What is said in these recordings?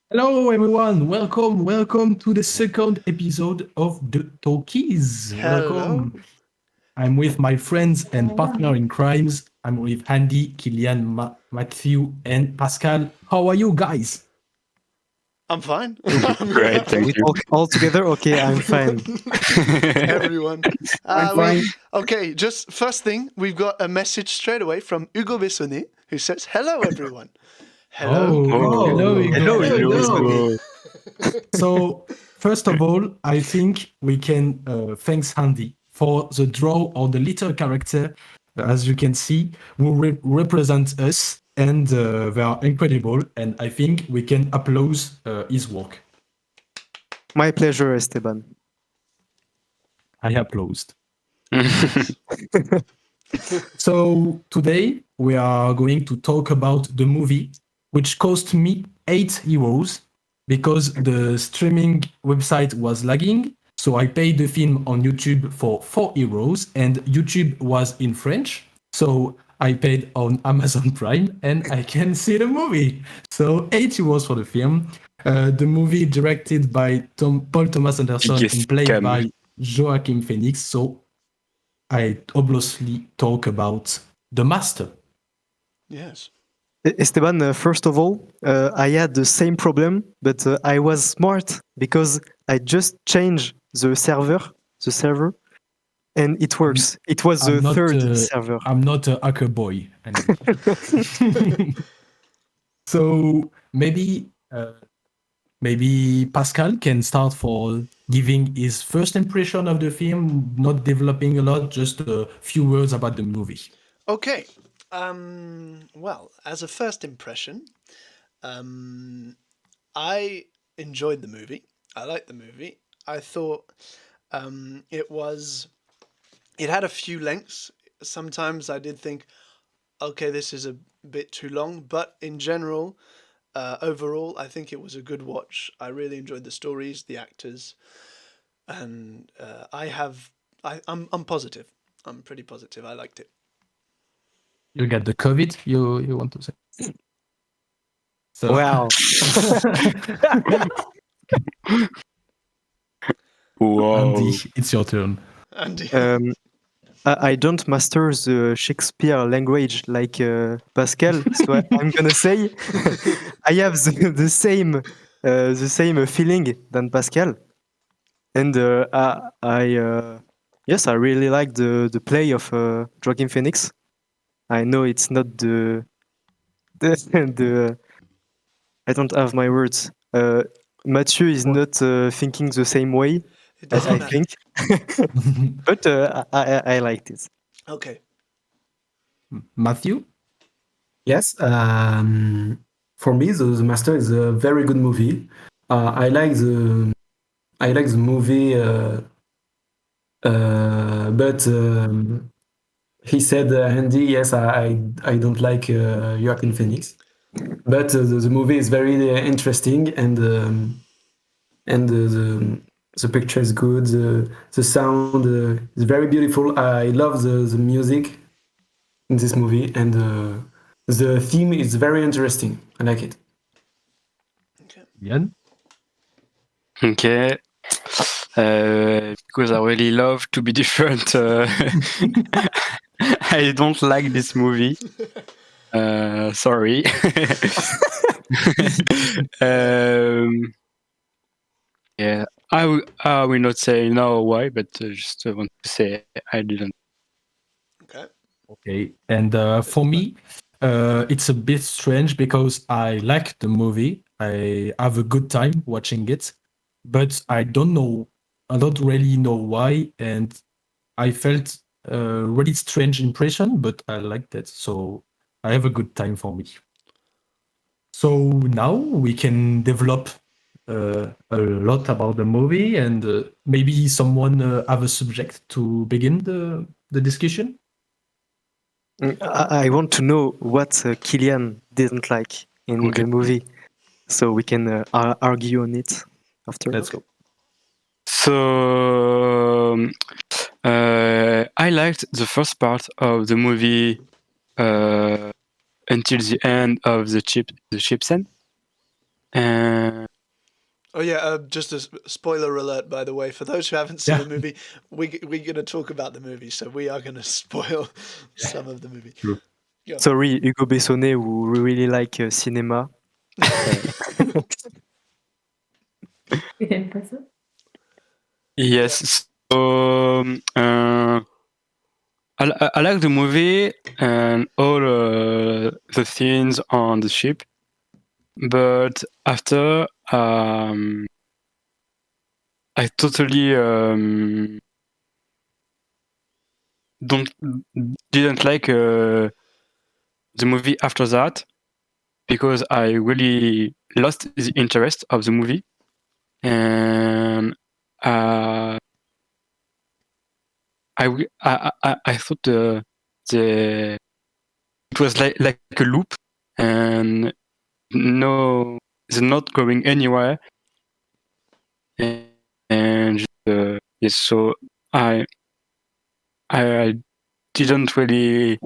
Hello, everyone. Welcome to the second episode of the Talkies. Hello. Welcome. I'm with my friends and partner in crimes. I'm with Andy, Killian, Matthew, and Pascal. How are you guys? I'm fine. Great, thank We you. talk all together. Okay, I'm fine. Everyone. I'm We fine. okay. Just first thing, we've got a message straight away from Hugo Bessonnet who says, "Hello, everyone." Hello. Oh, Hello, hello, Hugo. hello. So, first of all, I think we can thanks Andy for the draw or the little character, as you can see, who represent us, and they are incredible. And I think we can applaud his work. My pleasure, Esteban. I applaud. So today we are going to talk about the movie, which cost me 8 euros because the streaming website was lagging. So I paid the film on YouTube for 4 euros, and YouTube was in French. So I paid on Amazon Prime, and I can see the movie. So 8 euros for the film. The movie directed by Paul Thomas Anderson Biggest and played scam. by Joaquin Phoenix. So I obviously talk about the master. Yes. Esteban, first of all, I had the same problem, but I was smart because I just changed the server, and it works. It was the I'm not. third server. I'm not a hacker boy. So maybe Pascal can start for giving his first impression of the film, not developing a lot, just a few words about the movie. Okay. Well, as a first impression, I enjoyed the movie. I liked the movie. I thought it was. It had a few lengths. Sometimes I did think, okay, this is a bit too long, but in general, overall, I think it was a good watch. I really enjoyed the stories, the actors, and I'm positive. I'm pretty positive. I liked it. You get the COVID. You want to say? So Wow. Andy, Wow. it's your turn. And Um, I don't master the Shakespeare language like Pascal, so I'm gonna say I have the same feeling than Pascal, and yes, I really like the play of Joaquin Phoenix. I know it's not the I don't have my words. Mathieu is not thinking the same way it as doesn't I matter. think, but I liked it. Okay. Matthew. Yes, for me, the Master is a very good movie. I like the movie, but he said, Andy, yes, I don't like Joaquin Phoenix, but the movie is very interesting, and the picture is good. The sound is very beautiful. I love the music in this movie, and the theme is very interesting. I like it. Okay. Yann. Okay. Because I really love to be different. I don't like this movie. Sorry. Yeah, I will not say no why, but just want to say I didn't. Okay. Okay, and for me, it's a bit strange because I like the movie. I have a good time watching it, but I don't really know why, and I felt a really strange impression, but I liked it, so I have a good time for me. So now we can develop a lot about the movie, and maybe someone have a subject to begin the discussion. I want to know what Killian didn't like in Okay. the movie, so we can argue on it after. Let's go. So I liked the first part of the movie until the end of the ship scene, And Oh yeah, just a spoiler alert, by the way, for those who haven't seen Yeah. the movie, we're gonna talk about the movie, so we are gonna spoil some of the movie. True. Yeah. Sorry, Hugo Bessonnet, who really like cinema. yes, so I like the movie and all the scenes on the ship, but after I totally didn't like the movie after that because I really lost the interest of the movie, and I thought the it was like a loop, and no, it's not going anywhere, and yes, so I didn't really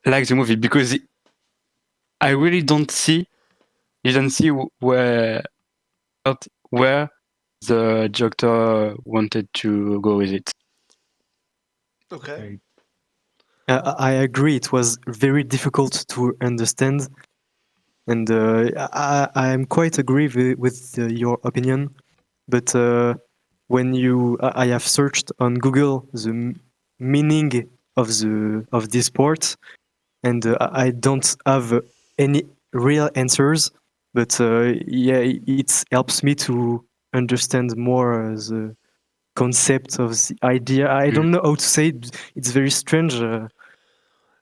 like the movie because I really didn't see where the director wanted to go with it. Okay. I agree. It was very difficult to understand, and I'm quite agree with your opinion. But when I have searched on Google the meaning of this sport, and I don't have any real answers. But yeah, it helps me to understand more the concept of the idea. I don't know how to say it. It's very strange.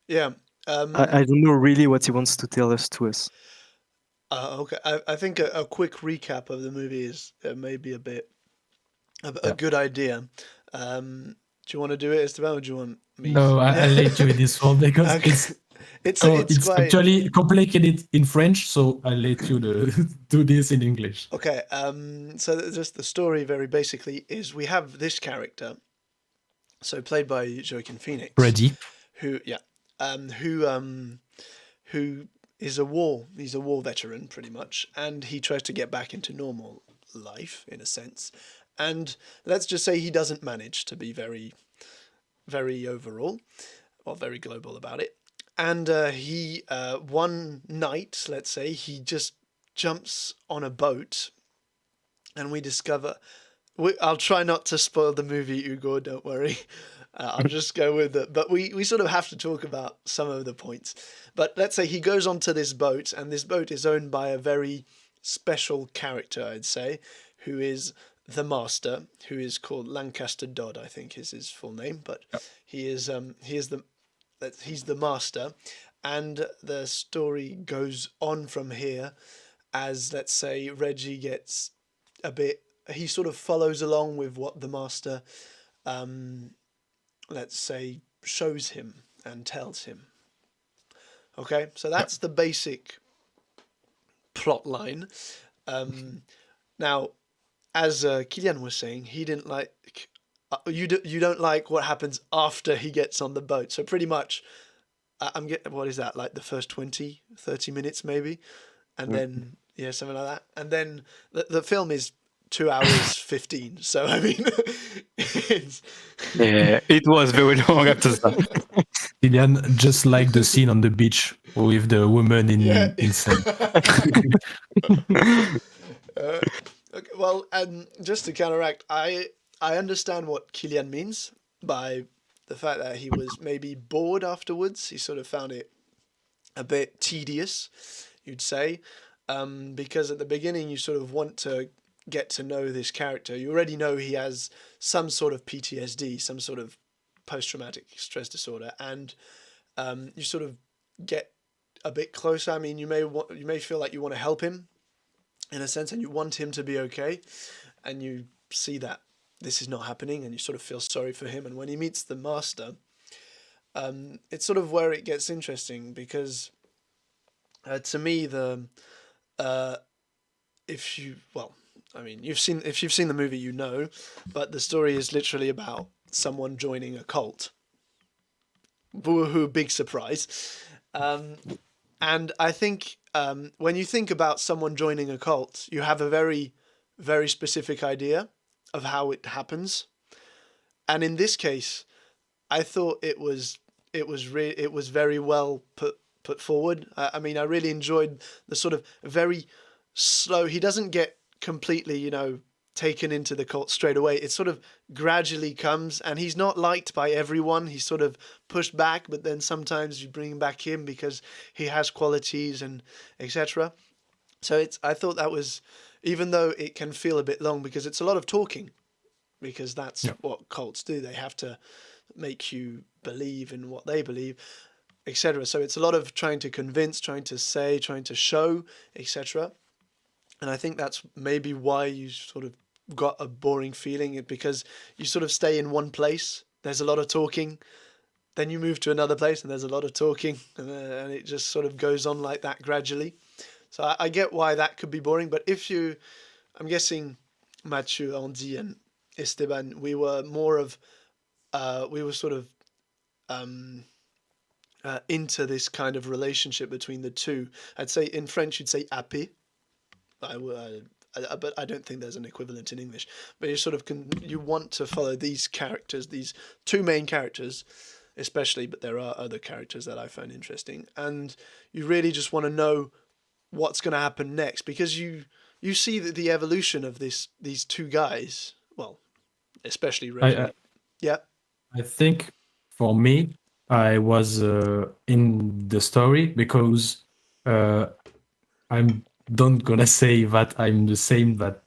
Yeah. I don't know really what he wants to tell us to us. Okay. I think a quick recap of the movie is maybe a good idea. Do you want to do it, Esteban, or do you want me? No, I'll let you in this one because Okay. it's It's quite actually complicated in French, so I'll let you do this in English. okay. So just the story, very basically, is we have this character, so played by Joaquin Phoenix, Ready? who is he's a war veteran pretty much, and he tries to get back into normal life in a sense, and let's just say he doesn't manage to be very, very overall or very global about it, and he one night, let's say, he just jumps on a boat, and we discover. I'll try not to spoil the movie, Hugo. Don't worry. I'll just go with it. But we sort of have to talk about some of the points. But let's say he goes onto this boat, and this boat is owned by a very special character, I'd say, who is the master, who is called Lancaster Dodd, I think is his full name. But he's the master, and the story goes on from here, as let's say Reggie gets a bit. He sort of follows along with what the master, let's say, shows him and tells him. Okay, so that's the basic plot line. Now, as Kylian was saying, he didn't like. You don't like what happens after he gets on the boat. So pretty much, I'm getting, what is that, like the first 20, 30 minutes maybe, and then something like that, and then the film is 2 hours 15. So I mean, It was very long after that. Kylian, just like the scene on the beach with the woman in sand. Okay, well, and just to counteract, I understand what Kylian means by the fact that he was maybe bored afterwards. He sort of found it a bit tedious, you'd say, because at the beginning you sort of want to get to know this character. You already know he has some sort of PTSD, some sort of post-traumatic stress disorder, and you sort of get a bit closer. I mean, you may feel like you want to help him in a sense, and you want him to be okay, and you see that this is not happening, and you sort of feel sorry for him. And when he meets the master, it's sort of where it gets interesting, because to me, if you've seen the movie, you know, but the story is literally about someone joining a cult. Woohoo, big surprise. And I think when you think about someone joining a cult, you have a very, very specific idea of how it happens. And in this case, I thought it was very well put forward. I mean, I really enjoyed the sort of very slow. He doesn't get completely, taken into the cult straight away. It sort of gradually comes, and he's not liked by everyone. He's sort of pushed back, but then sometimes you bring back him because he has qualities and etc. So I thought that was, even though it can feel a bit long because it's a lot of talking, because that's what cults do. They have to make you believe in what they believe, etc. So it's a lot of trying to convince, trying to say, trying to show, etc. And I think that's maybe why you sort of got a boring feeling, because you sort of stay in one place. There's a lot of talking. Then you move to another place and there's a lot of talking, and it just sort of goes on like that gradually. So I get why that could be boring. But I'm guessing Mathieu, Andy, and Esteban, we were sort of into this kind of relationship between the two. I'd say in French you'd say happé. But I don't think there's an equivalent in English. But you sort of you want to follow these characters, these two main characters, especially. But there are other characters that I find interesting, and you really just want to know what's going to happen next, because you see the evolution of these two guys. Well, especially Reggie. I think for me, I was in the story because I'm not gonna say that I'm the same that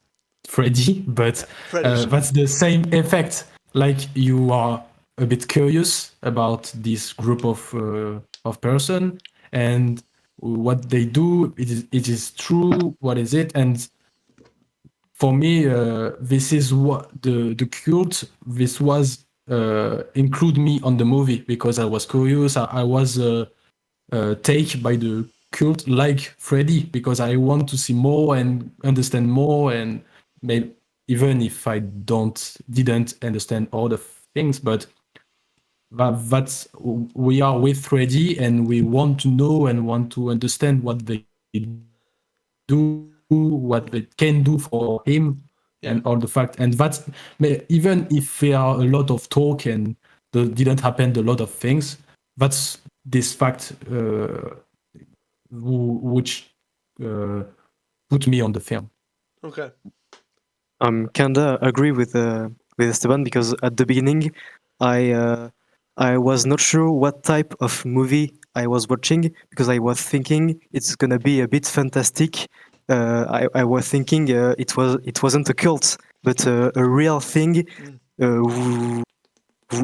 Freddy, but that's the same effect. Like, you are a bit curious about this group of person and what they do. It is true. What is it? And for me, this is what the cult. This was include me on the movie because I was curious. I was taken by the cult like Freddy, because I want to see more and understand more, and maybe even if I didn't understand all the things, but that's we are with Freddy and we want to know and want to understand what they do, what they can do for him, and all the fact. And that's, even if there are a lot of talk and there didn't happen a lot of things, that's this fact which put me on the film. Okay. I'm kinda agree with Esteban, because at the beginning, I was not sure what type of movie I was watching, because I was thinking it's gonna be a bit fantastic. I was thinking it wasn't a cult, but a real thing who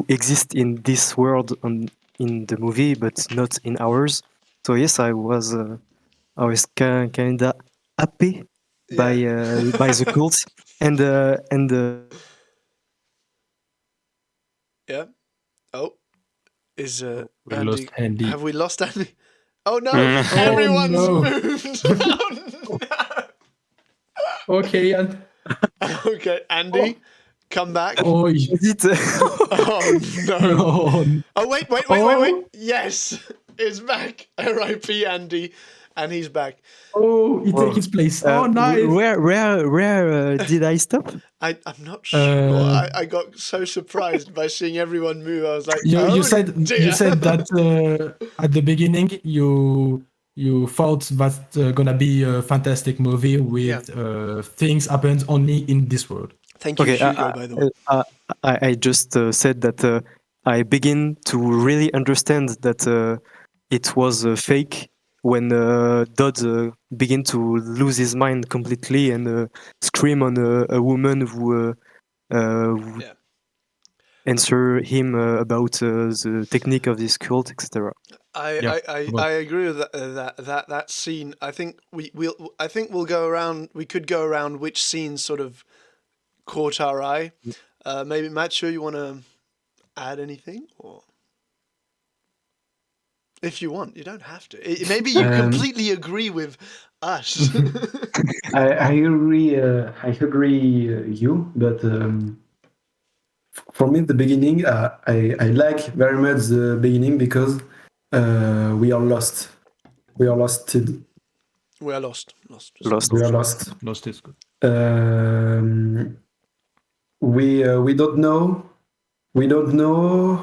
exists in this world in the movie, but not in ours. So yes, I was kinda happy by the cult, and yeah. Oh, is we Andy? lost Andy. Have we lost Andy? Oh no! Mm. Everyone's no. moved. Oh, no. Okay, and Okay, Andy, come back. oh, is it? Oh no! no. Oh wait! Yes, it's back. R.I.P. Andy, and he's back. Oh, he take his place. Oh, nice. Where did I stop? I'm not sure. I got so surprised by seeing everyone move. I was like, You said that at the beginning you thought that's gonna be a fantastic movie with things happened only in this world. Thank you, Hugo, by the way. I just said that I begin to really understand that it was fake when Dodd began to lose his mind completely and scream on a woman who answer him about the technique of this cult, etc. I agree with that scene. I think we'll go around. We could go around which scenes sort of caught our eye. Maybe Mathieu, you want to add anything, or if you want, you don't have to. Maybe you completely agree with us. I agree. I agree. You, but for me, the beginning, I like very much the beginning because we are lost. We are lost. We are lost. Lost. We are lost. Lost is good. We don't know. We don't know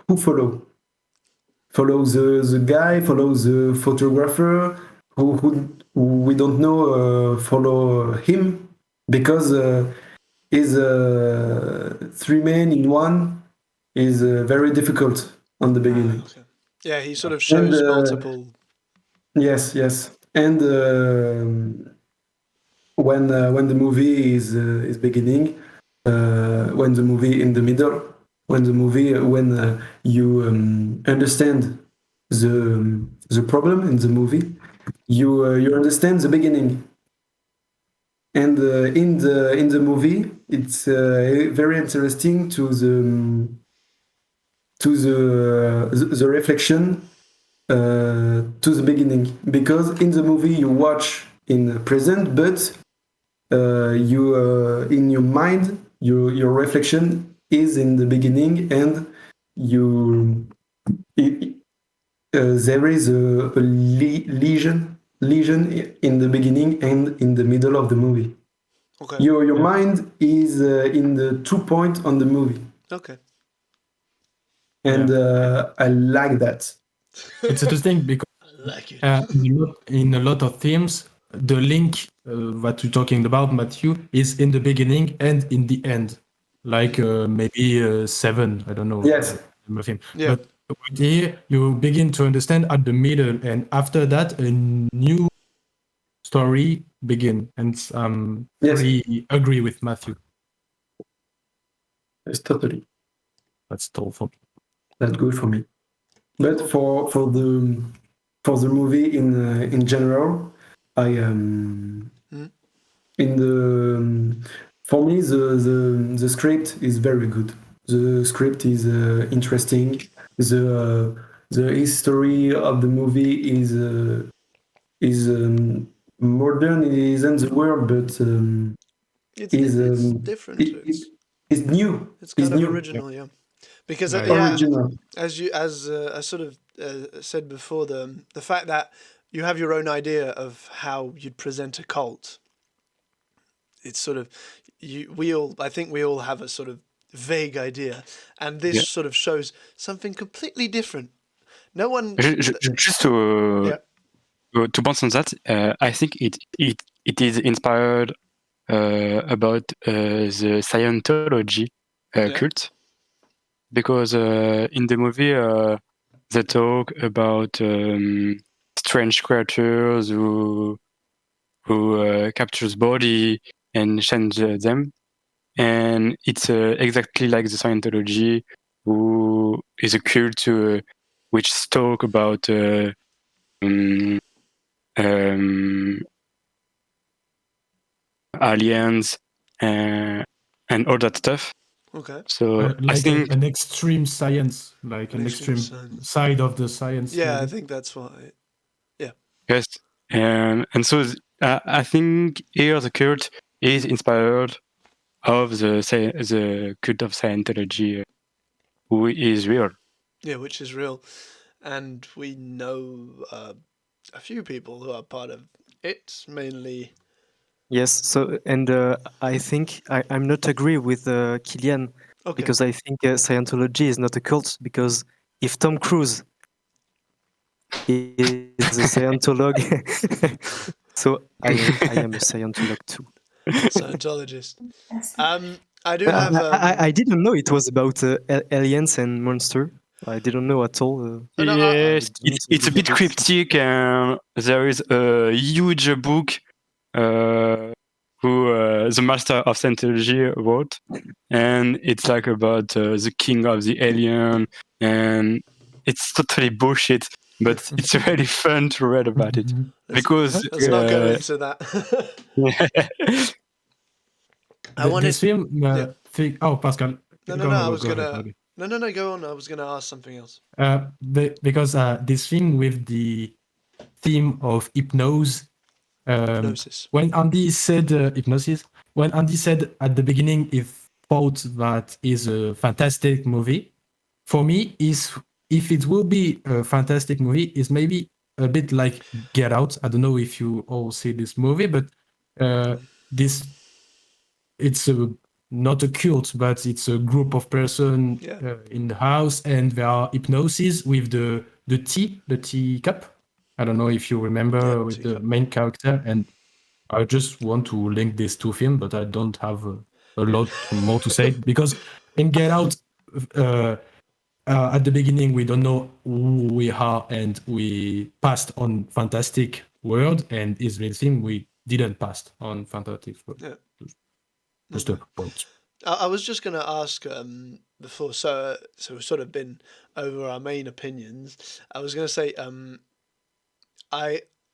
who follow. Follow the guy. Follow the photographer. Who we don't know. Follow him because is three men in one is very difficult on the beginning. Okay. Yeah, he sort of shows multiple. Yes, and when the movie is beginning, when the movie in the middle, when you understand the problem in the movie, you understand the beginning, and in the movie, it's very interesting to the reflection to the beginning, because in the movie you watch in the present, but you in your mind your reflection is in the beginning, and there is a lesion in the beginning and in the middle of the movie. Okay. Your mind is in the 2 point on the movie, Okay. and I like that. It's interesting because I like it. in a lot of films, the link that you're talking about, Matthew, is in the beginning and in the end. Like maybe Seven, I don't know. Yes. The film. Yeah. But here you begin to understand at the middle, and after that, a new story begin. And Yes. really agree with Matthew. It's totally. That's all for me. That's good for me. But for the movie in general, I in the for me the script is very good. The script is interesting. The history of the movie is modern. It isn't the word, but It's different. It's new. It's kind of new. original, yeah. Because Original. as I sort of said before, the fact that you have your own idea of how you'd present a cult. It's sort of I think we all have a sort of vague idea, and this sort of shows something completely different. No one. Just to bounce on that, I think it is inspired about the Scientology cult, because in the movie they talk about strange creatures who captures body and change them, and it's exactly like the Scientology, who is a cult which talk about aliens and all that stuff. Okay. So like I think an extreme science, like an extreme side of the science. Yeah, maybe. I think that's why. yes, and so I think here the cult is inspired of the cult of Scientology, who is real. Yeah, which is real, and we know a few people who are part of it, mainly. Yes. So, and I think I'm not agree with Kilian, Okay. because I think Scientology is not a cult, because if Tom Cruise is a Scientolog, so I am a Scientolog too. Scientologist. I do have. I didn't know it was about aliens and monster. I didn't know at all. Yes, it's a bit cryptic, and there is a huge book who the master of Scientology wrote, and it's like about the king of the alien, and it's totally bullshit, but it's really fun to read about it, because let's not go into that. I wanted. This film. Oh, Pascal. No. I was gonna. No. Go on. I was gonna ask something else. Because this film with the theme of hypnosis. Hypnosis. When Andy said hypnosis, when Andy said at the beginning he thought that is a fantastic movie, for me, if it will be a fantastic movie, is maybe a bit like Get Out. I don't know if you all see this movie, but this it's not a cult, but it's a group of person in the house, and there are hypnosis with the tea cup. I don't know if you remember with the main character, and I just want to link these two films, but I don't have a lot more to say because in Get Out, at the beginning we don't know who we are, and we passed on fantastic world, and is the thing we didn't pass on fantastic world. Yeah. Just a point. I was just going to ask before, so we've sort of been over our main opinions. I was going to say,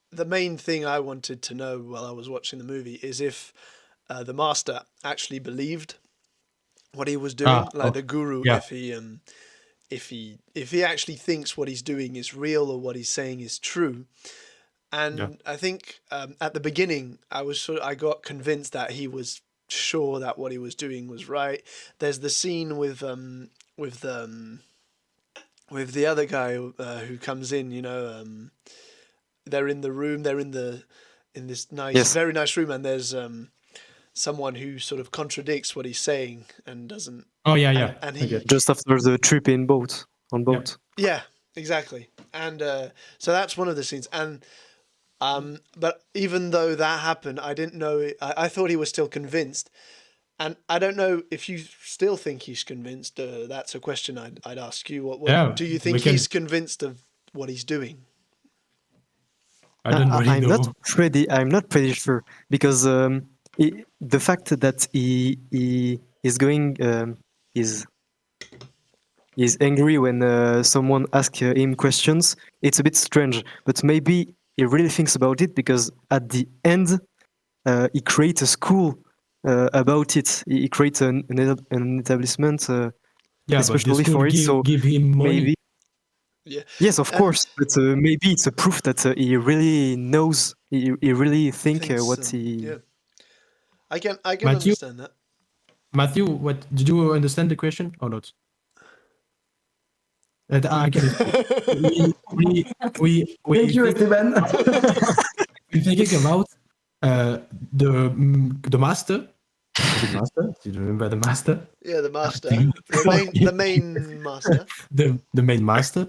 the main thing I wanted to know while I was watching the movie is if the master actually believed what he was doing, the guru, if he actually thinks what he's doing is real or what he's saying is true. And I think at the beginning I got convinced that he was sure that what he was doing was right. There's the scene with the other guy who comes in, they're in the room, they're in this nice, very nice room, and there's someone who sort of contradicts what he's saying and doesn't. Oh yeah. And he just after the trip on boat. Yeah, exactly. And so that's one of the scenes. And but even though that happened, I didn't know. I thought he was still convinced, and I don't know if you still think he's convinced. That's a question I'd ask you. What do you think he's convinced of what he's doing? I don't really know. I'm not pretty sure because the fact that he is going is angry when someone asks him questions. It's a bit strange, but maybe he really thinks about it because at the end he creates a school about it. He creates an establishment especially for it. So give him money. Maybe. Yeah. Yes, of course, but maybe it's a proof that he really knows. He really thinks what he. Yeah. I can Matthew? understand that. Matthew, what did you understand the question or not? I get it. Thank you, Esteban. We're thinking about the master. The master? Do you remember the master? Yeah, the master. the main master. The main master.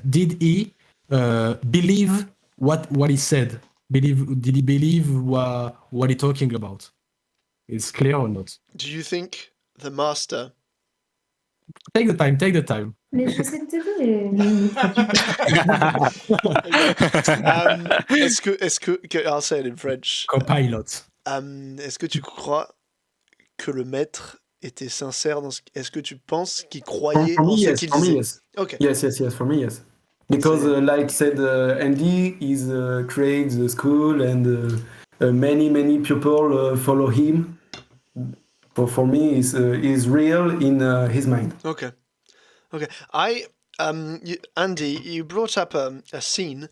Did he believe what he said? Did he believe what he talking about? It's clear or not? Do you think the master? Take the time. Mais je sais désolé. Est-ce que I'll say it in French. Copilot. Est-ce que tu crois que le maître était sincère dans est-ce que tu penses qu'il croyait en ce qu'il disait? Yes. Okay. Yes. For me, yes. Because, like said Andy, he's creates the school and many people follow him. For me, is real in his mind. Okay. Andy, you brought up a scene,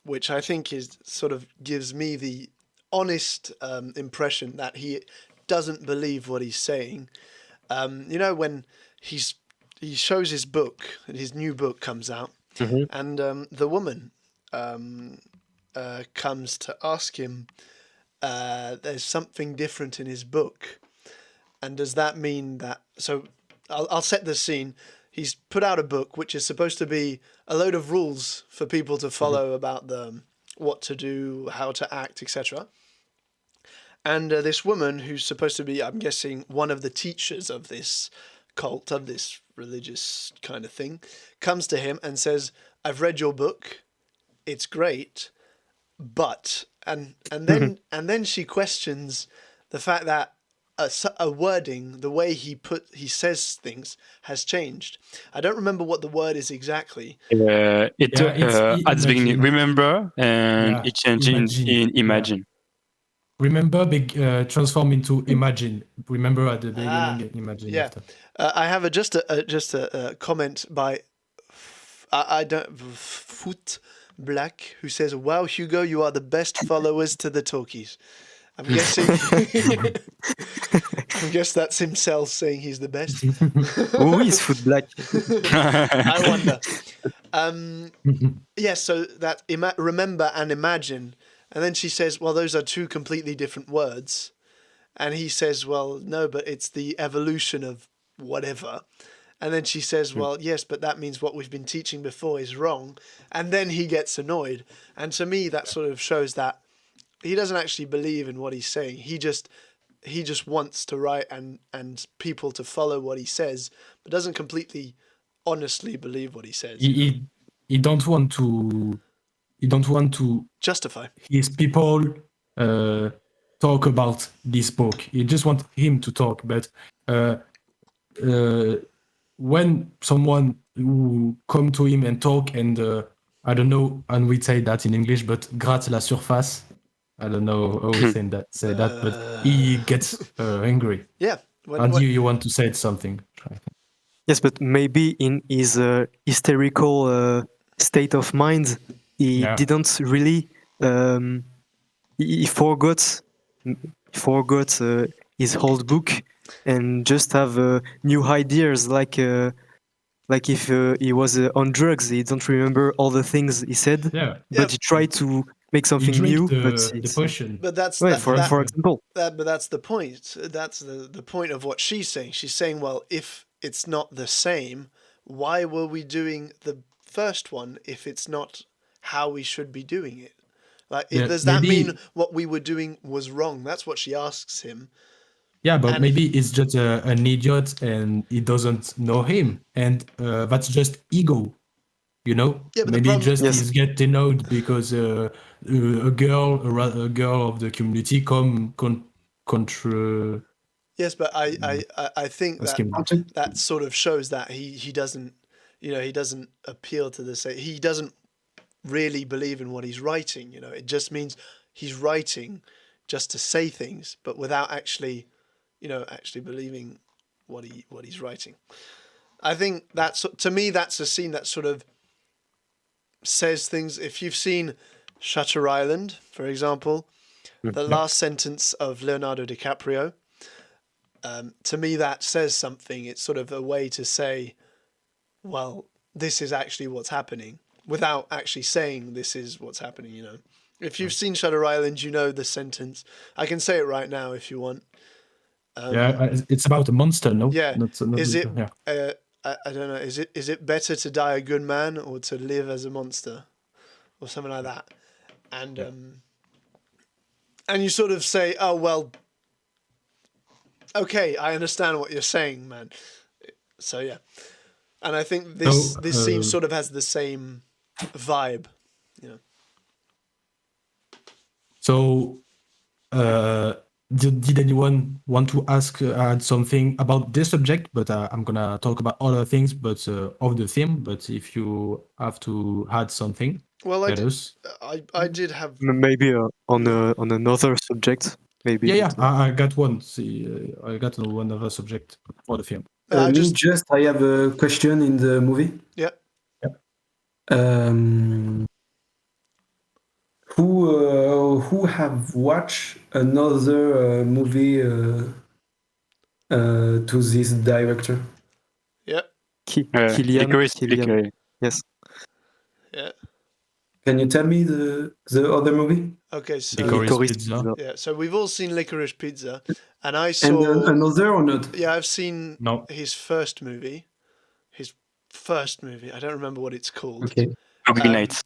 which I think is sort of gives me the honest impression that he doesn't believe what he's saying. When he shows his book, his new book comes out, and the woman comes to ask him, there's something different in his book. And does that mean that... So I'll set the scene. He's put out a book which is supposed to be a load of rules for people to follow about what to do, how to act, etc. And this woman, who's supposed to be, I'm guessing, one of the teachers of this cult, of this religious kind of thing, comes to him and says, I've read your book, it's great, but... And then she questions the fact that a wording, the way he says things, has changed. I don't remember what the word is exactly. At the beginning, remember, and it changed in imagine. Remember, transform into imagine. Remember at the beginning, imagine. Yeah, after. I have just a comment by Foot Black, who says, "Wow, Hugo, you are the best followers to the Talkies." I'm guessing. I guess that's himself saying he's the best. Who is Foot Black? I wonder. Yes, so that remember and imagine. And then she says, well, those are two completely different words. And he says, well, no, but it's the evolution of whatever. And then she says, well, yes, but that means what we've been teaching before is wrong. And then he gets annoyed. And to me, that sort of shows that he doesn't actually believe in what he's saying. He just wants to write and people to follow what he says, but doesn't completely honestly believe what he says. He don't want to Justify. his people talk about this book. He just want him to talk. But when someone who come to him and talk and I don't know, and we say that in English, but gratte la surface. I don't know how we say that, but he gets angry. Yeah. And you want to say something. Yes, but maybe in his hysterical state of mind, he didn't really. He forgot his old book and just have new ideas. Like if he was on drugs, he don't remember all the things he said. Yeah. But he tried to make something new. The potion. But that's for example. but that's the point. That's the point of what she's saying. She's saying, well, if it's not the same, why were we doing the first one if it's not how we should be doing it? Like, does that mean what we were doing was wrong? That's what she asks him. Yeah, but maybe he's just an idiot and he doesn't know him, and that's just ego, you know. Yeah, but maybe he's getting annoyed because a girl of the community contra. Yes, but I think that sort of shows that he doesn't, he doesn't appeal to the same. He doesn't really believe in what he's writing. It just means he's writing just to say things, but without actually believing what he's writing. I think to me that's a scene that sort of says things. If you've seen Shutter Island, for example, the last sentence of Leonardo DiCaprio, to me that says something. It's sort of a way to say, well, this is actually what's happening, without actually saying this is what's happening. If you've seen Shutter Island, you know the sentence. I can say it right now if you want. It's about a monster, no? Yeah. Is it? Yeah. I don't know. Is it better to die a good man or to live as a monster, or something like that? And you sort of say, oh well. Okay, I understand what you're saying, man. So yeah, and I think this scene sort of has the same vibe, So, did anyone want to add something about this subject? But I'm gonna talk about other things, but of the theme. But if you have to add something, well, I did have maybe on another subject. Maybe. Yeah. I got one. I got one other subject for the film. I have a question in the movie. Yeah. Who have watched another movie to this director? Yeah. Killian. Yes. Yeah. Can you tell me the other movie? Okay, so Licorice Pizza. Yeah, so we've all seen Licorice Pizza, and I saw another or not? Yeah, I've seen his first movie. I don't remember what it's called. Okay. Boogie Nights.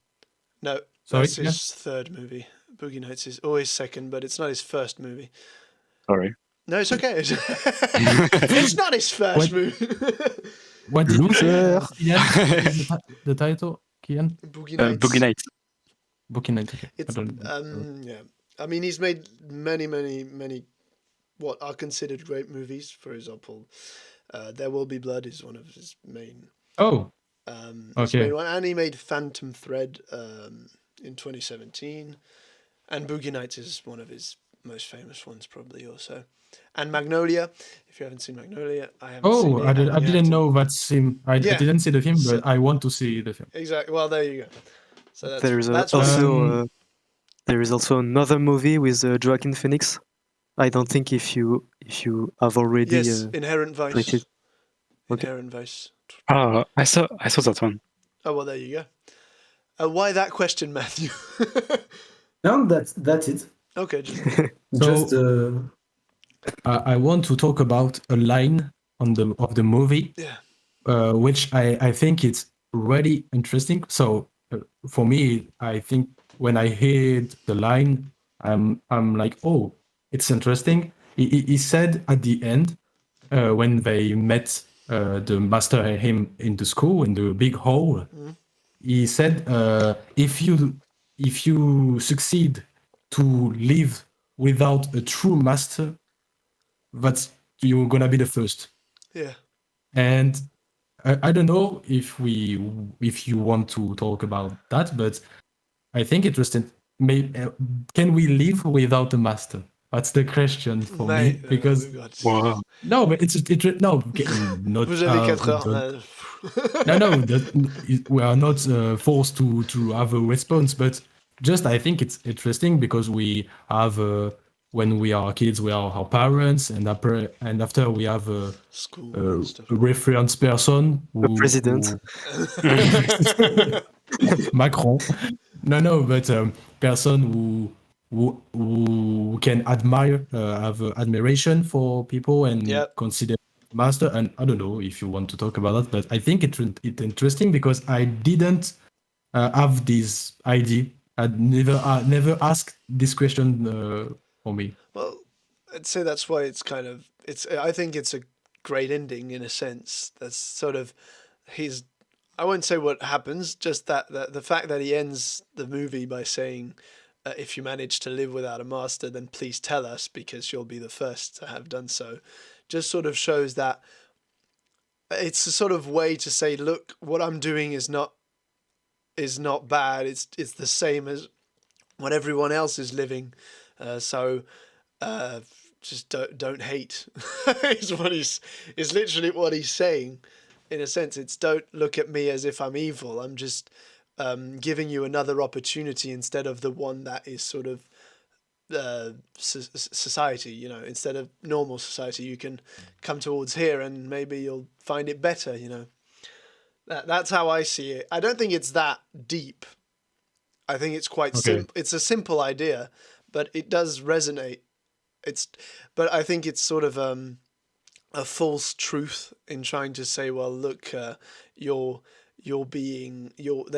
No, Sorry? that's his third movie. Boogie Nights is always second, but it's not his first movie. Sorry. No, it's okay. It's not his first movie. What did you say? The title, Kian? Boogie Nights. Boogie Nights. Boogie Nights. Okay. It's yeah. I mean, he's made many what are considered great movies. For example, There Will Be Blood is one of his main. Oh. Okay. Main one. And he made Phantom Thread in 2017, and Boogie Nights is one of his most famous ones, probably also. And Magnolia. If you haven't seen Magnolia, I haven't seen it. I didn't know that's him. I didn't see the film, but I want to see the film. Exactly. Well, there you go. So that's also There is also another movie with Joaquin Phoenix. I don't think if you have already Yes, Inherent played Vice. it. Okay. Inherent Vice. Oh, I saw that one. Oh well, there you go. Why that question, Matthew? No, that's it. Okay, just Just I want to talk about a line of the movie, yeah. which I think it's really interesting. So for me, I think when I heard the line, I'm like, oh, it's interesting. He said at the end, when they met the master and him in the school in the big hall, he said, if you succeed to live without a true master, that's you're gonna be the first. Yeah. And I don't know if you want to talk about that, but I think interesting. Can we live without a master? That's the question for Mate, me because we've got... Wow. no, but it's no, not Vous avez 4 heures. no, we are not forced to have a response, but just I think it's interesting because we have when we are kids, we are our parents, and after we have School a and stuff. reference person The president. Macron. No, but person who can admire, have admiration for people and Yep. consider master. And I don't know if you want to talk about that, but I think it's interesting because I didn't have this idea. I'd never asked this question for me. Well, I'd say that's why it's kind of I think it's a great ending in a sense. That's sort of I won't say what happens, just that the fact that he ends the movie by saying, if you manage to live without a master, then please tell us because you'll be the first to have done so, just sort of shows that it's a sort of way to say, look, what I'm doing is not bad. It's the same as what everyone else is living. So just don't hate is literally what he's saying. In a sense, it's don't look at me as if I'm evil. I'm just giving you another opportunity instead of the one that is sort of society. You know, instead of normal society, you can come towards here and maybe you'll find it better. You know, that's how I see it. I don't think it's that deep. I think it's quite simple. It's a simple idea, but it does resonate. But I think it's sort of a false truth in trying to say, well, look, that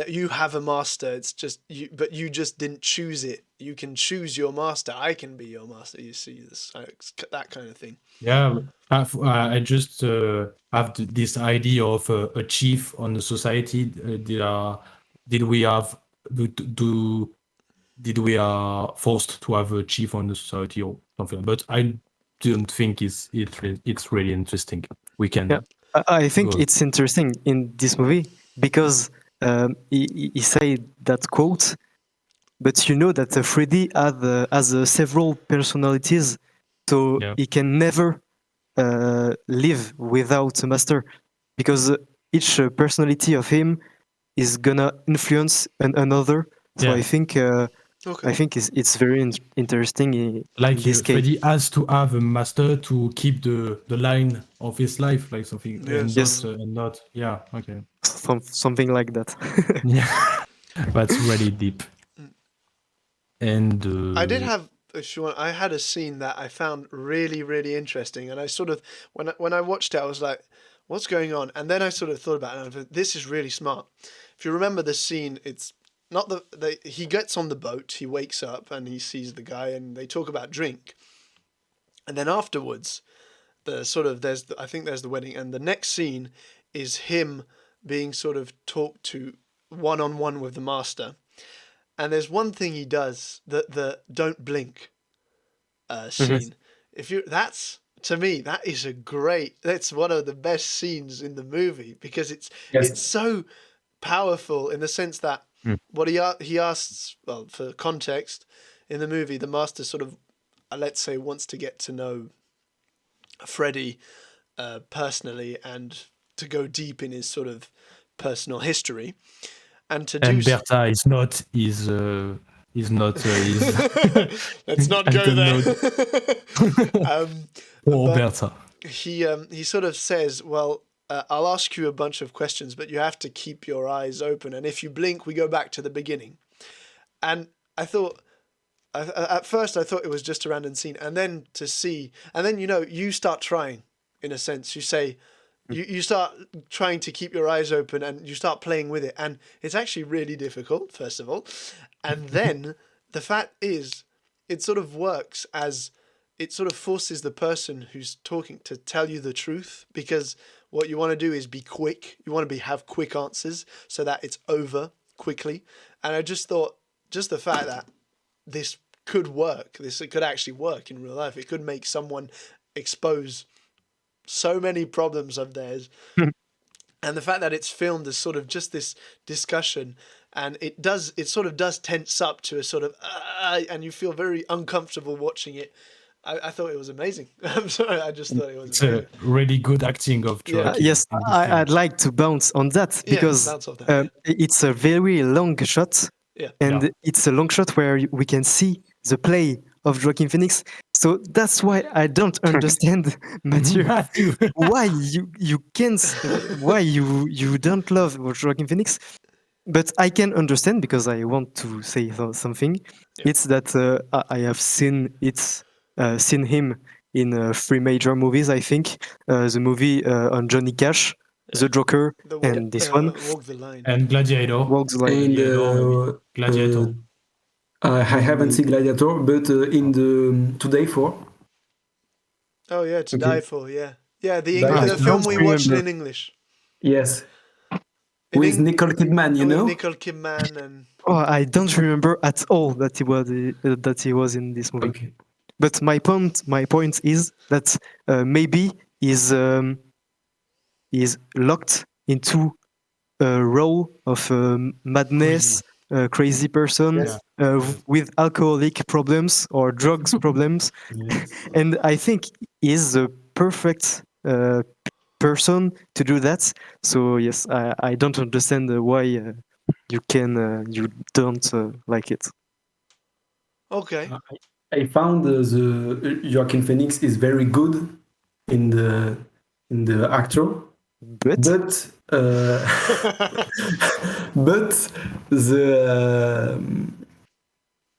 you have a master. It's just you, but you just didn't choose it. You can choose your master. I can be your master. You see this, that kind of thing. Yeah, I just have this idea of a chief on the society. Did we have did we are forced to have a chief on the society or something? But I don't think it's really interesting. We can. Yeah. I think go. it's interesting in this movie because he said that quote, but you know that Freddy has several personalities, so Yeah. he can never live without a master because each personality of him is gonna influence another. So Yeah. I think it's very interesting in this case. Freddy has to have a master to keep the line of his life, like something, Yes. and not. Yeah. Okay. Something like that. Yeah, that's really deep. And I did have, if you want, I had a scene that I found really, really interesting, and I sort of when I watched it, I was like, "What's going on?" And then I sort of thought about it, and I thought, this is really smart. If you remember the scene, it's not he gets on the boat, he wakes up, and he sees the guy, and they talk about drink, and then afterwards, I think there's the wedding, and the next scene is him being sort of talked to one-on-one with the master. And there's one thing he does, the don't blink scene. To me, that's one of the best scenes in the movie because it's so powerful in the sense that what he asks, well, for context, in the movie, the master sort of, let's say, wants to get to know Freddy personally and to go deep in his sort of personal history. And Berta is not He's not. Let's not I go don't there. know. Poor but- Bertha. He sort of says, "Well, I'll ask you a bunch of questions, but you have to keep your eyes open, and if you blink, we go back to the beginning." And I thought, at first, I thought it was just a random scene, and then you start trying, in a sense. You say, you start trying to keep your eyes open, and you start playing with it, and it's actually really difficult, first of all, and then the fact is, it sort of works as it sort of forces the person who's talking to tell you the truth, because what you want to do is be quick. You want to have quick answers so that it's over quickly. And I just thought, just the fact that this could work, it could actually work in real life. It could make someone expose so many problems of theirs. And the fact that it's filmed as sort of just this discussion, and it sort of does tense up to a sort of, and you feel very uncomfortable watching it. I thought it was amazing. I'm sorry, I just thought it was It's amazing. a really good acting of Yeah. Joaquin. Yes, in this film. I'd like to bounce on that because bounce off that, it's a very long shot, Yeah. and Yeah. it's a long shot where we can see the play of Joaquin Phoenix. So that's why I don't understand, Mathieu, Matthew. why you can't, why you don't love Joaquin Phoenix. But I can understand because I want to say something. Yeah. It's that I have seen him in 3 major movies. I think the movie on Johnny Cash, The Joker, and this one, Walk the Line. And Gladiator. Walks the Line. And Gladiator. I haven't seen Gladiator, but in the Today 4. Oh yeah, To Okay. Die For, yeah. Yeah, the Die English, For. the film we watched Remember. in English. Yes. In With Eng- Nicole Kidman, you with know? Nicole Kidman and Oh, I don't remember at all that he was in this movie. Okay. But my point is that maybe he's locked into a role of madness, crazy person Yes. with alcoholic problems or drugs problems, and I think he's the perfect person to do that. So yes, I don't understand why you don't like it. okay. I found the Joaquin Phoenix is very good in the actor, But but but the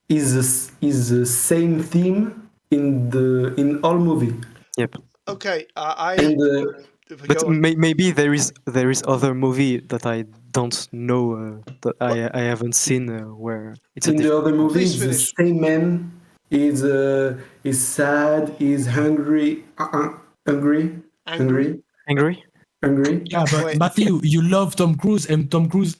is the same theme in all movie. Okay, And but go on. maybe there is other movie that I don't know that I haven't seen where it's a in the other movie, Please the finish. same man is sad, is hungry, Angry? hungry. Yeah, but Wait. Matthew, you love Tom Cruise, and Tom Cruise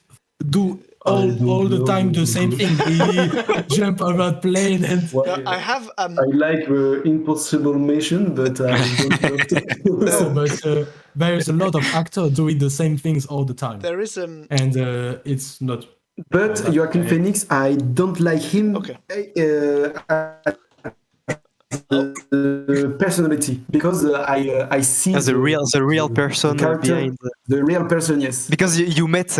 do all the time the same thing. He jump around plane and No, I have I like the Impossible Mission, but I don't love it. no, but there's a lot of actors doing the same things all the time, there is and it's not. But Joaquin Phoenix, I don't like him. Okay. Personality, because I see as the real person character, behind. the real person. Yes. Because you met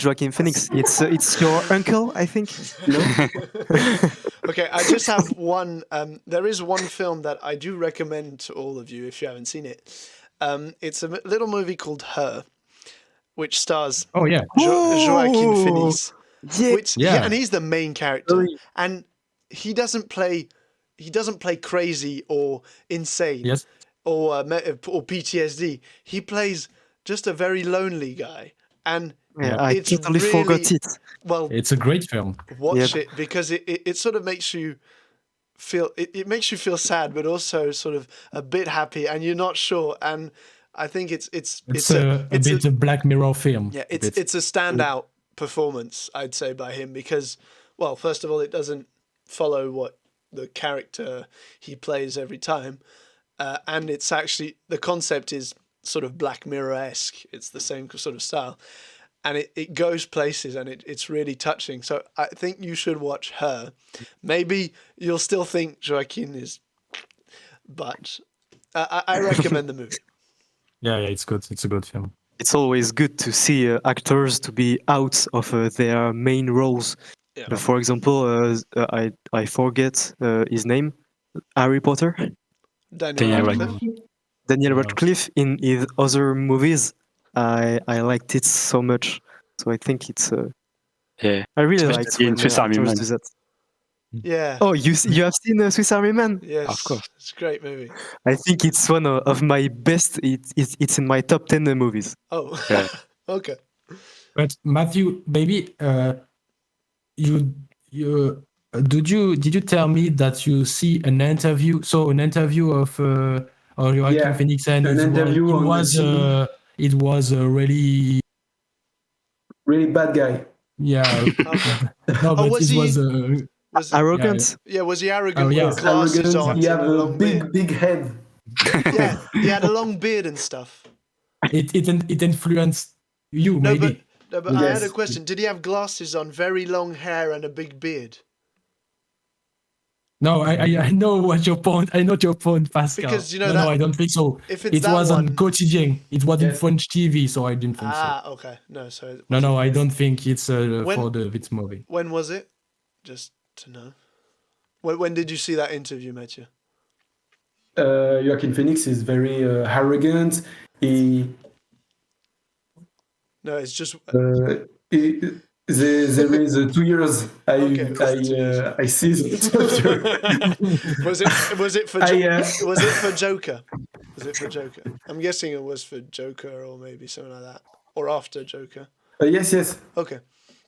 Joaquin Phoenix. It's your uncle, I think. No? Okay, I just have one. There is one film that I do recommend to all of you if you haven't seen it. It's a little movie called Her, which stars Oh yeah, Joaquin Phoenix. Yeah. And he's the main character, and he doesn't play crazy or insane yes. or PTSD. He plays just a very lonely guy, and I it's totally really- forgot it. well, It's a great film. watch Yep. it because it sort of makes you feel it makes you feel sad, but also sort of a bit happy, and you're not sure. And I think it's a bit a Black Mirror film. yeah, a bit. it's a standout performance, I'd say, by him because, well, first of all, it doesn't follow what the character he plays every time, and it's actually the concept is sort of Black Mirror-esque. It's the same sort of style, and it goes places, and it's really touching. So I think you should watch Her. Maybe you'll still think Joaquin is, but I recommend the movie. Yeah, it's good. It's a good film. It's always good to see actors to be out of their main roles Yeah. For example, I forget his name. Harry Potter. Daniel Radcliffe. Daniel Yeah. Radcliffe in his other movies. I liked it so much. So I think it's. Yeah. I really Especially liked in when Swiss Army actors Man. do that. Yeah. Oh, you have seen Swiss Army Man? Yes. Of course. It's a great movie. I think it's one of my best. It's in my top 10 movies. Oh. Yeah. Okay. But Matthew, maybe you did you tell me that you see an interview? So an interview of Joaquin Yeah, Phoenix, and an interview on the TV. It was a really Really bad guy. yeah. Okay. No, but was it he- was Was Arrogant. yeah? Was he arrogant Oh, yeah. with glasses Arrogant. on He and have a a long beard? big head. Yeah, he had a long beard and stuff. it influenced you No, maybe. but I had a Yes. question. Did he have glasses on, very long hair, and a big beard? No, I know what your point. I know your point, Pascal. Because, you know, no, that- I don't think so. If it's It that was on one, quotidien. It was in Yes. French TV, so I didn't think so. okay, no. So it No, wasn't- I don't think it's When- for this movie. When was it? Just to know. When did you see that interview, Mathieu? Joaquin Phoenix is very arrogant. He, No, it's just he there is 2 years. Okay, it was 2 years. I see the interview. was it for I, was it for Joker? Was it for Joker? I'm guessing it was for Joker or maybe something like that, or after Joker. yes. Okay.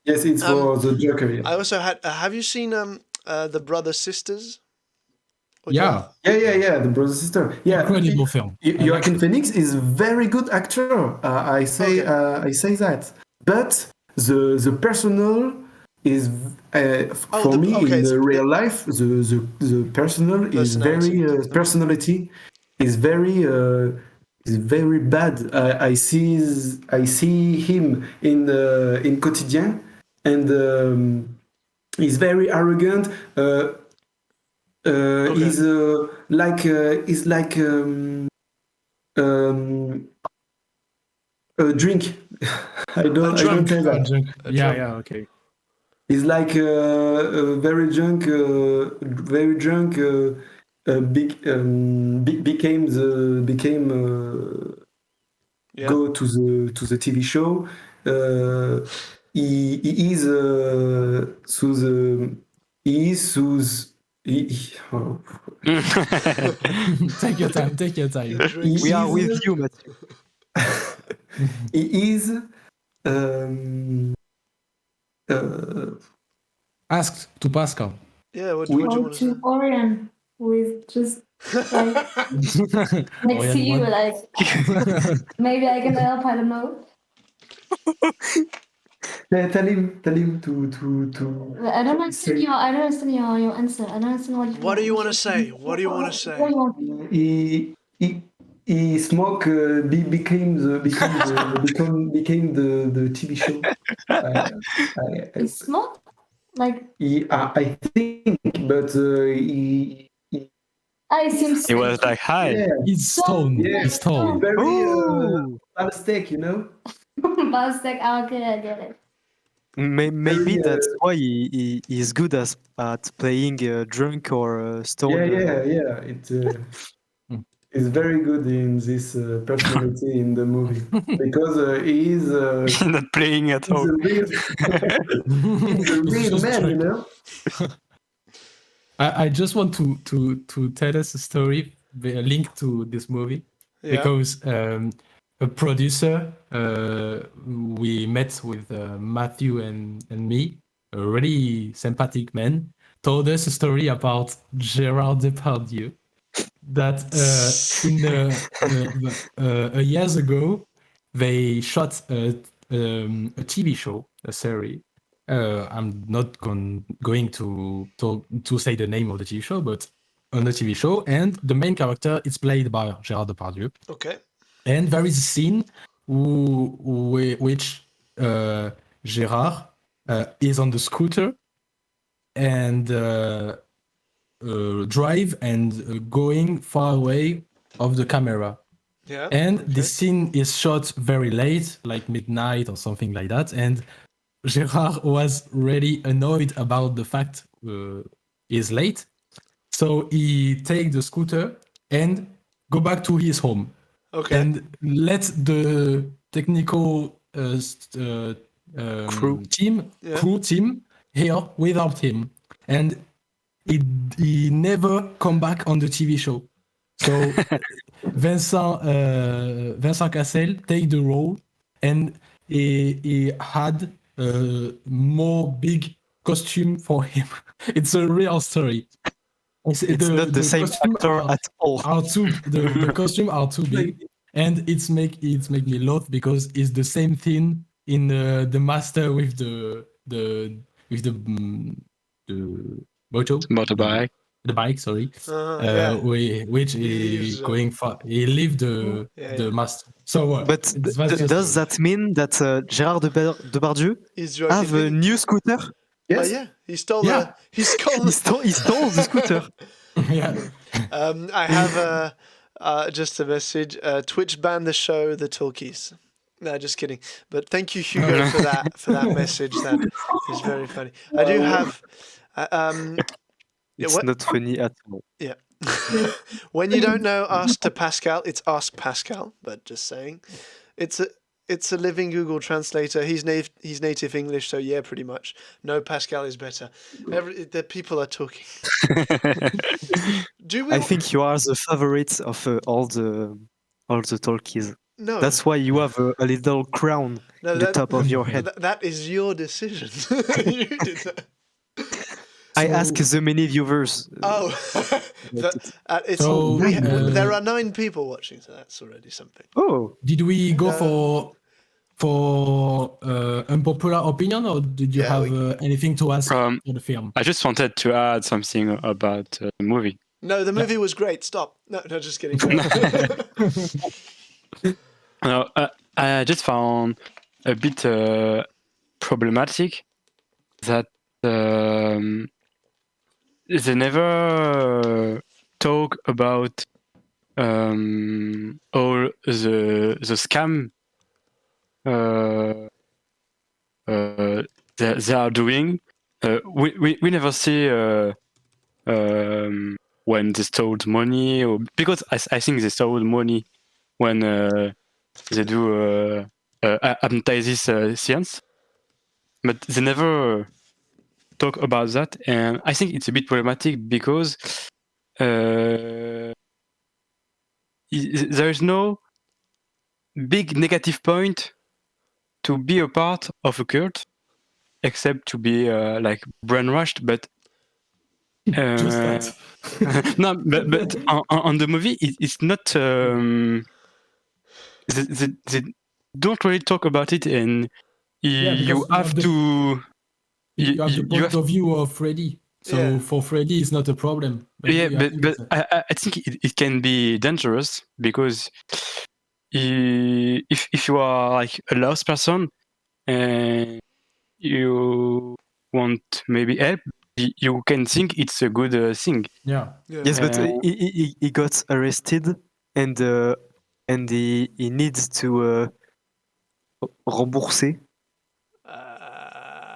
Yes, it's for the Joker. Yeah. I also had. Have you seen the Brother Sisters? Or Yeah, Yeah, the brother sister. Yeah, incredible film. Joaquin Phoenix is a very good actor. I say Okay. I say that, but the personal is for me okay, in it's the real life. The personal is very personality is very bad. I see him in quotidien, and he's very arrogant. He's like a drink. I don't say that. Yeah, okay. He's like very drunk, became Yeah. go to the TV show. He is oh. Take your time. Take your time. We are with you, Matthew. He is Ask to Pascal. Yeah. What do you Or want to say? to Orion with just like next to you, like maybe I can help. I don't know. tell him to I don't understand your. I don't understand your answer. I don't understand what you. What do you want to say? What do you want to say? What do you want? he smoke became the TV show. You smoke? Like I think, but I seems. He was like, hi. yeah, He's stoned. Yeah. He's stoned. very Oh, mistake, you know. Bastek. Okay, I get it. maybe Very, that's why he is good at playing drunk or stoned. Yeah. It's very good in this personality in the movie because he is Not playing at he's all. a real, he's a real Just man, you drunk. know. I just want to tell us a story linked to this movie Yeah. because a producer we met with Matthew and me, a really sympathetic man, told us a story about Gérard Depardieu that in years ago they shot a TV show, a series. I'm not going to say the name of the TV show, but on the TV show, and the main character is played by Gérard Depardieu. Okay. And there is a scene which Gérard is on the scooter and drive and going far away of the camera. Yeah. And okay. this scene is shot very late, like midnight or something like that. And Gérard was really annoyed about the fact he's late. So he take the scooter and go back to his home Okay. and let the technical Crew. Yeah. crew team here without him. And he never come back on the TV show. So Vincent Cassel take the role, and he had more big costume for him. It's a real story. It's not the same costume actor at all. the costume are too big, and it's make me laugh because it's the same thing in the master with the Motorbike. the bike, sorry, Yeah. which He's, he going for. He leave the Yeah. master. So, But that's just does that mean that Gérard Depardieu He's have a Joaquin. new scooter? Yeah. He stole Yeah. he stole He stole the scooter. yeah. I have just a message. Twitch banned the show, the Talkies. No, just kidding. But thank you, Hugo, for that message. That is very funny. I do have. It's what? not funny at all. Yeah. When you don't know, ask to Pascal. It's Ask Pascal. But just saying, it's a living Google translator. He's native English, so yeah, pretty much. No, Pascal is better. The people are talking. Do we? I think you are the favorite of all the talkies. No. That's why you have a little crown No, on the top of your head. That is your decision. You did that. I ask the many viewers. Oh, it's So, there are 9 people watching, so that's already something. Oh, Did we go for unpopular opinion, or did you Yeah, have anything to ask for the film? I just wanted to add something about the movie. No, the movie was great. Stop. No, just kidding. No, I just found a bit problematic that they never talk about all the scam they are doing. We never see when they stole money, or because I think they stole money when they do advertise science, but they never talk about that, and I think it's a bit problematic because there is no big negative point to be a part of a cult, except to be like brainwashed. But Just that. no, but on the movie, it's not. They don't really talk about it, and you have to. You have the point of view of Freddy. So Yeah. for Freddy, it's not a problem. But it's I think it can be dangerous because if you are like a lost person and you want maybe help, you can think it's a good thing. yeah. yes, but he got arrested and he needs to rembourser.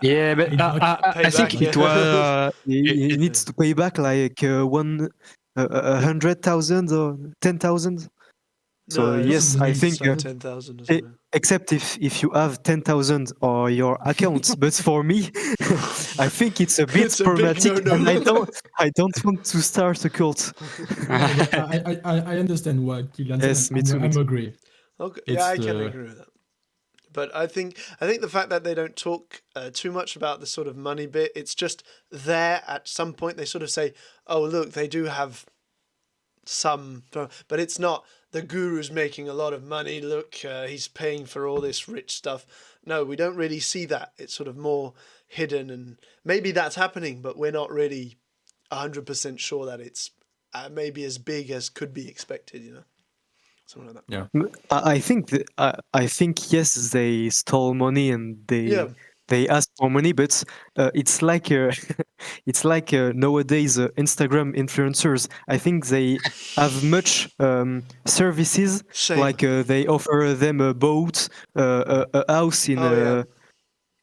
Yeah, but I think Payback, it was. He needs to pay back like 100,000 or 10,000. So yes, I think 10,000 or something. except if you have 10,000 or your account, but for me, I think it's a bit It's a big problematic, no-no. and I don't want to start a cult. I understand what Kylian said. Yes, me too, me I'm too. agree. Okay. It's Yeah, I can the- agree with that. But I think the fact that they don't talk too much about the sort of money bit, it's just there at some point they sort of say, "Oh, look, they do have some," but it's not the guru's making a lot of money. Look, he's paying for all this rich stuff. No, we don't really see that. It's sort of more hidden, and maybe that's happening, but we're not really 100% sure that it's maybe as big as could be expected. You know, something like that. I think yes, they stole money and Yeah. they asked for money, but it's like nowadays Instagram influencers. I think they have much services, Same. like they offer them a boat, a house in Oh, yeah.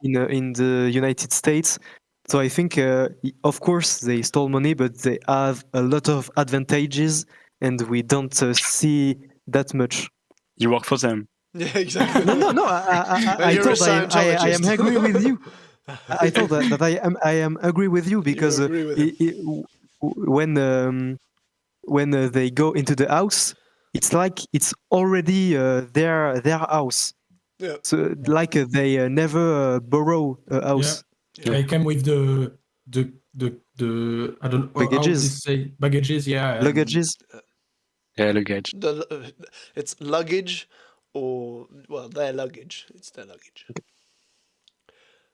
in the United States. So I think, of course, they stole money, but they have a lot of advantages, and we don't see that much. You work for them. Yeah, exactly. No. I You're a thought I am Scientologist. agree with you. I thought that I am agree with you because agree with him. when they go into the house, it's like it's already their house. Yeah. So like they never borrow a house. Yeah. They came with the I don't know how to Baggages. say baggages. Yeah, and- Luggages. Yeah, luggage. It's luggage, or well, their luggage. It's their luggage.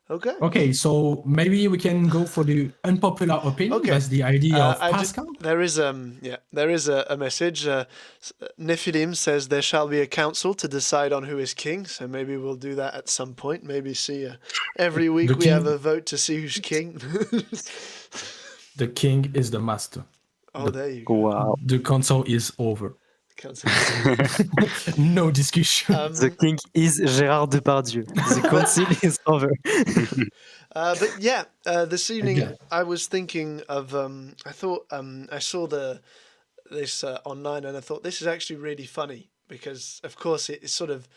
Okay. Okay, so maybe we can go for the unpopular opinion. Okay. That's the idea of I Pascal. there is a message. Nephilim says there shall be a council to decide on who is king. So maybe we'll do that at some point. Maybe see every week The we have king- a vote to see who's king. The king is the master. Oh, there you go. Wow. The council is over. Council. No discussion. The king is Gérard Depardieu. The council is over. But yeah, this evening Yeah. I was thinking of. I thought I saw this online, and I thought this is actually really funny because, of course, it sort of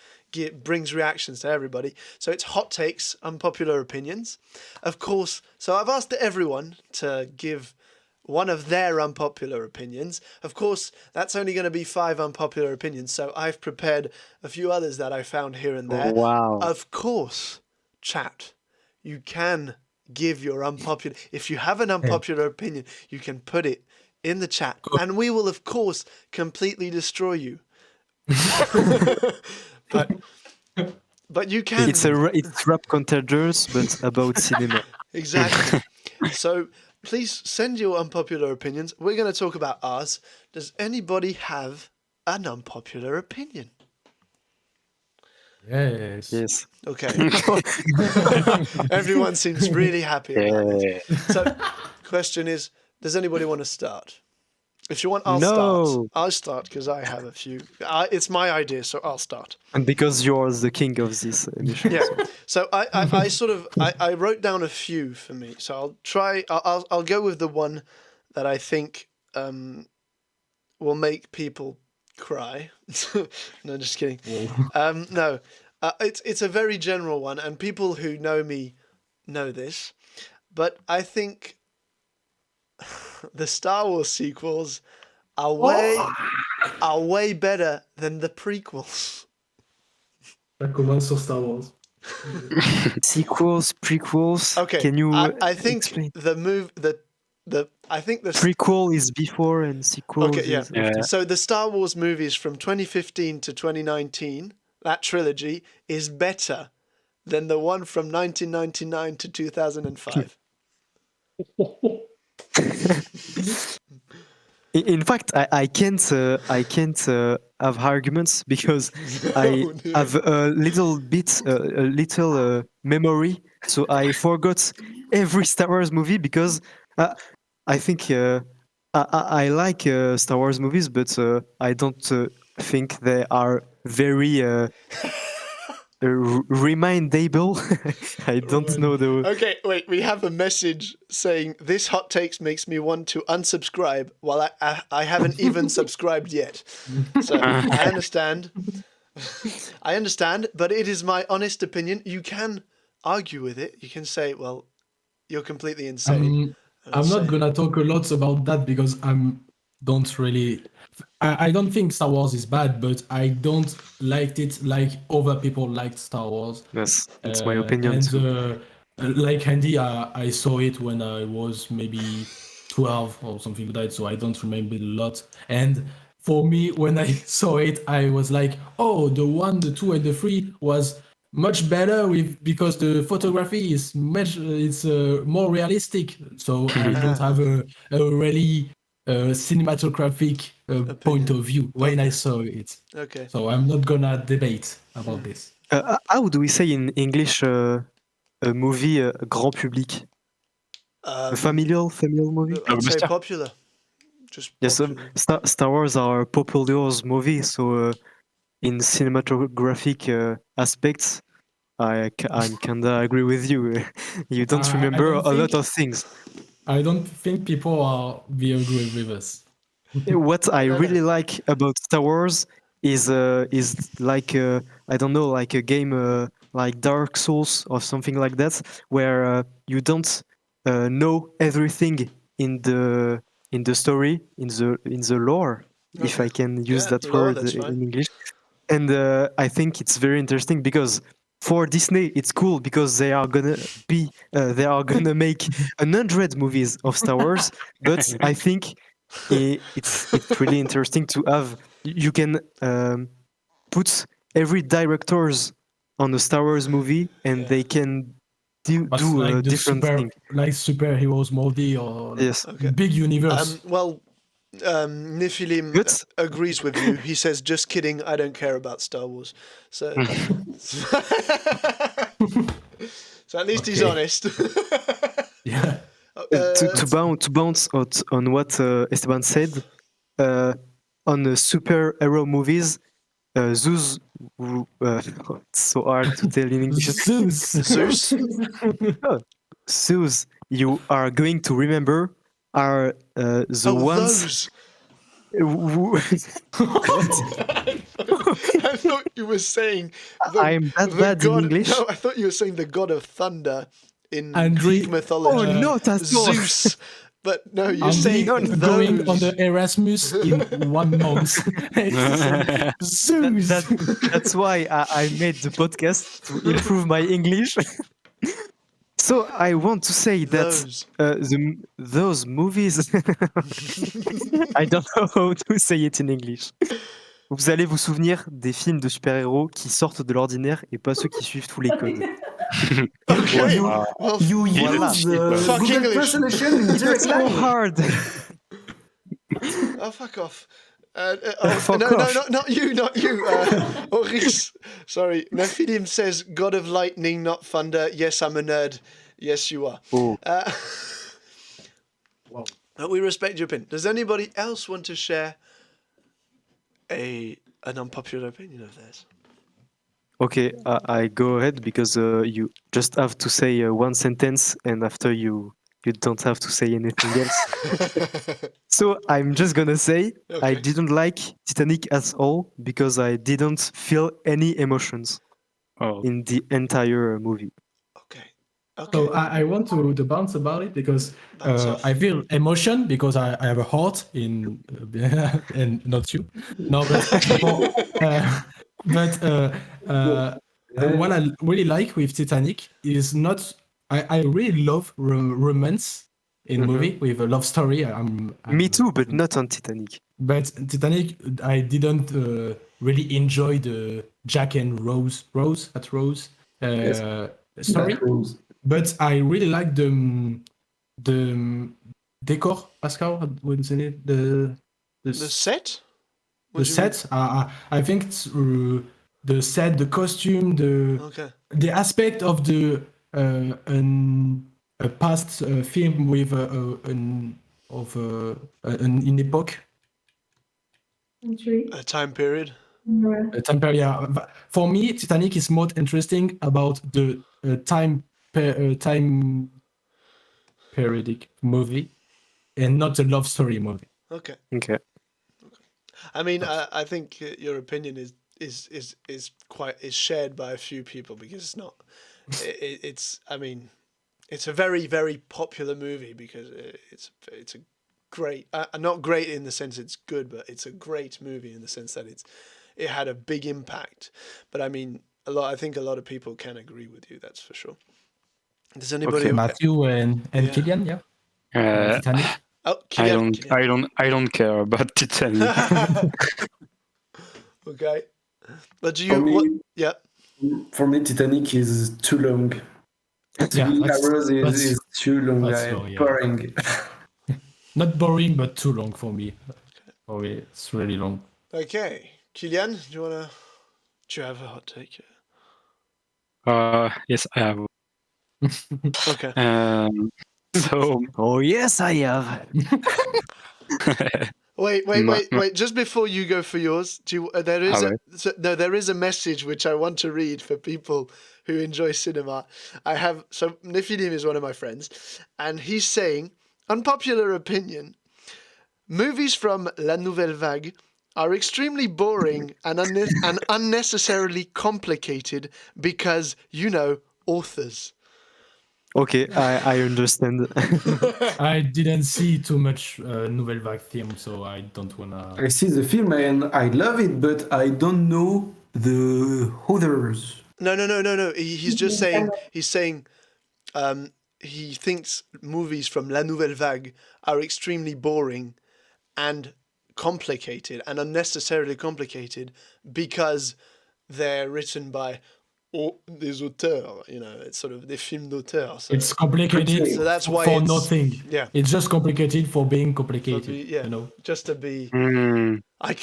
brings reactions to everybody. So it's hot takes, unpopular opinions, of course. So I've asked everyone to give one of their unpopular opinions. Of course, that's only going to be 5 unpopular opinions. So I've prepared a few others that I found here and there. Wow. Of course, chat. You can give your unpopular. If you have an unpopular opinion, you can put it in the chat, and we will, of course, completely destroy you. but you can. It's rap contenders, but about cinema. Exactly. So please send your unpopular opinions. We're going to talk about ours. Does anybody have an unpopular opinion? Yes. Yes. Okay. Everyone seems really happy about it. So, question is, does anybody want to start? If you want, I'll No. start. I'll start because I have a few. It's my idea, so I'll start. And because you're the king of this emission. Yeah. So I sort of I wrote down a few for me. So I'll try. I'll go with the one that I think will make people cry. No, just kidding. No, it's a very general one, and people who know me know this. But I think the Star Wars sequels are way better than the prequels. Ça commence sur Star Wars. Sequels, prequels. Okay. Can you I think explain? I think the Prequel is before and sequel Okay, yeah. is after. So the Star Wars movies from 2015 to 2019, that trilogy is better than the one from 1999 to 2005. In fact, I can't have arguments because I No. have a little memory, so I forgot every Star Wars movie because I think I like Star Wars movies, but I don't think they are very remindable. I don't know the. Okay, wait, we have a message saying this hot takes makes me want to unsubscribe while I haven't even subscribed yet. So I understand. I understand, but it is my honest opinion. You can argue with it. You can say, well, you're completely insane. I'm not gonna talk a lot about that because I don't think Star Wars is bad, but I don't like it like other people liked Star Wars. Yes, that's my opinion And too. like Andy, I saw it when I was maybe 12 or something like that, so I don't remember a lot. And for me, when I saw it, I was like, oh, the 1, the 2, and the 3 was much better because the photography is more realistic. So I don't have a really cinematographic point of view when I saw it. Okay. So I'm not gonna debate about this. How do we say in English a movie grand public? A familial movie? I'd say Blockbuster. popular. Just Yes, popular. Star Wars are a popular movie, so in cinematographic aspects, I'm kinda agree with you. You don't I remember don't a lot think of things. I don't think people are be agree with us. What I No, no. really like about Star Wars is like I don't know, like a game like Dark Souls or something like that, where you don't know everything in the story, in the lore, if Okay. I can use Yeah, that lore, word that's in fine. English. And I think it's very interesting because for Disney it's cool because they are gonna make 100 movies of Star Wars, but I think it's really interesting to have you can put every directors on a Star Wars movie and Yeah. they can But do a like the different thing. superheroes movie or Yes, Okay. big universe. Well, Nephilim but agrees with you. He says, "Just kidding. I don't care about Star Wars." So, so at least he's Okay. honest. Yeah. to bounce on what Esteban said on superhero movies. Those it's so hard to tell in English. Zeus. Zeus. Those you are going to remember are the Oh, ones those. who I thought you were saying I'm that bad in god. English. No, I thought you were saying the god of thunder in And Greek the- mythology. Oh, not at all. Zeus. But no, you're I'm saying going on those. the Erasmus in 1 month. Zeus. That's why I made the podcast to improve my English. So I want to say that Those. those movies, I don't know how to say it in English. Vous allez vous souvenir des films de super-héros qui sortent de l'ordinaire et pas ceux qui suivent tous les codes. Okay. You- Well, You Voilà. use the Fuck Google English. Translation in direct So line. hard. oh, fuck off. Fuck no, off. no, not you. Maurice, sorry. Nephilim says, God of lightning, not thunder. Yes, I'm a nerd. Yes, you are. Oh. Wow. We respect your opinion. Does anybody else want to share an unpopular opinion of theirs? Okay, I go ahead because you just have to say one sentence and after you don't have to say anything else. So I'm just gonna say I Okay. didn't like Titanic at all because I didn't feel any emotions Oh. in the entire movie. Okay. Okay. So I want to bounce about it because Bounce off. I feel emotion because I have a heart in and not you. No, but what I really like with Titanic is not. I really love romance in Mhm. movie with a love story. Me too, but not on Titanic. But Titanic, I didn't really enjoy the Jack and Rose story. That rules. But I really like the decor, Pascal. What is it? The The set? the What do you mean? set. I think it's, the set, the costume, Okay. the aspect of the a past film with an epoch. Entry. A time period. Yeah. A time period. Yeah. For me, Titanic is more interesting about the time periodic movie and not a love story movie. Okay. Okay. I mean, I think your opinion is shared by a few people because it's not. It's. I mean, it's a very, very popular movie because it's a great. Not great in the sense it's good, but it's a great movie in the sense that it had a big impact. But I mean, I think a lot of people can agree with you. That's for sure. Does anybody? Okay, Matthew and Yeah. Killian, yeah. Titanic. Oh, Kylian. I don't care about Titanic. Okay. But do For you? me- What? Yeah. For me, Titanic is too long. Yeah, 3 that's- hours that's- is too long. that's long, yeah. Boring. Not boring, but too long for me. For me, it's really long. Okay. Kylian, do you have a hot take? Yes, I have. Okay. So Oh yes, I have. Wait. Just before you go for yours, there is Alright. there is a message which I want to read for people who enjoy cinema. So Nephilim is one of my friends, and he's saying, unpopular opinion, movies from La Nouvelle Vague are extremely boring and unnecessarily complicated because, authors. Okay, I understand. I didn't see too much Nouvelle Vague film, so I don't wanna. I see the film and I love it, but I don't know the others. No. He's just saying. He's saying. He thinks movies from La Nouvelle Vague are extremely boring and complicated and unnecessarily complicated because they're written by des auteurs. It's sort of des films d'auteurs. So, It's complicated so that's why for it's, nothing. Yeah. It's just complicated for being complicated. Yeah. Just to be. Mm. I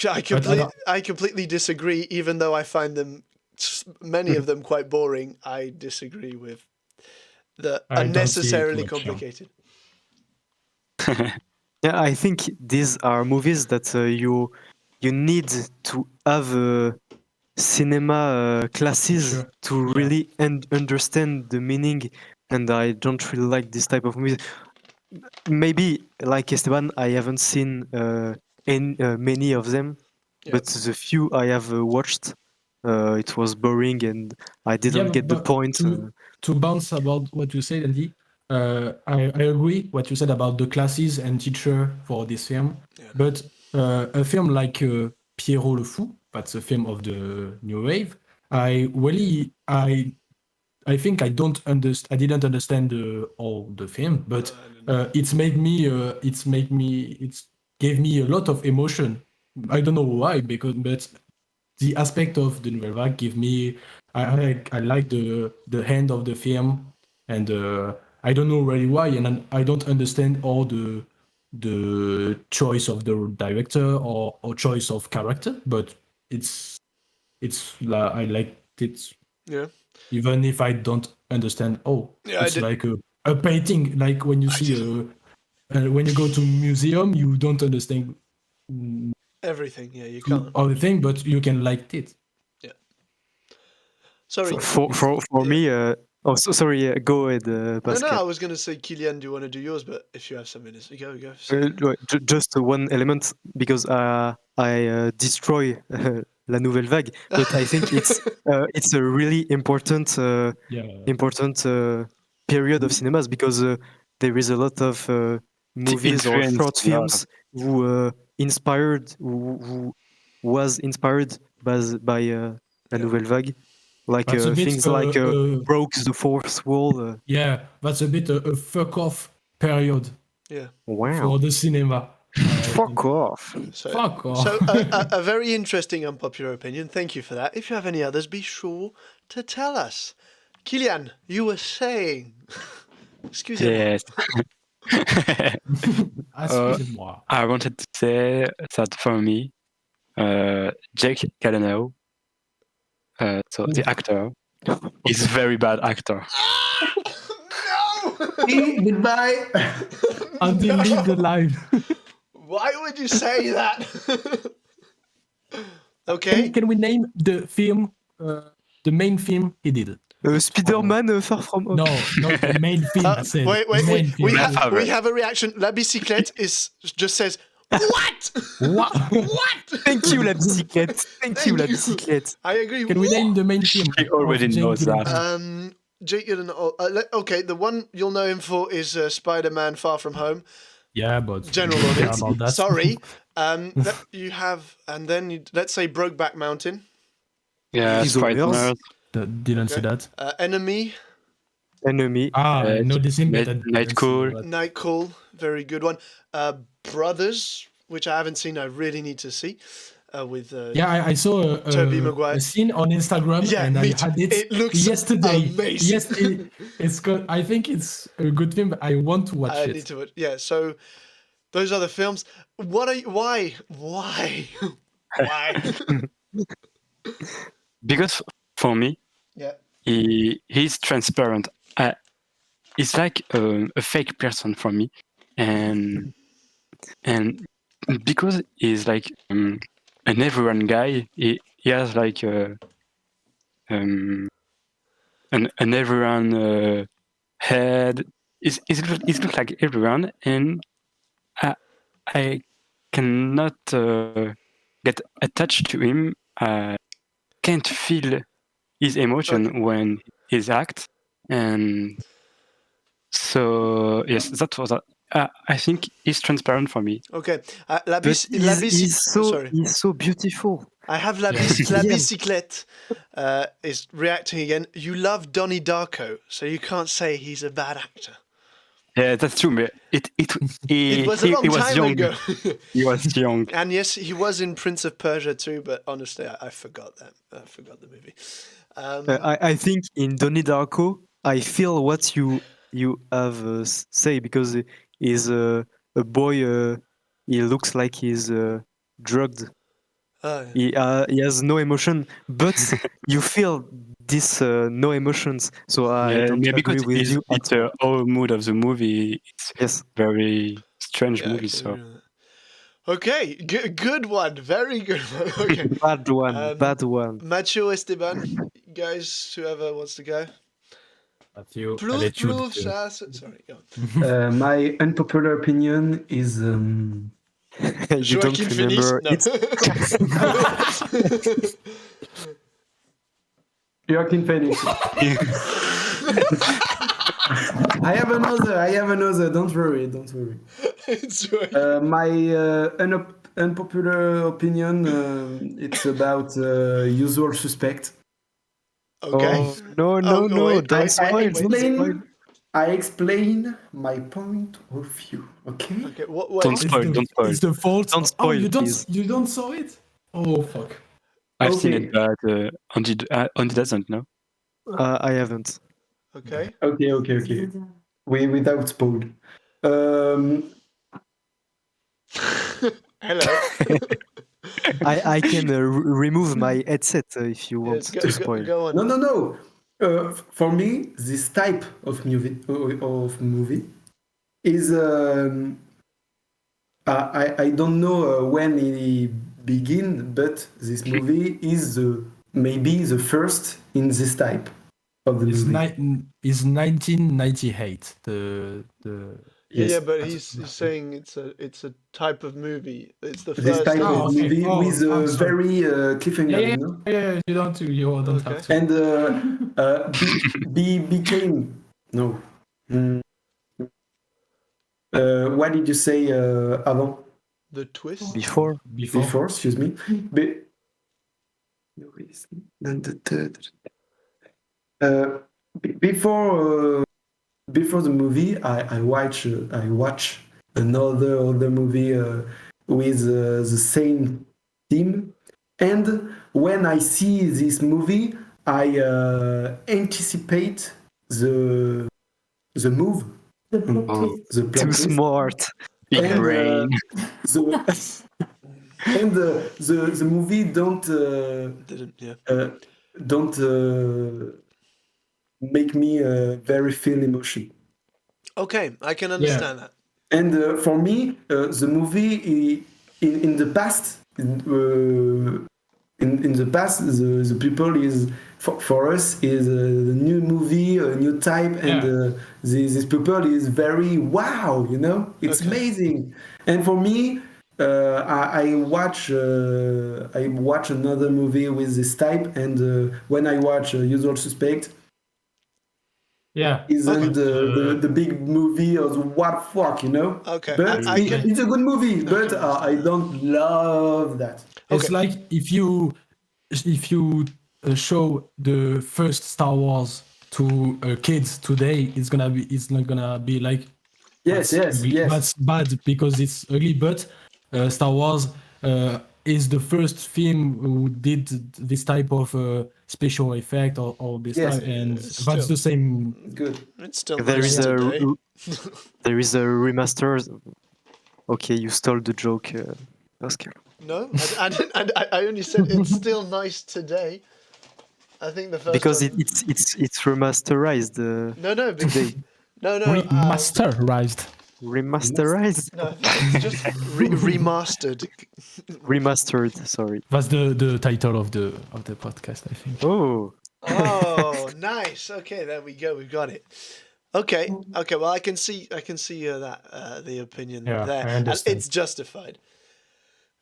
completely disagree. Even though I find them, many of them, quite boring. I disagree with the I don't see it unnecessarily much, yeah. complicated. Yeah, I think these are movies that you need to have cinema classes Sure. to Yeah. really understand the meaning, and I don't really like this type of movies. Maybe like Esteban, I haven't seen many of them, Yeah. but the few I have watched, it was boring and I didn't get the but point. To bounce about what you said, Andy, I agree what you said about the classes and teacher for this film. Yeah. But a film like Pierrot le Fou, that's a film of the new wave. I think I didn't understand all the film, but it gave me a lot of emotion. I don't know why, but the aspect of the Nouvelle Vague give me. I like the end of the film, and I don't know really why, and I don't understand all the choice of the director or choice of character, but I like it. Yeah. Even if I don't understand, Yeah, it's like a painting. Like when you see when you go to museum, you don't understand Everything. Yeah, you can't. all the thing, but you can like it. Sorry. For me, sorry, go ahead, No, Pascal. I was going to say, Kylian, do you want to do yours? But if you have some minutes, go. Just one element, because I destroy La Nouvelle Vague, but I think it's a really important period of cinemas, because there is a lot of movies or influence, short yeah. films who was inspired by La Nouvelle Vague, like That's a bit, things like broke the fourth wall. Yeah, that's a bit a fuck off period Yeah. Wow. for the cinema. Fuck off. Fuck off. So a very interesting unpopular opinion. Thank you for that. If you have any others, be sure to tell us. Kylian, you were saying. Excusez-moi. Yes. Excusez-moi. I wanted to say that for me, Jake Gyllenhaal, so the actor, is a very bad actor. No! Goodbye. Until leave the life. Why would you say that? Okay. Can we name the film, the main film he did? Spider-Man Far From Home. No, not the main film. I said. Wait. The main film. We have a reaction. La bicyclette just says, what? What? What? Thank you, La Bicyclette. Thank you, La Bicyclette. I agree. Can we name the main film? He already of Jake knows that. Gyllenhaal? Jake Gyllenhaal. Okay, the one you'll know him for is Spider-Man: Far From Home. Yeah, but General yeah, audience. about that. Sorry. You have, and then let's say Brokeback Mountain, Yeah, He's Spider-Man. Didn't see that. Enemy, Enemy. I know this film, but I Night didn't see Call. that. Night Call, very good one. Brothers, which I haven't seen, I really need to see. With Yeah, I saw Tobey Maguire. a scene on Instagram, Yeah, and I me too. had it, It looks yesterday. amazing. Yesterday, it's good. I think it's a good film. But I want to watch I it. need to. Yeah, so those are the films. Why? Why? Because for me, Yeah. he's transparent. It's like a fake person for me, and because he's like an everyone guy, he has like an everyone head. It looked like everyone, and I cannot get attached to him. I can't feel his emotion when he's act, and so yes, that was. I think he's transparent for me. Okay. But he's so beautiful. I have La Bicyclette is reacting again. You love Donnie Darko, so you can't say he's a bad actor. Yeah, that's true. But It was a long time young. ago. He was young. And yes, he was in Prince of Persia too, but honestly, I forgot that. I forgot the movie. I think in Donnie Darko, I feel what you have say, because he's a boy. He looks like he's drugged. He has no emotion, but you feel this no emotions. So I don't agree with you. It's the whole mood of the movie. It's very strange movie. Okay, So okay, good one, very good one. Okay, bad one. Macho, Esteban, guys, whoever wants to go. Matthew, Sorry, go on. My unpopular opinion is You don't Joaquin remember Phoenix? Joaquin Phoenix. I have another. Don't worry. It's right. My unpopular opinion. It's about Usual Suspect. Okay. Oh, no! wait, Don't wait, spoil. wait, Don't spoil. I explain my point of view. Okay. Okay. What? don't spoil. Don't spoil. It's the fault. Don't spoil, you please. don't saw it? Oh fuck. I've seen Okay. it, but Andy doesn't know. I haven't. Okay. Okay. Without spoil. Hello. I can remove my headset if you want Yes, to spoil. Go on. No. For me, this type of movie is I don't know when it begin, but this movie is maybe the first in this type of the It's movie. is 1998. The Yes. Yeah, but he's saying it's a type of movie. It's the This first. type Oh, of okay. movie Oh, with I'm a sorry. very cliffhanger, you know? yeah, you don't Okay. have to. And became no. What did you say avant? The twist. Before. Before, excuse me. Before the movie, I watch another movie with the same theme, and when I see this movie, I anticipate the move, the plot Too twist. smart. Big And, brain. The movie don't make me very feel emotion. Okay, I can understand that. And for me, the movie in the past, in the past, the people is for us is a new movie, a new type, and this people is very wow, you know, it's amazing. And for me, I watch another movie with this type, and when I watch Usual Suspect, isn't the big movie of what fuck, you know? Okay, But it's a good movie, but I don't love that. It's like if you show the first Star Wars to kids today, it's not gonna be like Yes. that's bad because it's ugly. But Star Wars is the first film who did this type of special effect or this type, and that's the same. Good. It's still There nice is a today. there is a remaster. Okay, you stole the joke, Pascal. No, I didn't. I only said it's still nice today. I think the first Because one. it's remasterized. No, today. no. Remasterized. Remasterized. No, it's just remastered. Remastered. Sorry. That's the title of the podcast, I think. Oh, Oh, nice. Okay, there we go. We've got it. Okay. Okay. Well, I can see that the opinion Yeah, there, I and understand. it's justified.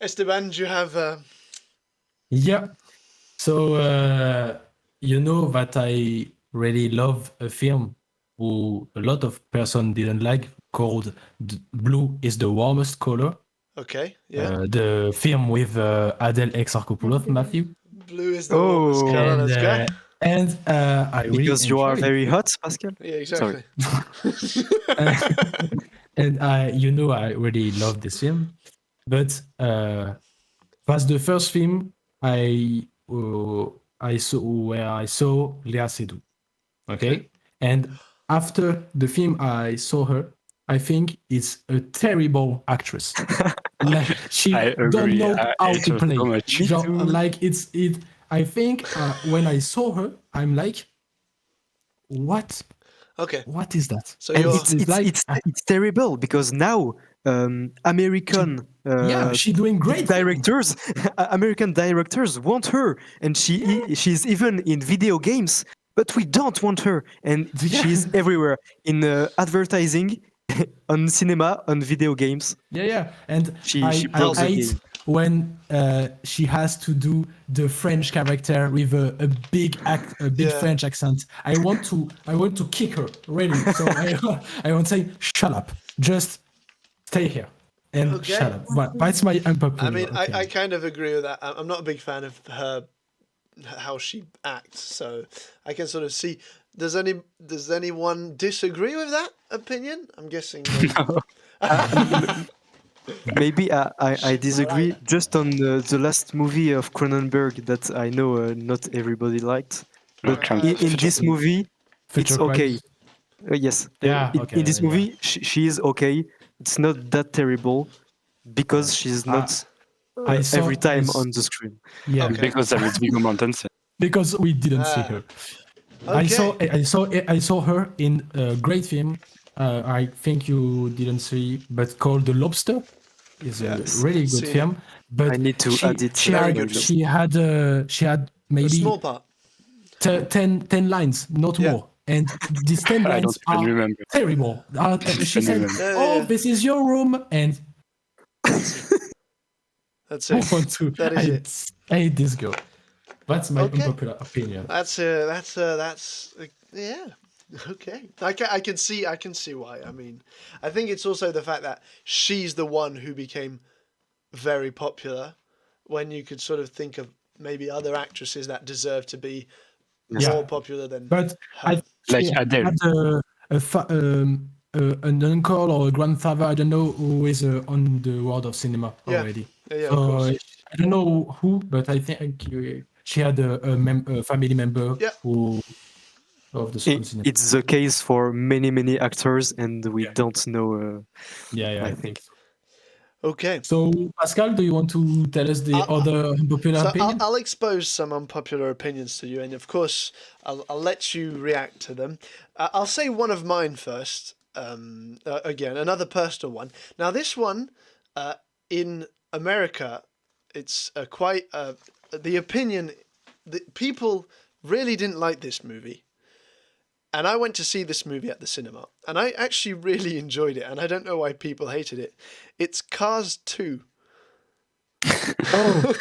Esteban, do you have? Yeah. So you know that I really love a film who a lot of person didn't like called Blue is the Warmest Color. Okay. Yeah. The film with Adele Exarchopoulos, Matthew. Blue is the warmest color. And Let's go. I really Because you are enjoyed very hot, Pascal. Yeah. Exactly. and I really love this film. But that's the first film I saw Lea Seydoux. Okay, and after the film I saw her, I think it's a terrible actress. Like she I don't agree. know I how hate to her play. so much. Me Genre, too. like it. I think when I saw her, I'm like, what? Okay. What is that? So And you're. it's terrible because now American Yeah, she's doing great. directors American directors want her, and she's even in video games, but we don't want her, and Yeah. she's everywhere in advertising, on cinema, on video games. Yeah, and She I broke the hate game. when she has to do the French character with a big Yeah. French accent. I want to kick her really. So I won't say shut up, just stay here and Okay. shut up. But that's my unpopular. I mean, opinion. I kind of agree with that. I'm not a big fan of her, how she acts. So I can sort of see. Does anyone disagree with that opinion? I'm guessing. Maybe I disagree just on the last movie of Cronenberg that I know not everybody liked. But in this movie, it's Future okay. Crimes. Yes. Yeah, okay, in this yeah. movie, she is okay. It's not that terrible because she's not I saw every time this- on the screen. Yeah, Okay. Because there is Viggo Mortensen. because we didn't see Ah. her. Okay. I saw her in a great film. I think you didn't see, but called The Lobster. It's Yes. a really good Seen it. film. But I need to add it. She Very had, good she had A maybe small part. 10 lines, not Yeah. more. And these 10 I lines don't even are remember. terrible. She even said, remember. "Oh, Yeah. this is your room," and That's I it. want to. That is it. I hate this girl. That's my Okay. unpopular opinion. That's yeah. Okay. I can see why. I mean, I think it's also the fact that she's the one who became very popular, when you could sort of think of maybe other actresses that deserve to be Yeah. more popular than But I her. Like she Adele. had an uncle or a grandfather, I don't know, who is on the world of cinema Yeah. already. Yeah, of So course. I don't know who, but I think she had a family member Yeah. who of the cinema. It's the case for many actors, and we don't know. Yeah, I I think. think. Okay. So Pascal, do you want to tell us the other unpopular So opinion? I'll expose some unpopular opinions to you, and of course, I'll let you react to them. I'll say one of mine first. Again, another personal one. Now, this one, in America, it's quite the opinion. People really didn't like this movie, and I went to see this movie at the cinema, and I actually really enjoyed it. And I don't know why people hated it. It's Cars 2. Oh,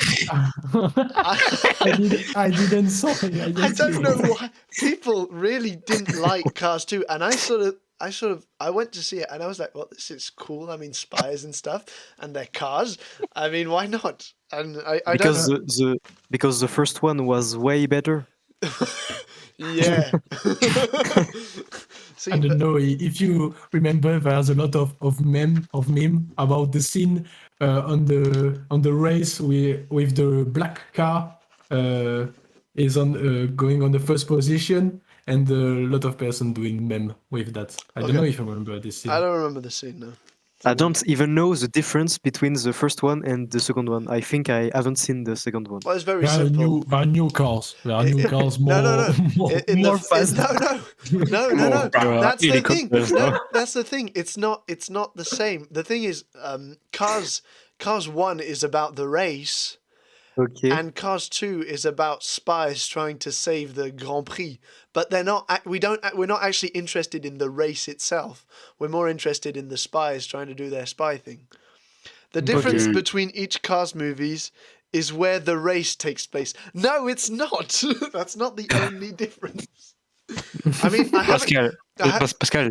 I didn't saw it. I don't know why people really didn't like Cars 2, and I went to see it, and I was like, well, this is cool. I mean, spies and stuff, and they're cars. I mean, why not? And I Because don't. because the first one was way better. Yeah. See, I don't know if you remember. There's a lot of meme about the scene on the race with the black car is on going on the first position, and a lot of person doing meme with that. I don't Okay. know if you remember this scene. I don't remember the scene now. I don't even know the difference between the first one and the second one. I think I haven't seen the second one. Well, it's very There are simple. new cars. There are new cars. More, No. more, More fast. No. That's the thing. helicopters, no? That's the thing. It's not the same. The thing is, Cars 1 is about the race, Okay. And Cars 2 is about spies trying to save the Grand Prix, but they're not. We're not actually interested in the race itself. We're more interested in the spies trying to do their spy thing. The difference between each Cars movies is where the race takes place. No, it's not. That's not the only difference. I mean, Pascal, Pascal,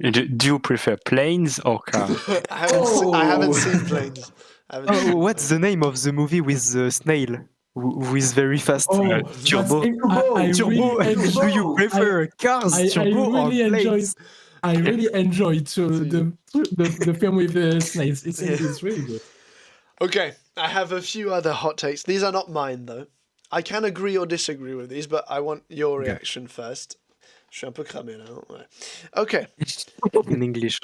do you prefer planes or cars? I haven't seen planes. What's the name of the movie with the snail who is very fast? Turbo. I Turbo. really Do you enjoy- prefer cars, I turbo, really or enjoy. planes? I really enjoy the film with the snakes. It's really good. Okay, I have a few other hot takes. These are not mine, though. I can agree or disagree with these, but I want your reaction first. Je suis un peu cramé now. Ouais. Okay. In English.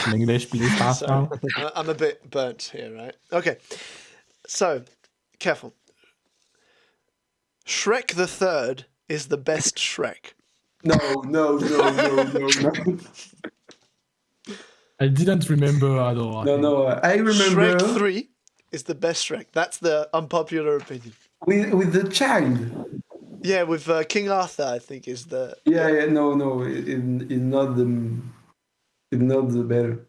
In English, please. So, I'm a bit burnt here, right? Okay. So, careful. Shrek the Third is the best Shrek. No. I didn't remember at all. No. I remember Shrek 3 is the best Shrek. That's the unpopular opinion. with the child. Yeah, with King Arthur, I think is the. Yeah. No. It's not the better.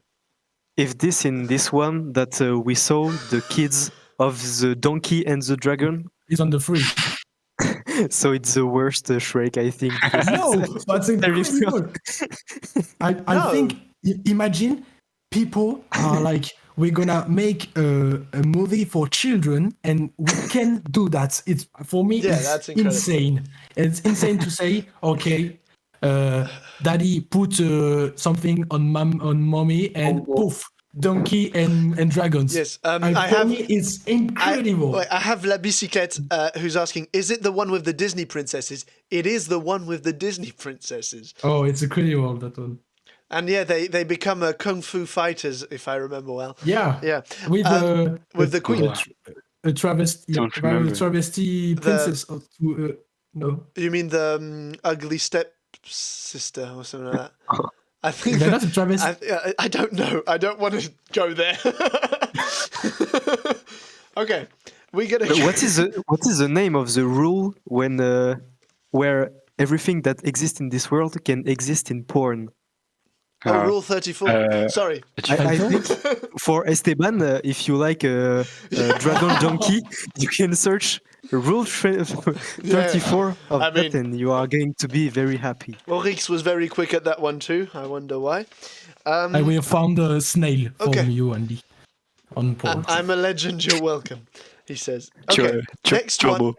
If this in this one that we saw the kids of the donkey and the dragon, It's on the free. so it's the worst Shrek, I think. No, that's incredible. I think, imagine people are like, we're gonna make a movie for children and we can do that. It's for me, Yeah, it's that's incredible. insane. It's insane to say, okay, daddy put something on mommy and poof, donkey and dragons. Yes, And I for have. me, it's incredible. I have La Bicyclette who's asking, is it the one with the Disney princesses? It is the one with the Disney princesses. Oh, it's incredible, that one. And yeah, they become kung fu fighters, if I remember well. Yeah. Yeah. With the queen. A travesty, Don't remember. travesty princess. No. You mean the ugly stepsister or something like that? I think They're not a travesty. I don't know. I don't want to go there. Okay, we get What is the name of the rule when where everything that exists in this world can exist in porn? Rule 34. Sorry. I think for Esteban, if you like a dragon donkey, you can search Rule 34 of that, and you are going to be very happy. Well, Rix was very quick at that one too. I wonder why. I will found a snail from you, Andy. On porn. I'm a legend. You're welcome. He says. Okay. Next Turbo. one.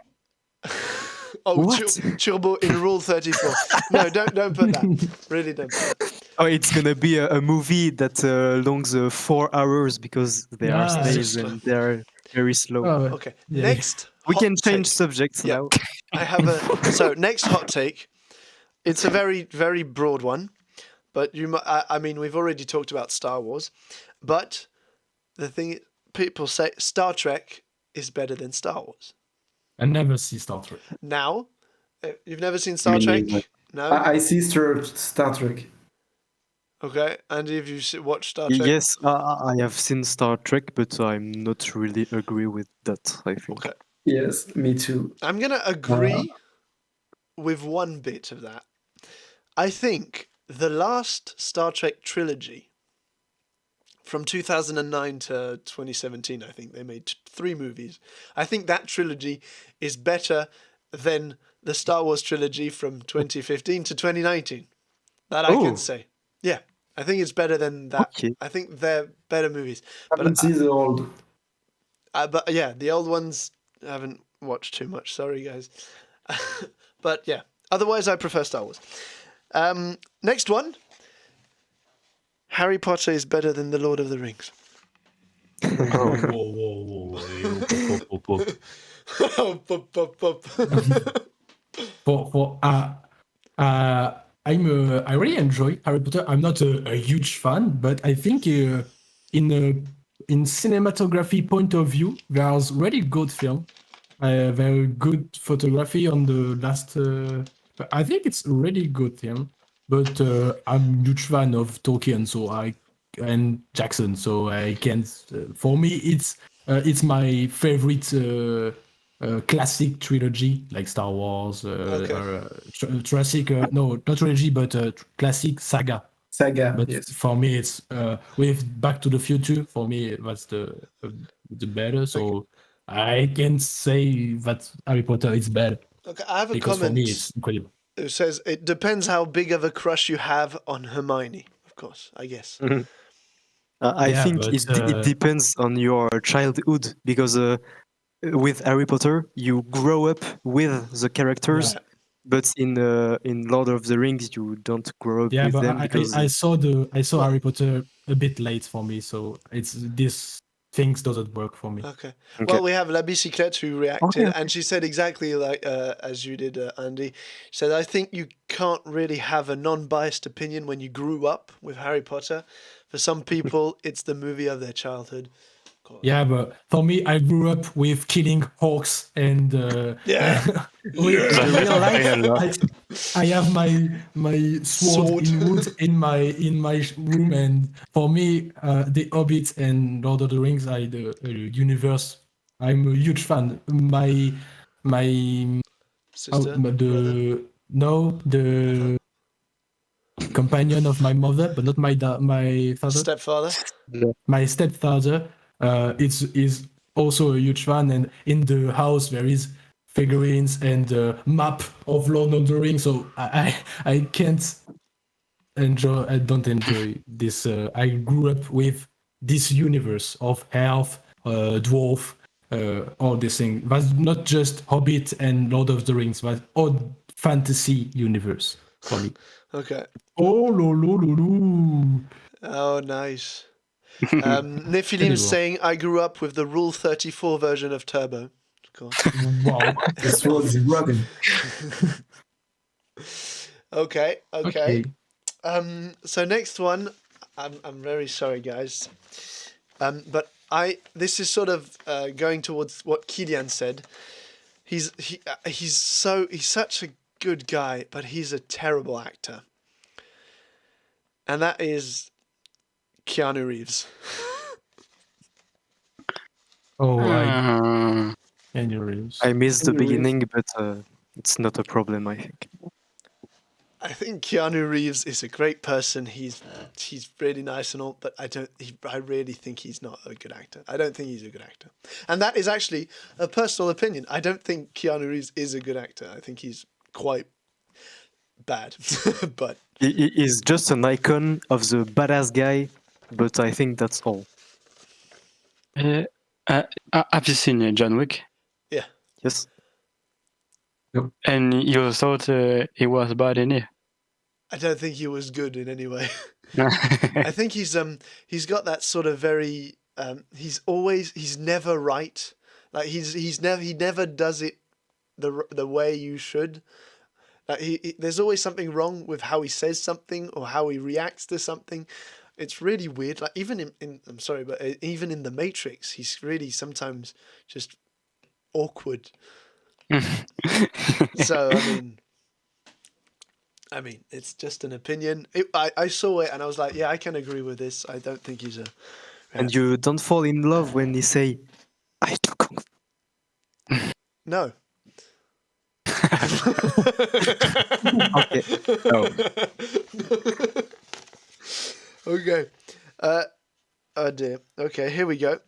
Oh, Turbo in Rule 34. No, don't put that. Really don't put that. Oh, it's gonna be a movie that longs 4 hours because they are snails and they are very slow. Oh, Okay. Next. We can hot change take. subjects now. I have a so next hot take. It's a very very broad one, but I mean we've already talked about Star Wars, but the thing people say Star Trek is better than Star Wars. I never see Star Trek. Now, you've never seen Star Trek? No. I see Star Trek. Okay, and have you watched Star Trek? Yes, I have seen Star Trek, but I'm not really agree with that, I think. Okay. Yes, me too. I'm going to agree with one bit of that. I think the last Star Trek trilogy from 2009 to 2017, I think they made 3 movies. I think that trilogy is better than the Star Wars trilogy from 2015 to 2019. That I can say. Yeah, I think it's better than that. Okay. I think they're better movies. I haven't seen the old. But yeah, the old ones I haven't watched too much. Sorry, guys. But yeah, otherwise I prefer Star Wars. Next one. Harry Potter is better than The Lord of the Rings. I really enjoy Harry Potter. I'm not a huge fan, but I think in cinematography point of view, there's really good film, very good photography on the last. I think it's a really good film, but I'm a huge fan of Tolkien, and Jackson, so I can't. For me, it's it's my favorite classic trilogy, like Star Wars, Jurassic. No, not trilogy, but classic saga. Saga, But yes. for me, it's with Back to the Future. For me, that's the better. So I can say that Harry Potter is better Okay, I have a because for me comment. it's incredible. It says it depends how big of a crush you have on Hermione. Of course, I guess. I Yeah, think but, it depends on your childhood because with Harry Potter you grow up with the characters, Yeah. but in Lord of the Rings you don't grow up Yeah, with but them because I saw Well- Harry Potter a bit late for me, so it's this things doesn't work for me. Okay. Okay. Well, we have La Bicyclette who reacted, Okay. and she said exactly like as you did, Andy. She said, "I think you can't really have a non-biased opinion when you grew up with Harry Potter. For some people, it's the movie of their childhood." Of course. Yeah, but for me, I grew up with killing hawks and Yeah. with Yeah. The real life. I have my sword in wood in my room, and for me, the Hobbit and Lord of the Rings are the universe. I'm a huge fan. My Sister, brother, the companion of my mother, but not my father. stepfather. My stepfather is also a huge fan, and in the house there is figurines and a map of Lord of the Rings. So I can't enjoy. I don't enjoy this. I grew up with this universe of elf, dwarf, all these things. That's not just Hobbit and Lord of the Rings, but all fantasy universe for me. Okay. Oh, lo, lo, lo, lo. Oh, nice. Nephilim Incredible. saying, "I grew up with the Rule 34 version of Turbo." Of course. Wow. This world is broken. Okay. Okay. So next one, I'm very sorry, guys, but this is sort of going towards what Kilian said. He's such a good guy, but he's a terrible actor, and that is Keanu Reeves. Oh, Uh, anyways. I missed the Keanu Reeves. beginning, but it's not a problem, I think. I think Keanu Reeves is a great person. He's really nice and all, but I really think he's not a good actor. I don't think he's a good actor, and that is actually a personal opinion. I don't think Keanu Reeves is a good actor. I think he's quite bad, but He is just an icon of the badass guy, but I think that's all. have you seen John Wick? Yes. And you thought he was bad in it? I don't think he was good in any way. I think he's got that sort of very he's never right. Like he never does it the way you should. Like there's always something wrong with how he says something or how he reacts to something. It's really weird. Like even in I'm sorry, but even in The Matrix, he's really sometimes just awkward. So I mean, it's just an opinion. I saw it and I was like, yeah, I can agree with this. I don't think he's a. And you don't fall in love when he say, "I do kung fu." No. Okay. No. Okay. Oh dear. Okay, here we go.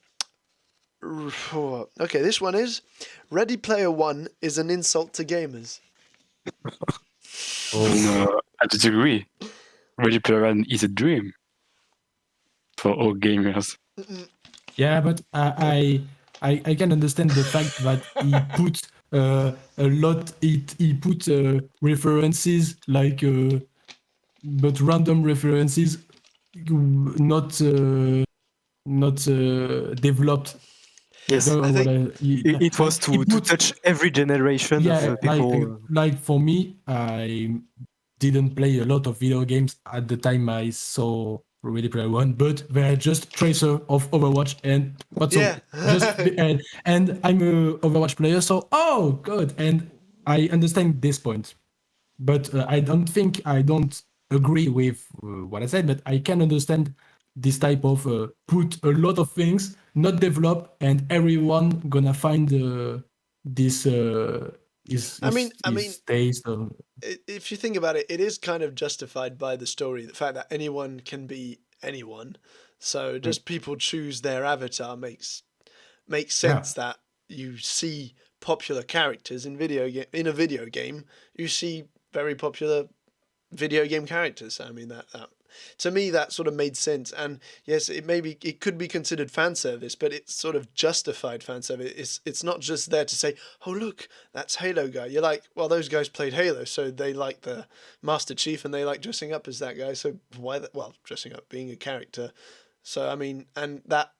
Okay, this one is Ready Player One is an insult to gamers. No, I disagree. Ready Player One is a dream for all gamers. Yeah, but I can understand the fact that he put a lot. He put references like, but random references, not developed. Yes. No, I think It was to touch every generation Yeah, of people. like for me, I didn't play a lot of video games at the time I saw Ready Player One, but they're just tracer of Overwatch and what's Yeah. and I'm a Overwatch player, so oh good, and I understand this point, but I don't agree with what I said, but I can understand this type of put a lot of things not developed, and everyone gonna find this I mean, taste. If you think about it, it is kind of justified by the story, the fact that anyone can be anyone. So just people choose their avatar makes sense that you see popular characters in a video game. You see very popular video game characters. I mean that to me that sort of made sense. And yes, it could be considered fan service, but it's sort of justified fan service. It's not just there to say, oh look, that's Halo guy. You're like, well, those guys played Halo, so they like the Master Chief and they like dressing up as that guy. So why dressing up, being a character. So I mean, and that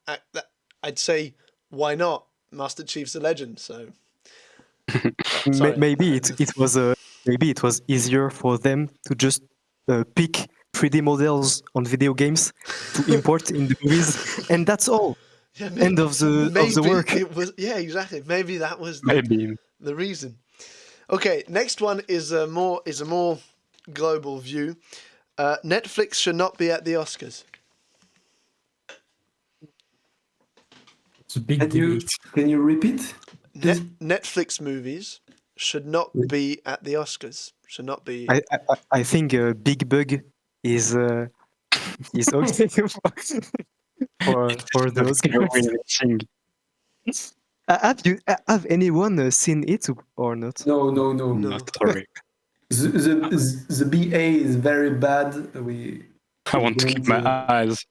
I'd say, why not? Master Chief's a legend. So maybe it was easier for them to just pick 3D models on video games to import in the movies, and that's all. Yeah, End of the work. It was, yeah, exactly. Maybe that was Maybe. the reason. Okay, next one is a more global view. Netflix should not be at the Oscars. It's a big debate. Can you repeat? Netflix movies should not be at the Oscars. Should not be. I think Big Bug is okay for the Oscars. Have anyone seen it or not? No. Not sorry. The BA is very bad. I want to keep my eyes.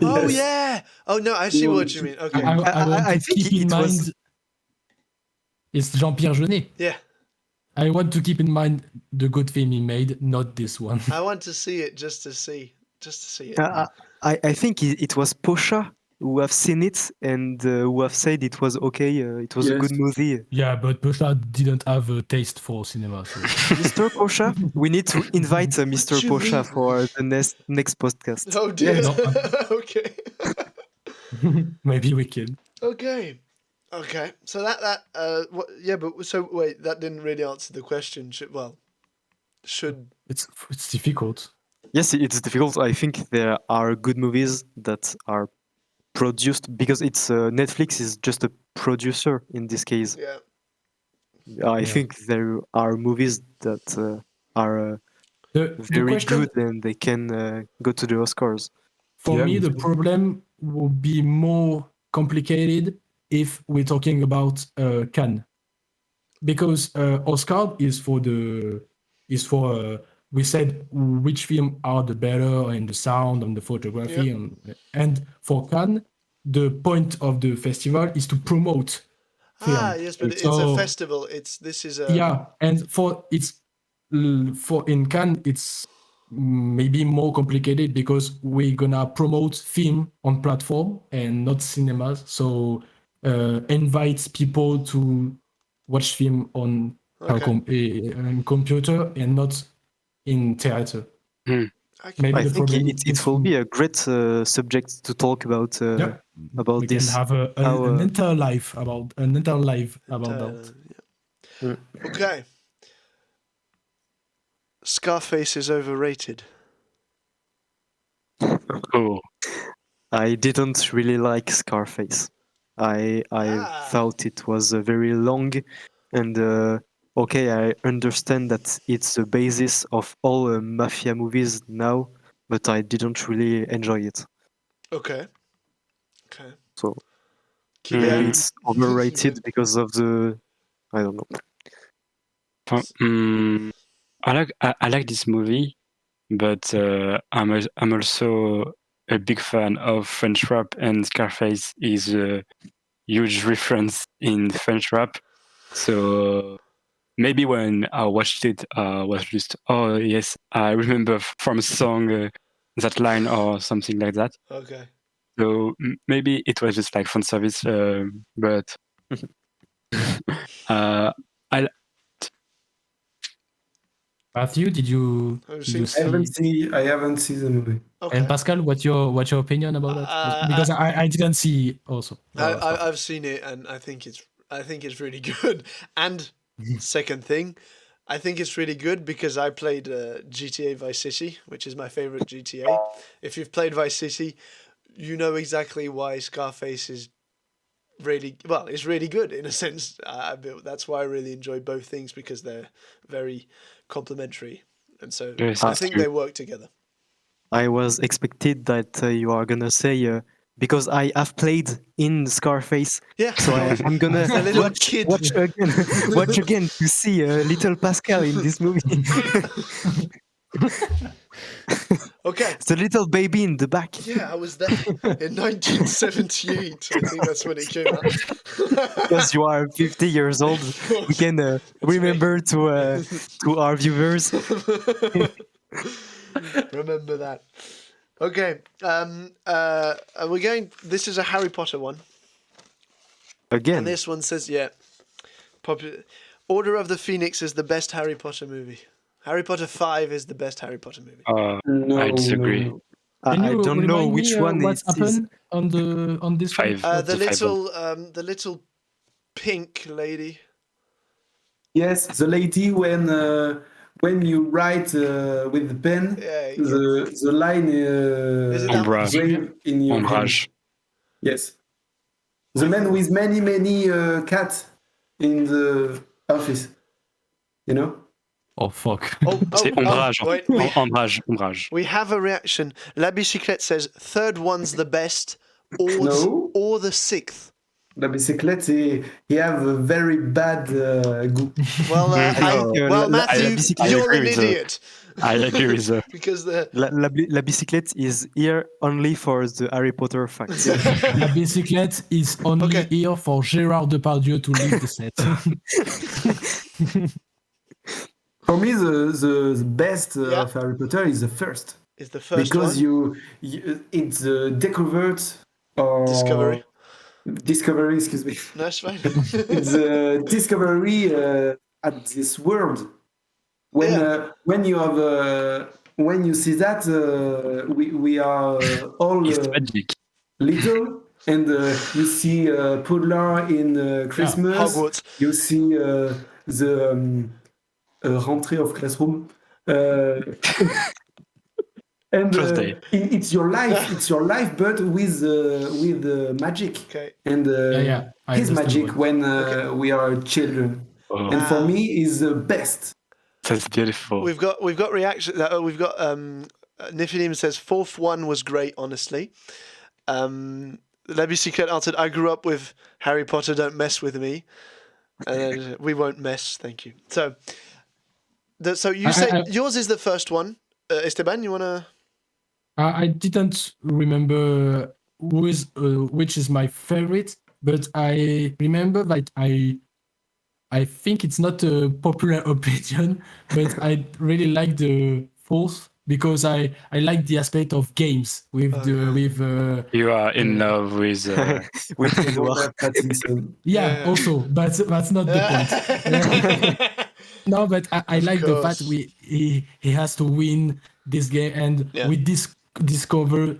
Oh yeah. Oh no, I see what you mean. Okay. I think keep in it mind. was- It's Jean-Pierre Jeunet. Yeah. I want to keep in mind the good film he made, not this one. I want to see it just to see it. I think it was Posha who have seen it and who have said it was okay. It was a good movie. Yeah, but Posha didn't have a taste for cinema. So. Mr. Posha, we need to invite Mr. you Posha mean? for the next podcast. Oh dear. no, Okay. Maybe we can. Okay. So wait, that didn't really answer the question. Should It's difficult. Yes, it's difficult. I think there are good movies that are produced because it's Netflix is just a producer in this case. yeah. I think there are movies that are The very question good and they can go to the Oscars. for Yeah, me, me the too. problem will be more complicated if we're talking about Cannes, because Oscar is for we said which film are the better in the sound and the photography, and for Cannes, the point of the festival is to promote film. Yes, but it's So- a festival. This is a Yeah, and for in Cannes, it's maybe more complicated because we're gonna promote film on platform and not cinemas. So invite people to watch film on computer and not in theater. I Maybe I the think problem it will be a great subject to talk about we this. can have an entire live about that. yeah. Okay. Scarface is overrated. Oh, I didn't really like Scarface. I thought it was very long, and okay, I understand that it's the basis of all mafia movies now, but I didn't really enjoy it. Okay. So Kylian? maybe it's overrated because of the I don't know. I like this movie, but I'm also a big fan of French rap, and Scarface is a huge reference in French rap. So maybe when I watched it, I was just, oh yes, I remember from a song that line or something like that. Okay. So maybe it was just like fan service, but I Matthew, did you seen see? I haven't seen the movie. Okay. And Pascal, what's your opinion about that? Because I didn't see also. I've seen it and I think it's really good. And second thing, I think it's really good because I played GTA Vice City, which is my favorite GTA. If you've played Vice City, you know exactly why Scarface is it's really good in a sense. That's why I really enjoy both things, because they're very complementary, and so Yes, I that's think true. they work together. I was expected that you are gonna say because I have played in Scarface, Yeah. so I'm gonna The little watch, kid. watch again, watch again to see little Pascal in this movie. Okay. The little baby in the back. Yeah, I was there in 1978. I think that's when it came out. Because you are 50 years old, we can remember to our viewers. Remember that. Okay. We're going. This is a Harry Potter one, Again, and this one says, Order of the Phoenix is the best Harry Potter movie. Harry Potter 5 is the best Harry Potter movie. No, I disagree. no. Can I you don't know remind which me one what's it is. happened on this one? 5. The the 5 little the little pink lady. Yes, the lady when you write with the pen, Yeah. the line Is it that one? Ombrage. grave in your hand. Ombrage. Yes. The man with many cats in the office. You know? Oh fuck. C'est Ombrage. Wait, Ombrage. we have a reaction. La Bicyclette says third one's the best, No. or the sixth. La bicyclette, he have a very bad goût. Well, La Matthew, Bicyclette- you're I an agree with idiot. I agree with her. Because the La Bicyclette is here only for the Harry Potter facts. La bicyclette is only Okay. here for Gérard Depardieu to leave the set. For me, the best Yeah. of Harry Potter is the first. is the first Because one. it's discovered or discovery, excuse me. No, it's fine. It's a discovery at this world. When you have when you see that we are all It's magic. little, and you see Poudlard in Christmas. Hogwarts. You see the rentrée of classroom. And First day. it's your life. It's your life, but with magic. Okay. And I his understand magic what- when we are children. Oh, And for me, is the best. that's beautiful. We've got reaction. We've got Nifidim says fourth one was great, honestly. La Bicyclette answered, I grew up with Harry Potter, don't mess with me. And we won't mess, thank you. So you say yours is the first one. Esteban, you wanna? I didn't remember which is my favorite, but I remember that I think it's not a popular opinion, but I really like the fourth because I like the aspect of games with You are in love with With Edward. Pattinson. yeah, Yeah. also, but that's not the point. No, but I like the fact course. he has to win this game, and Yeah. we discover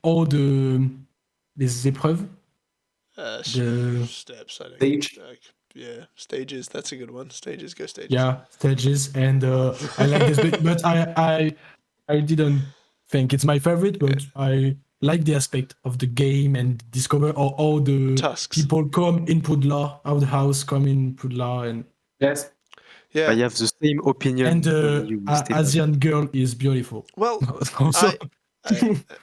all les épreuves. The Steps, I think. Stage. Yeah, stages. That's a good one. Stages, go stages. yeah stages, and I like this bit, but I didn't think it's my favorite, but I like the aspect of the game and discover all the Tusks. people come in Poudlard, how the house come in Poudlard, and Yes. Yeah. I have the same opinion. and than you, Stefan. Asian girl is beautiful. Well, Also,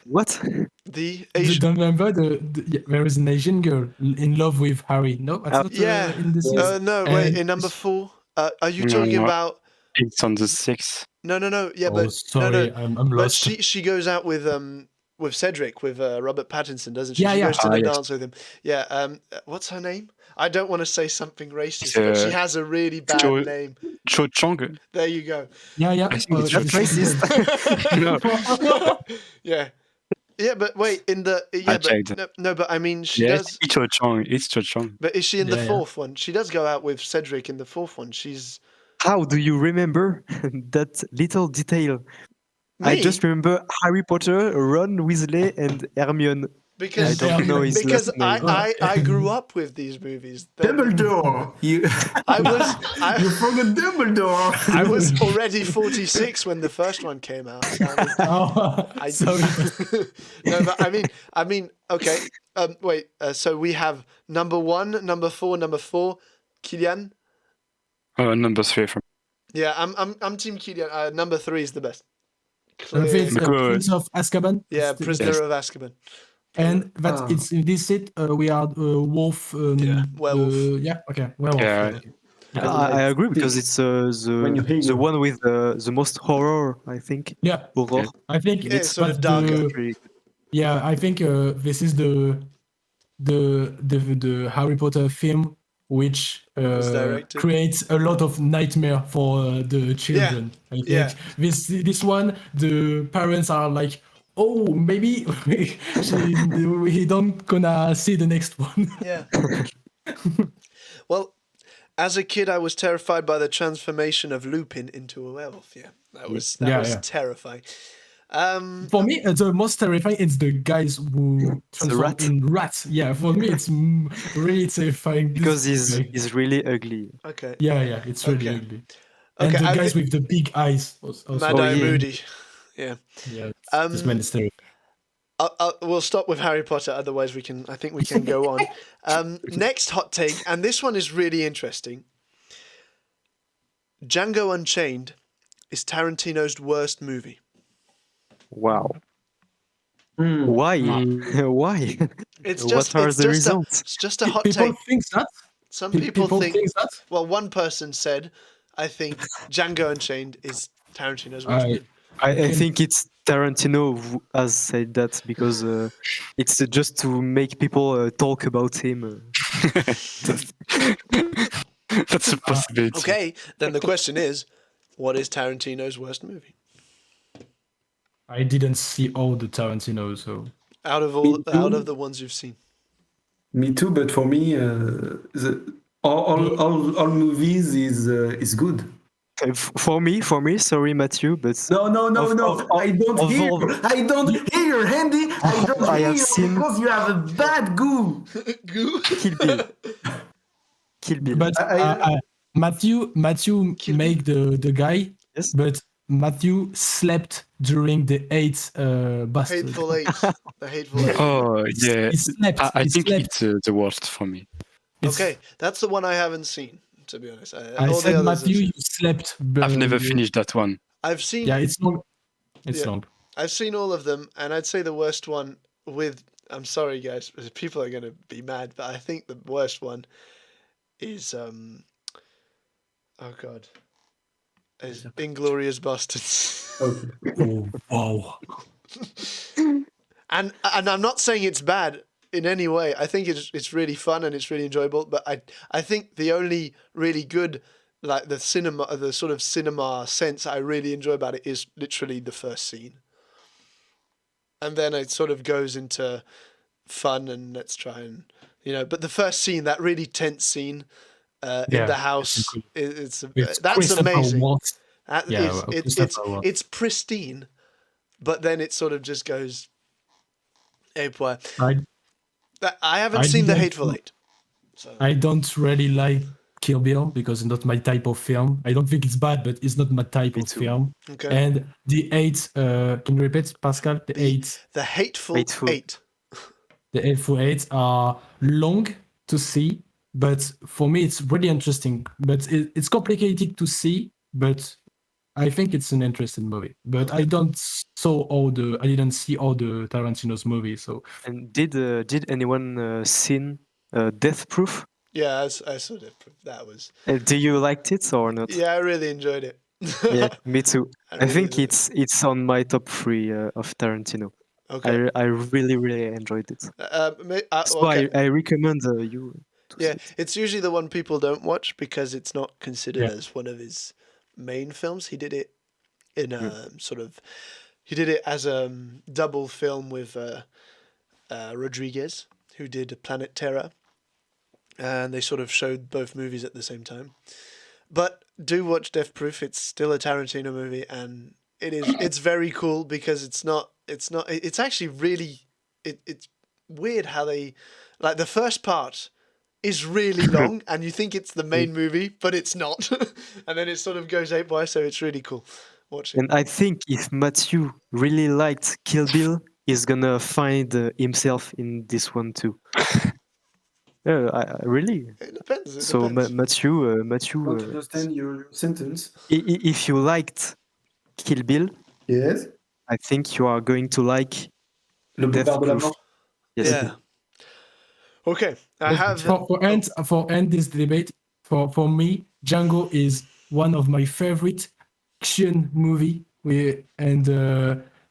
What? the you Asian. don't remember there is an Asian girl in love with Harry? No, that's not Yeah. in the series. No, wait. And In number 4, are you No, talking no. about? it's on the 6th. No. Yeah, Oh, but sorry, no. I'm But lost. she goes out with Cedric, with Robert Pattinson, doesn't she? Yeah, She yeah. goes to the Yes. dance with him. Yeah. What's her name? I don't want to say something racist, It's, but she has a really bad Jo- name. Cho Chong. There you go. Yeah, I think it's That's racist. No, Yeah. Yeah, but wait, checked. no, but I mean, she yes, does. it's Cho Chong. It's Cho Chong. But is she in the Yeah, yeah. fourth one? She does go out with Cedric in the fourth one. She's How do you remember that little detail? I Me? just remember Harry Potter, Ron Weasley, and Hermione. because I don't know his because last name. I grew up with these movies. Dumbledore. You I was you forgot Dumbledore. I was already 46 when the first one came out. So I Sorry. no, but I mean, okay. Wait. So we have number 1, number 4, number 4. Kylian. Number 3 from. Yeah, I'm Team Kylian. Number 3 is the best. If it's Good. Prince of Azkaban. Yeah, it's the- Prisoner of Azkaban. And that Ah. it's in this set we are wolf. Yeah, werewolf. Yeah. Okay. Werewolf. Yeah. Okay. I agree because it's When you hear the you- one with the most horror, I think. Yeah. Horror. I think Yeah, it's sort of that's darker. Really Yeah, I think this is the Harry Potter film which Was directed. creates a lot of nightmare for the children. I think yeah. this one the parents are like, oh, maybe he don't gonna see the next one. Yeah. Well, as a kid, I was terrified by the transformation of Lupin into a werewolf. Yeah, that was Yeah. terrifying. For me, the most terrifying is the guys who transform rat. in rats. Yeah, for me, it's really terrifying. because This guy. he's really ugly. Okay. Yeah, it's really Okay. ugly. And Okay, the I guys thi- with the big eyes. Also, Mad Eye yeah. Moody. Yeah. Yeah, Um, this man is terrifying. We'll stop with Harry Potter. Otherwise, I think we can go on. Next hot take, and this one is really interesting. Django Unchained is Tarantino's worst movie. Wow. Hmm. Why? Mm. Why? It's What just are it's the just results? it's just a hot People take. think that. Some People people think. that. Well, one person said, "I think Django Unchained is Tarantino's worst I- movie." I think it's Tarantino who has said that because it's just to make people talk about him. That's a possibility. Okay, then the question is, what is Tarantino's worst movie? I didn't see all the Tarantino, so Out of Me too. the ones you've seen. Me too, but for me, all movies is good. For me, sorry, Matthew, but No, Of- I don't of hear. all- I don't hear, Andy. I don't I hear have you seen- because you have a bad goo. Kill Bill. Kill Bill. but Matthew Kill make the guy, Yes. but Matthew slept during the 8th bastard. Hateful Eight. The Hateful Eight. Oh yeah. He slept. I he think slept. it's the worst for me. It's- Okay, that's the one I haven't seen. To be honest, I all said the others Matthew, I've you seen. slept. I've never finished that one. I've seen. Yeah, it's long. It's Yeah. long. I've seen all of them, and I'd say the worst one with. I'm sorry, guys. People are gonna be mad, but I think the worst one is oh god, is Inglorious Bastards. Oh wow. And I'm not saying it's bad in any way. I think it's really fun and it's really enjoyable. But I think the only really good, like the sort of cinema sense I really enjoy about it is literally the first scene. And then it sort of goes into fun and let's try and But the first scene, that really tense scene in Yeah, the house, it's that's Christopher amazing. Waltz. That Yeah, is- well, it's Christopher Waltz. it's pristine, but then it sort of just goes. Hey, boy. I haven't I seen The didn't- Hateful Eight. So. I don't really like Kill Bill because it's not my type of film. I don't think it's bad, but it's not my type Me of too. film. Okay. And the 8, can you repeat, Pascal? The 8, The Hateful Hateful. Eight. the Hateful 8 are long to see, but for me it's really interesting. But it's complicated to see, but I think it's an interesting movie. But I didn't see all the Tarantino's movies, so And did anyone seen Death Proof? Yeah, I saw that. That was. Do you liked it or not? Yeah, I really enjoyed it. Yeah, me too. I really think did. it's on my top 3 of Tarantino. Okay. I really enjoyed it. So Okay. I recommend you. To Yeah, see it. it's usually the one people don't watch because it's not considered Yeah. as one of his main films. He did it in a sort of. He did it as a double film with Rodriguez, who did Planet Terror, and they sort of showed both movies at the same time. But do watch Death Proof. It's still a Tarantino movie, and it's very cool because it's actually really it's weird how they, like the first part is really long, and you think it's the main movie, but it's not, and then it sort of goes 8 by. So it's really cool watching. And I think if Matthew really liked Kill Bill, he's gonna find himself in this one too. Yeah, I really. It depends. It So depends. Matthew, Don't understand your sentence. if you liked Kill Bill, Yes. I think you are going to like Le Death boulevard de la Proof. mort. Yes. Yeah. Okay, I have. For end this debate, for me, Django is one of my favorite action movie.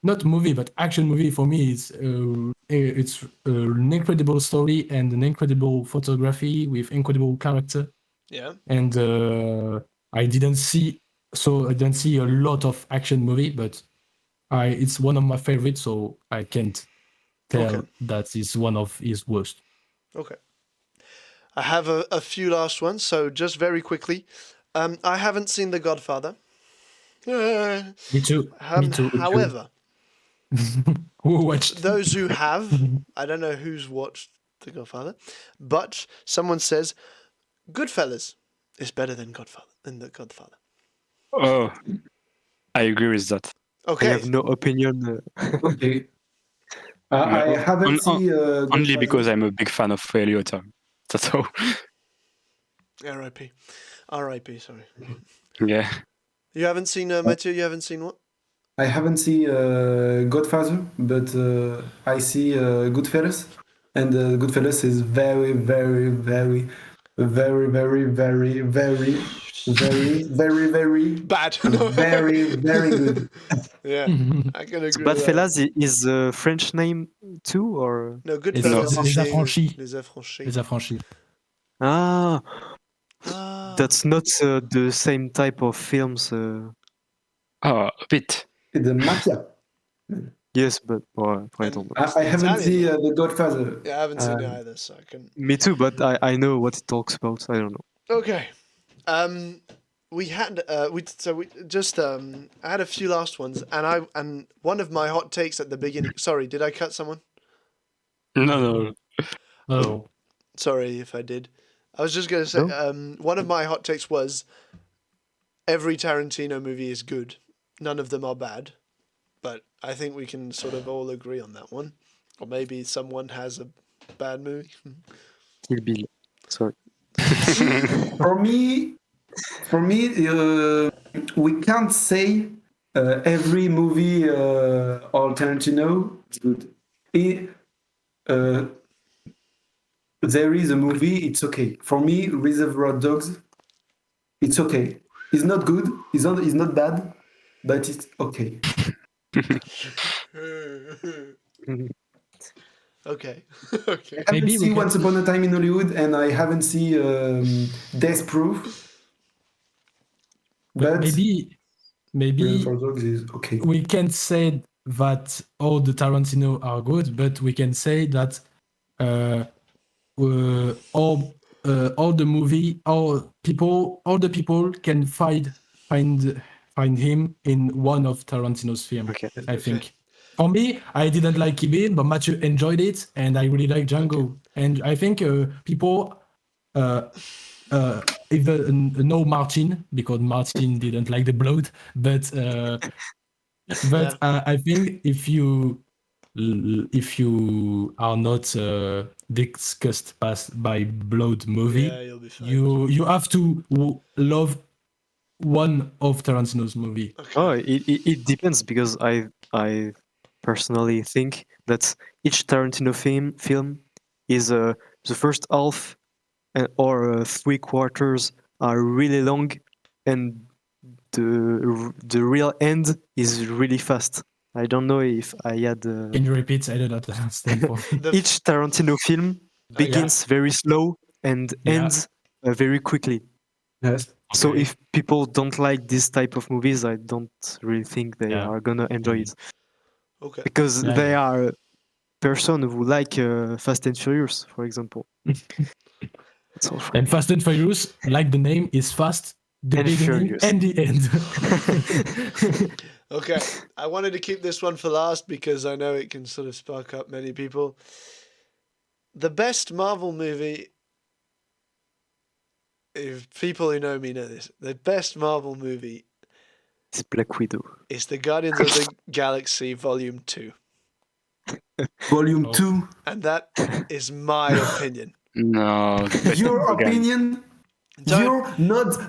Not movie, but action movie for me is it's an incredible story and an incredible photography with incredible character. Yeah. And I didn't see a lot of action movie, but it's one of my favorites, so I can't tell Okay. that it's one of his worst. Okay. I have a few last ones, so just very quickly. I haven't seen The Godfather. Me too. Me too. However, Who watched? those who have, I don't know who's watched The Godfather, but someone says Goodfellas is better than The Godfather. Oh, I agree with that. I Okay. have no opinion. Okay. I haven't seen. Only because I'm a big fan of Ray Liotta. That's all. R.I.P. R.I.P. Sorry. Yeah. You haven't seen Mathieu. You haven't seen what? I haven't seen Godfather, but I see Goodfellas, and Goodfellas is very, very, very, very, very, very, very, very, very, very, Bad. very, very good. Yeah, I can agree. So with that. Badfellas is a French name too, or No, Les Goodfellas. Affranchis. Les Affranchis. Les Affranchis. ah, Ah. that's not the same type of films. Oh, a bit. The Mafia. Yes, but I don't know. I haven't Italian, seen though. The Godfather. Yeah, I haven't seen it either, so I can. Me too, but I know what it talks about. I don't know. Okay. We had I had a few last ones, and one of my hot takes at the beginning. Sorry, did I cut someone? No. Oh. Sorry if I did. I was just gonna say one of my hot takes was every Tarantino movie is good. None of them are bad, but I think we can sort of all agree on that one. Or maybe someone has a bad movie. Kill Bill. Sorry. For me, we can't say every movie or Tarantino is good. There is a movie, it's okay. For me, Reservoir Dogs, it's okay. It's not good, it's not bad, but it's okay. Okay. I haven't Maybe we seen can- Once Upon a Time in Hollywood, and I haven't seen Death Proof. But maybe Reservoir Dogs is okay. we can't say that all the Tarantino are good, but we can say that all the movie, all the people can find him in one of Tarantino's film. Okay. I think. For me, I didn't like Kill, but Matthew enjoyed it, and I really like Django. And I think people even know Martin, because Martin didn't like the blood, but I think if you are not disgusted by blood movie, Yeah, you'll be fine. you have to love one of Tarantino's movie. Okay. Oh, it depends because I personally think that each Tarantino film is the first half or 3/4 are really long, and the real end is really fast. I don't know if I had. Can you repeat? I don't understand. Each Tarantino film begins very slow and ends very quickly. Yes. So Okay. if people don't like this type of movies, I don't really think they are gonna enjoy it, Okay. because Yeah, they yeah. are person who like Fast and Furious, for example. That's all. And Fast and Furious, like the name, is fast, the And beginning furious. and the end. Okay. I wanted to keep this one for last because I know it can sort of spark up many people. The best Marvel movie, if people who know me know this, the best Marvel movie It's Black Widow. is the Guardians of the Galaxy Volume 2. Volume Oh. 2. And that is my opinion. No. Your again. opinion? Don't- Your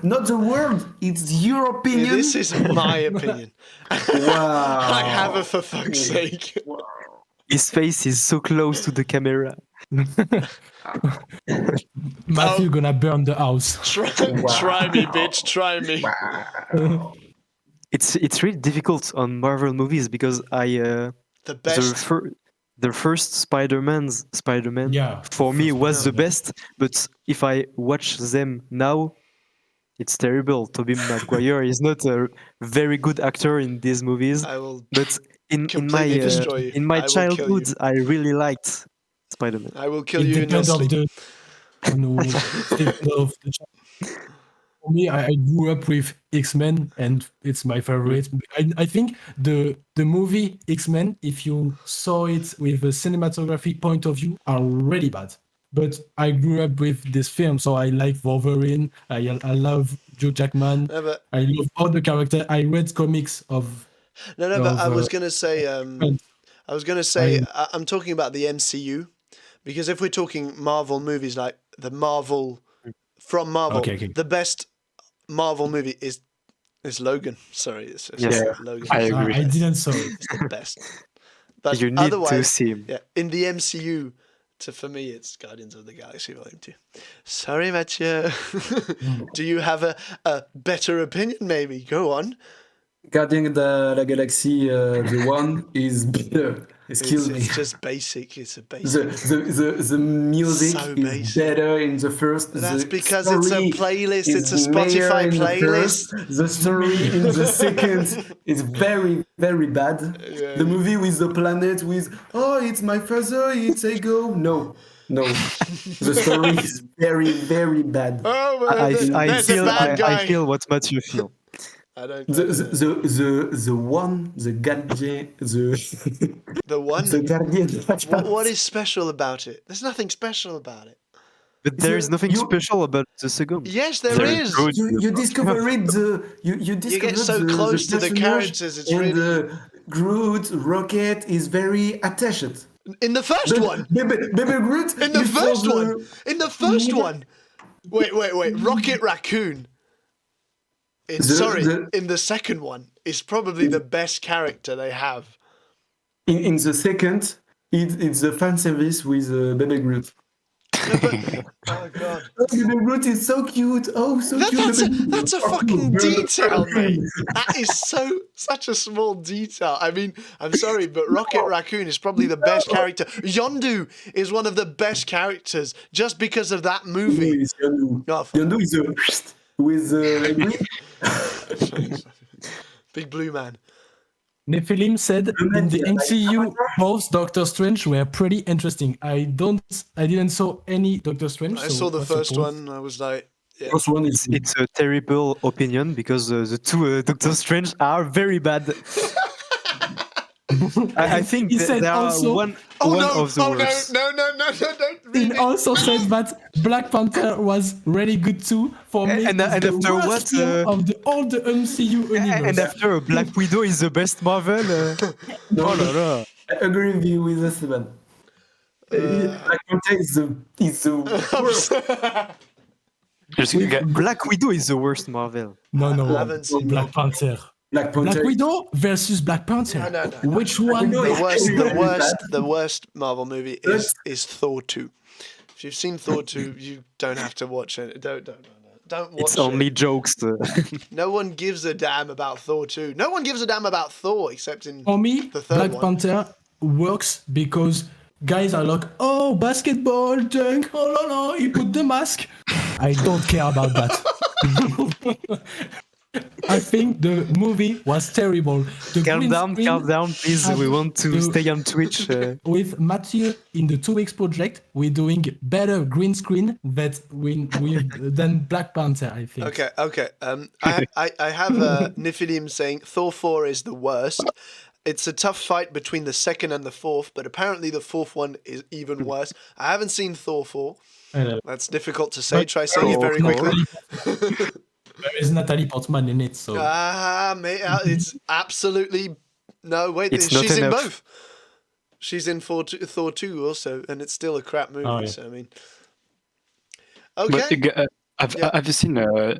not the word. It's your opinion. This is my opinion. Wow. I have it for fuck's sake. His face is so close to the camera. Matthew gonna burn the house. Try me, bitch. Try me. It's really difficult on Marvel movies because The best. the first Spider-Man Yeah. for me was the Spider-Man. best, but if I watch them now, it's terrible. Tobey Maguire is not a very good actor in these movies, I will. but in completely destroy you. in my I will kill childhood, you. I really liked Spider-Man. I will kill It you in your depends on sleep. the For me, I grew up with X-Men, and it's my favorite. I think the movie X-Men, if you saw it with a cinematography point of view, are really bad. But I grew up with this film, so I like Wolverine. I love Joe Jackman. No, but, I love all the characters. I read comics of. but I was gonna say. I'm talking about the MCU, because if we're talking Marvel movies, like the Marvel from Marvel, Okay. the best Marvel movie is Logan. Sorry, it's Yeah. Logan. I It's agree. I didn't saw it. the best. But You need to otherwise, see him. yeah, in the MCU, for me, it's Guardians of the Galaxy Volume 2. Sorry, Mathieu. Do you have a better opinion, maybe? Go on. Guardian de la Galaxie, the one is better. Excuse me. It's just basic. It's a basic. The music So is basic. better in the first. That's the because it's a story playlist. is It's a Spotify better in the playlist. first. The story in the second is very, very bad. Yeah. The movie with the planet with, oh, it's my father, it's ego. No. The story is very, very bad. Oh, well, I there's a bad guy. I feel what Matthew feel. I don't. The one, the Guardian, The one. the Guardian. What is special about it? There's nothing special about it. But there is nothing you- special about the second. Yes, there Very is. good. You discover it. You discover get so close to the personage, characters, it's and really- Groot, Rocket is very attached. In the first one. Baby Groot. In the is for first the- one. In the first one. Wait. Rocket Raccoon. In the second one, is probably the best character they have. In the second, it's the fan service with Baby Groot. Oh god. Oh, Baby Groot is so cute. Oh, so cute. That's a fucking detail, mate. That is such a small detail. I mean, I'm sorry, but Rocket Raccoon is probably the best character. Yondu is one of the best characters just because of that movie. Yondu. Oh, fuck. Yondu is with Big blue man. Nephilim said in the MCU, both Doctor Strange were pretty interesting. I didn't saw any Doctor Strange. I so saw the what's first point? one. I was like, yeah. first one is It's a terrible opinion because the two Doctor Strange are very bad. I think He said they are also- one Oh one no! of the Oh worst. no! Don't He read it. also said that Black Panther was really good too. For me, And it's the after worst what, film of all the MCU universe. And after Black Widow is the best Marvel. Oh la la. I agree with you with Esteban. Black Panther is the worst. Just get- Black Widow is the worst Marvel. No, haven't seen Black Panther. Black Panther. Black Widow versus Black Panther. No. Which one? Widow is The worst Marvel movie is Thor 2. If you've seen Thor 2, you don't have to watch it. Don't watch It's it. only jokes. No one gives a damn about Thor 2. No one gives a damn about Thor except in For me, the third Black one. Panther works because guys are like, oh, basketball, dunk, oh no, he put the mask. I don't care about that. I think the movie was terrible. The green screen Calm down, please. We want to the- stay on Twitch. with Mathieu in the 2 weeks project, we're doing better green screen than Black Panther, I think. Okay. I have Niffidim saying Thor 4 is the worst. It's a tough fight between the second and the fourth, but apparently the fourth one is even worse. I haven't seen Thor 4. That's difficult to say. But- Try saying it very quickly. There is Natalie Portman in it, so Mate, it's absolutely no. Wait, It's not she's in enough. both. She's in Thor 2 also, and it's still a crap movie. Oh, yeah. So I mean, But okay, Yeah. have you seen the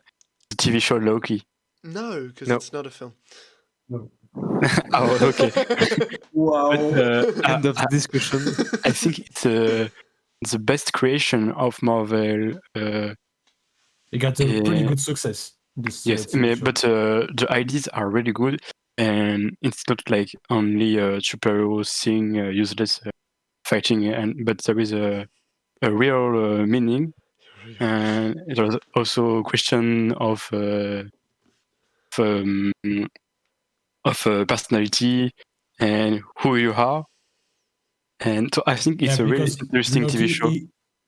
TV show Loki? no, because No. it's not a film. Oh, okay. Wow. End of the discussion. I think it's the best creation of Marvel. it got a pretty Yeah. good success. This Yes, TV show. but the ideas are really good, and it's not like only superheroes seeing useless fighting, but there is a real meaning, and there's also a question of personality and who you are, and so I think it's a really because interesting TV show.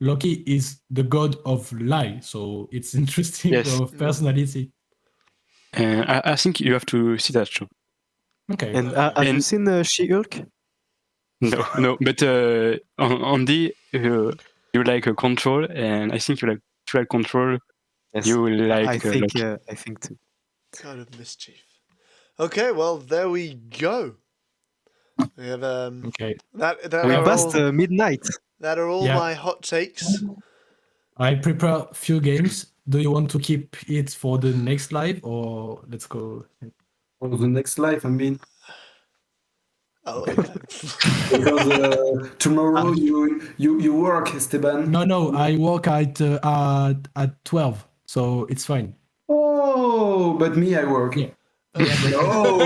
Loki is the god of lie, so it's interesting Yes. of personality. And I think you have to see that show. Okay. And have you And- seen She-Hulk? No, but on the you like a Control, and I think you like Trial Control. Yes. You will like I think Loki. I think too. God of mischief. Okay, well there we go. We have Okay. that We are passed all, midnight. that are all Yeah. my hot takes. I prepare a few games. Do you want to keep it for the next live or let's go? For the next life, I mean, Oh, okay. because tomorrow you work, Esteban. No, I work at 12, so it's fine. Oh, but me, I work. Yeah. No.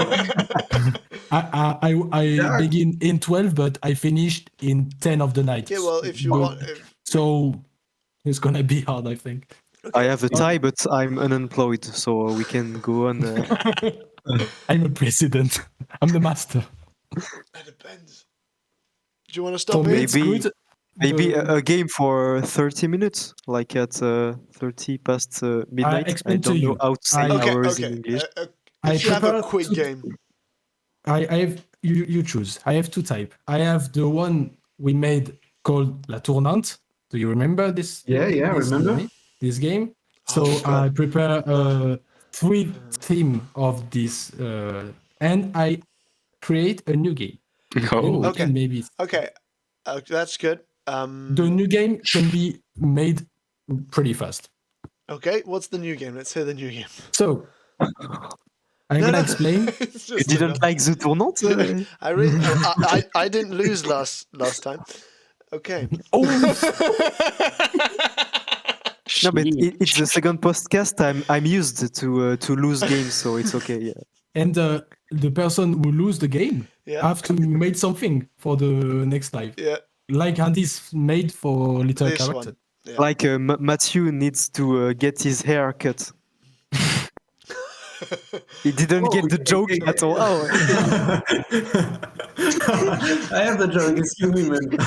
I Yeah. begin in 12, but I finished in 10 of the night. Yeah, well, if you But- want, So it's gonna be hard, I think. I have a tie, but I'm unemployed, so we can go on. I'm a president. I'm the master. it depends. Do you want to For stop me, it? it's Maybe- good. Maybe The- a game for 30 minutes, like at 30 past midnight. I explain to don't know you. how to say I- hours in Okay. English. I If you have a prepare quick to- game, I have you choose. I have two type. I have the one we made called La Tournante. Do you remember this? Yeah, I this remember. game? This game. So Oh, God. I prepare three theme of this, and I create a new game. Then Oh, we Okay. can maybe okay, that's good. the new game can be made pretty fast. Okay, what's the new game? Let's hear the new game. So I'm gonna explain. It's You just didn't like the tournament? I really, I didn't lose last time. Okay. Oh, No, but shit. it's the second podcast. I'm used to lose games, so it's okay. Yeah. and the person who lose the game Yeah. have to make something for the next live. Yeah. Like Andy's made for little This character. one. Yeah. Like Matthew needs to get his hair cut. He didn't get the joke at all. Oh. I have the joke. Excuse me, man.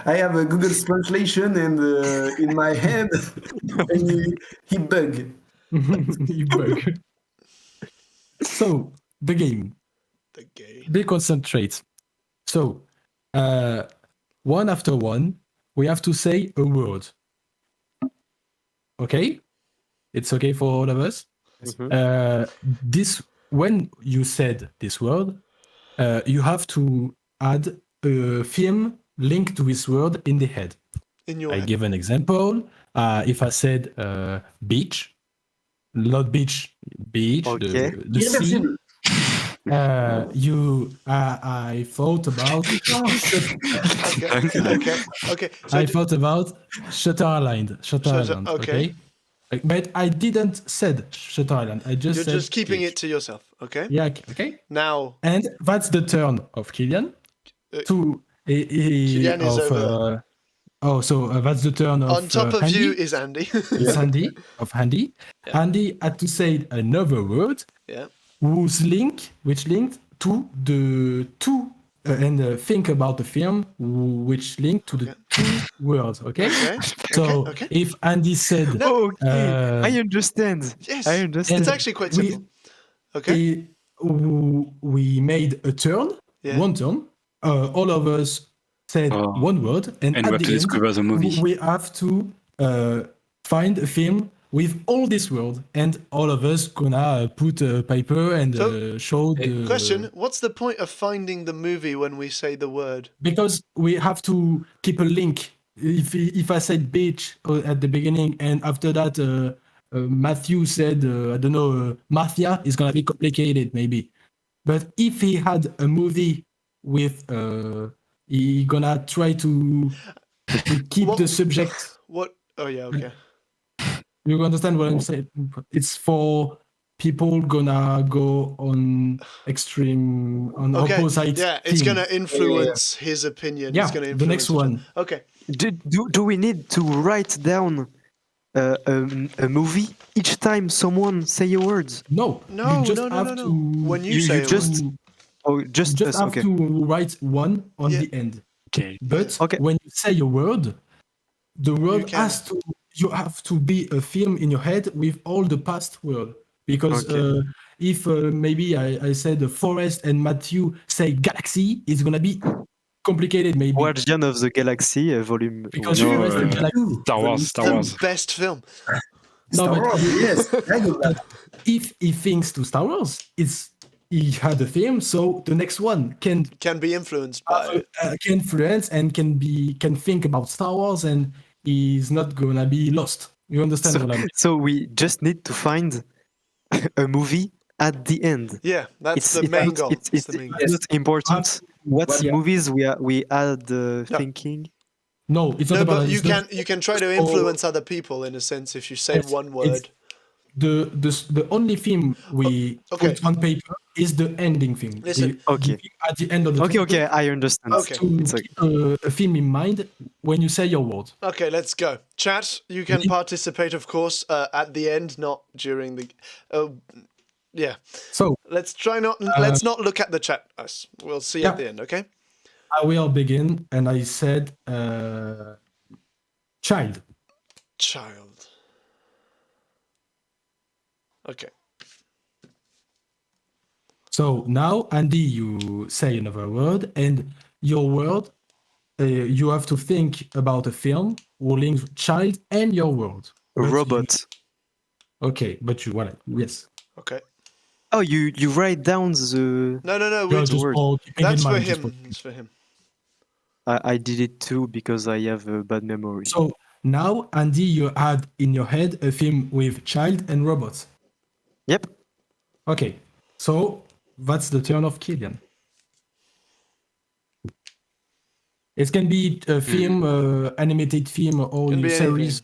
I have a Google translation and in my head, and he bug. You bug. So the game. The game. Be concentrate. So one after one, we have to say a word. Okay? It's okay for all of us? Mhm. This when you said this word, you have to add a film linked to this word in the head. In your I head. give an example. If I said beach, not beach, beach, Okay. the sea. I thought about. Okay. So I thought about Shutter Island. Shutter Shutter- Island. okay. Okay. But I didn't said Shutter Island. I just you're said just keeping beach. it to yourself. Okay. Yeah. Okay. Now, And that's the turn of Killian. Uh, To Killian is of over Oh, so that's the turn of On top of Andy. you is Andy. It's Andy of Andy. Yeah. Andy had to say another word Yeah. which linked to the two and think about the film which linked to the Okay. two words. Okay. Okay. So Okay. if Andy said, No. Okay, I uh, understand. Yes. I understand. It's actually quite simple. Okay. we made a turn, Yeah. one turn. All of us said Oh. one word, and And we at have the to end, discover the movie. we have to find a film with all this world, and all of us gonna put a paper and show the Question: what's the point of finding the movie when we say the word? because we have to keep a link. If I said beach at the beginning, and after that Matthew said I don't know mafia, is gonna be complicated maybe. But if he had a movie with he gonna try to keep What- the subject. What? Oh yeah. Okay. You understand what I'm saying? It's for people gonna go on extreme on Okay. opposite. Yeah. It's theme. gonna influence his opinion. Yeah, It's gonna the next influence. one. Okay. Do we need to write down a movie each time someone say a word? No, No, you just no, no, have no, no. to. When you You say a just- word. Oh, You just just us. have Okay. to write one on Yeah. the end. Okay. But Okay. when you say a word, the word can- has to. You have to be a film in your head with all the past word. Because Okay. if maybe I said forest and Matthew say galaxy, it's gonna be complicated maybe. Guardian of the Galaxy, volume. Because No, forest and galaxy. Star Wars. Star The Wars. best film. No, Star but Wars, yes, I got that. if he thinks to Star Wars, he had a film, so the next one can Can be influenced by it. can influence and can think about Star Wars, and he's not gonna be lost. You understand what I'm saying? So we just need to find a movie at the end. Yeah, that's It's the it's main not, goal. It's, It's the main goal. not important what Well, yeah. movies we add thinking. No, it's not No, about but that. you It's not- can try to for- influence other people in a sense if you say It's- one it's- word. the only film we Okay. put on paper is the ending film. Listen. Okay. The film at the end of the Okay, film. okay, I understand. Okay. To It's okay. keep a film in mind when you say your word. Okay, let's go. Chat, you can Ready? participate, of course, at the end, not during the. Yeah. So Let's try not. Let's not look at the chat. Us. We'll see Yeah. at the end. Okay. I will begin, and I said child. Child. Okay. So now, Andy, you say another word, and your word, you have to think about a film or link child and your word. A But robot. Okay, but you want it? Yes. Okay. Oh, you write down the. No. Yeah, We, just word. for keeping in that's for mind, just him. It's for him. I did it too because I have a bad memory. So now, Andy, you had in your head a film with child and robots. Yep. Okay, so that's the turn of Killian. It can be a film, animated film, or Can be series,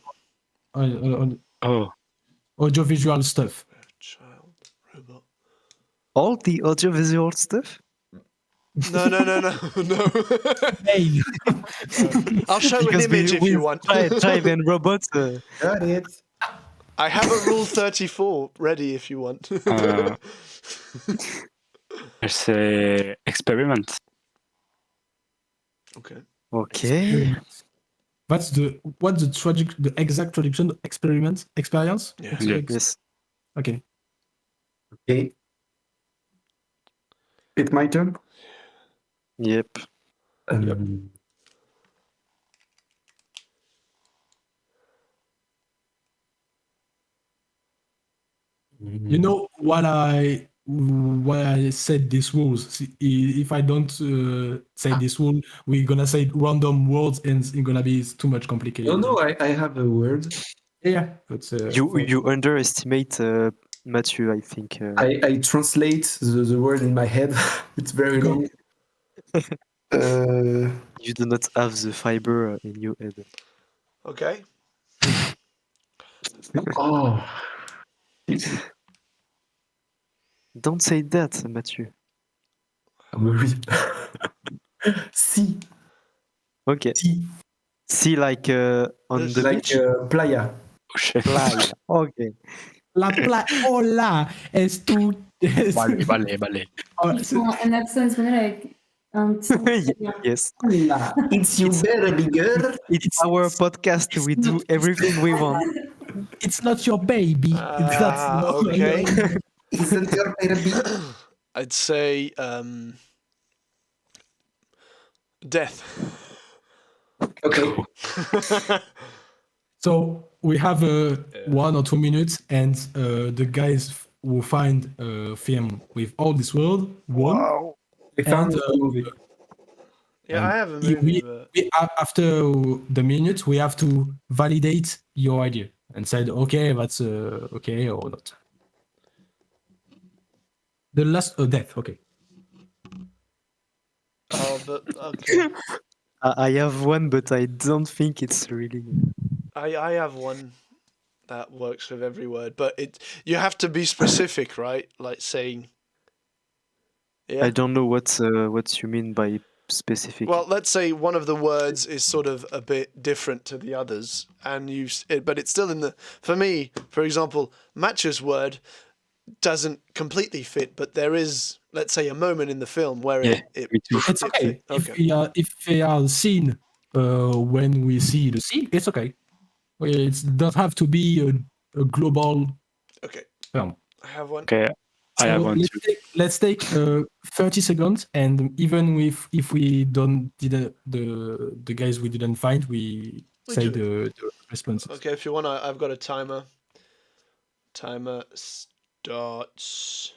Oh. audiovisual stuff. Child. Robot. All the audiovisual stuff. No. No. Hey, I'll show an Because image if you want. Child and robots. Got it. I have a rule 34 ready if you want. I say experiment. Okay. Okay. What's the exact traduction? Experience? Yeah. Yeah. Yes. Okay. Okay. It's my turn. Yep. You know why I said these rules. See, if I don't say this rule, we're gonna say random words, and it's gonna be too much complicated. No, I have a word. Yeah, but You underestimate Matthew, I think. I translate the word in my head. It's very long. You do not have the fiber in your head. Okay. Oh. Don't say that, Matthew. I'm worried. Si. Okay. Si. See, like on the Like beach. playa. Ocean. Playa. Okay. La playa. Hola. Es tu. Vale. Oh, Ils font un accent espagnol avec un petit. Yes. Hola, it's you better bigger. It's our podcast. We do everything we want. It's not your baby. It's not. Okay. Isn't your baby? I'd say death. Okay. So we have 1 or 2 minutes, and the guys who find a film with all this world won. Wow. We found And, a movie. Yeah, And I have a movie, but after the minute, we have to validate your idea and said, okay, that's okay or not. The last death, okay. okay. I have one, but I don't think it's really. I have one that works with every word, but you have to be specific, right? Like saying. Yeah. I don't know what you mean by specific. Well, let's say one of the words is sort of a bit different to the others, and but it's still in the. For me, for example, Match's word doesn't completely fit, but there is, let's say, a moment in the film where Me too. It's okay. Okay. If they are seen when we see the scene, it's okay. It doesn't have to be a global Okay. film. I have one. Okay, I have one too. Let's take 30 seconds, and even if we didn't the guys we didn't find, we say the responses. Okay, if you want, I've got a timer. Timer starts.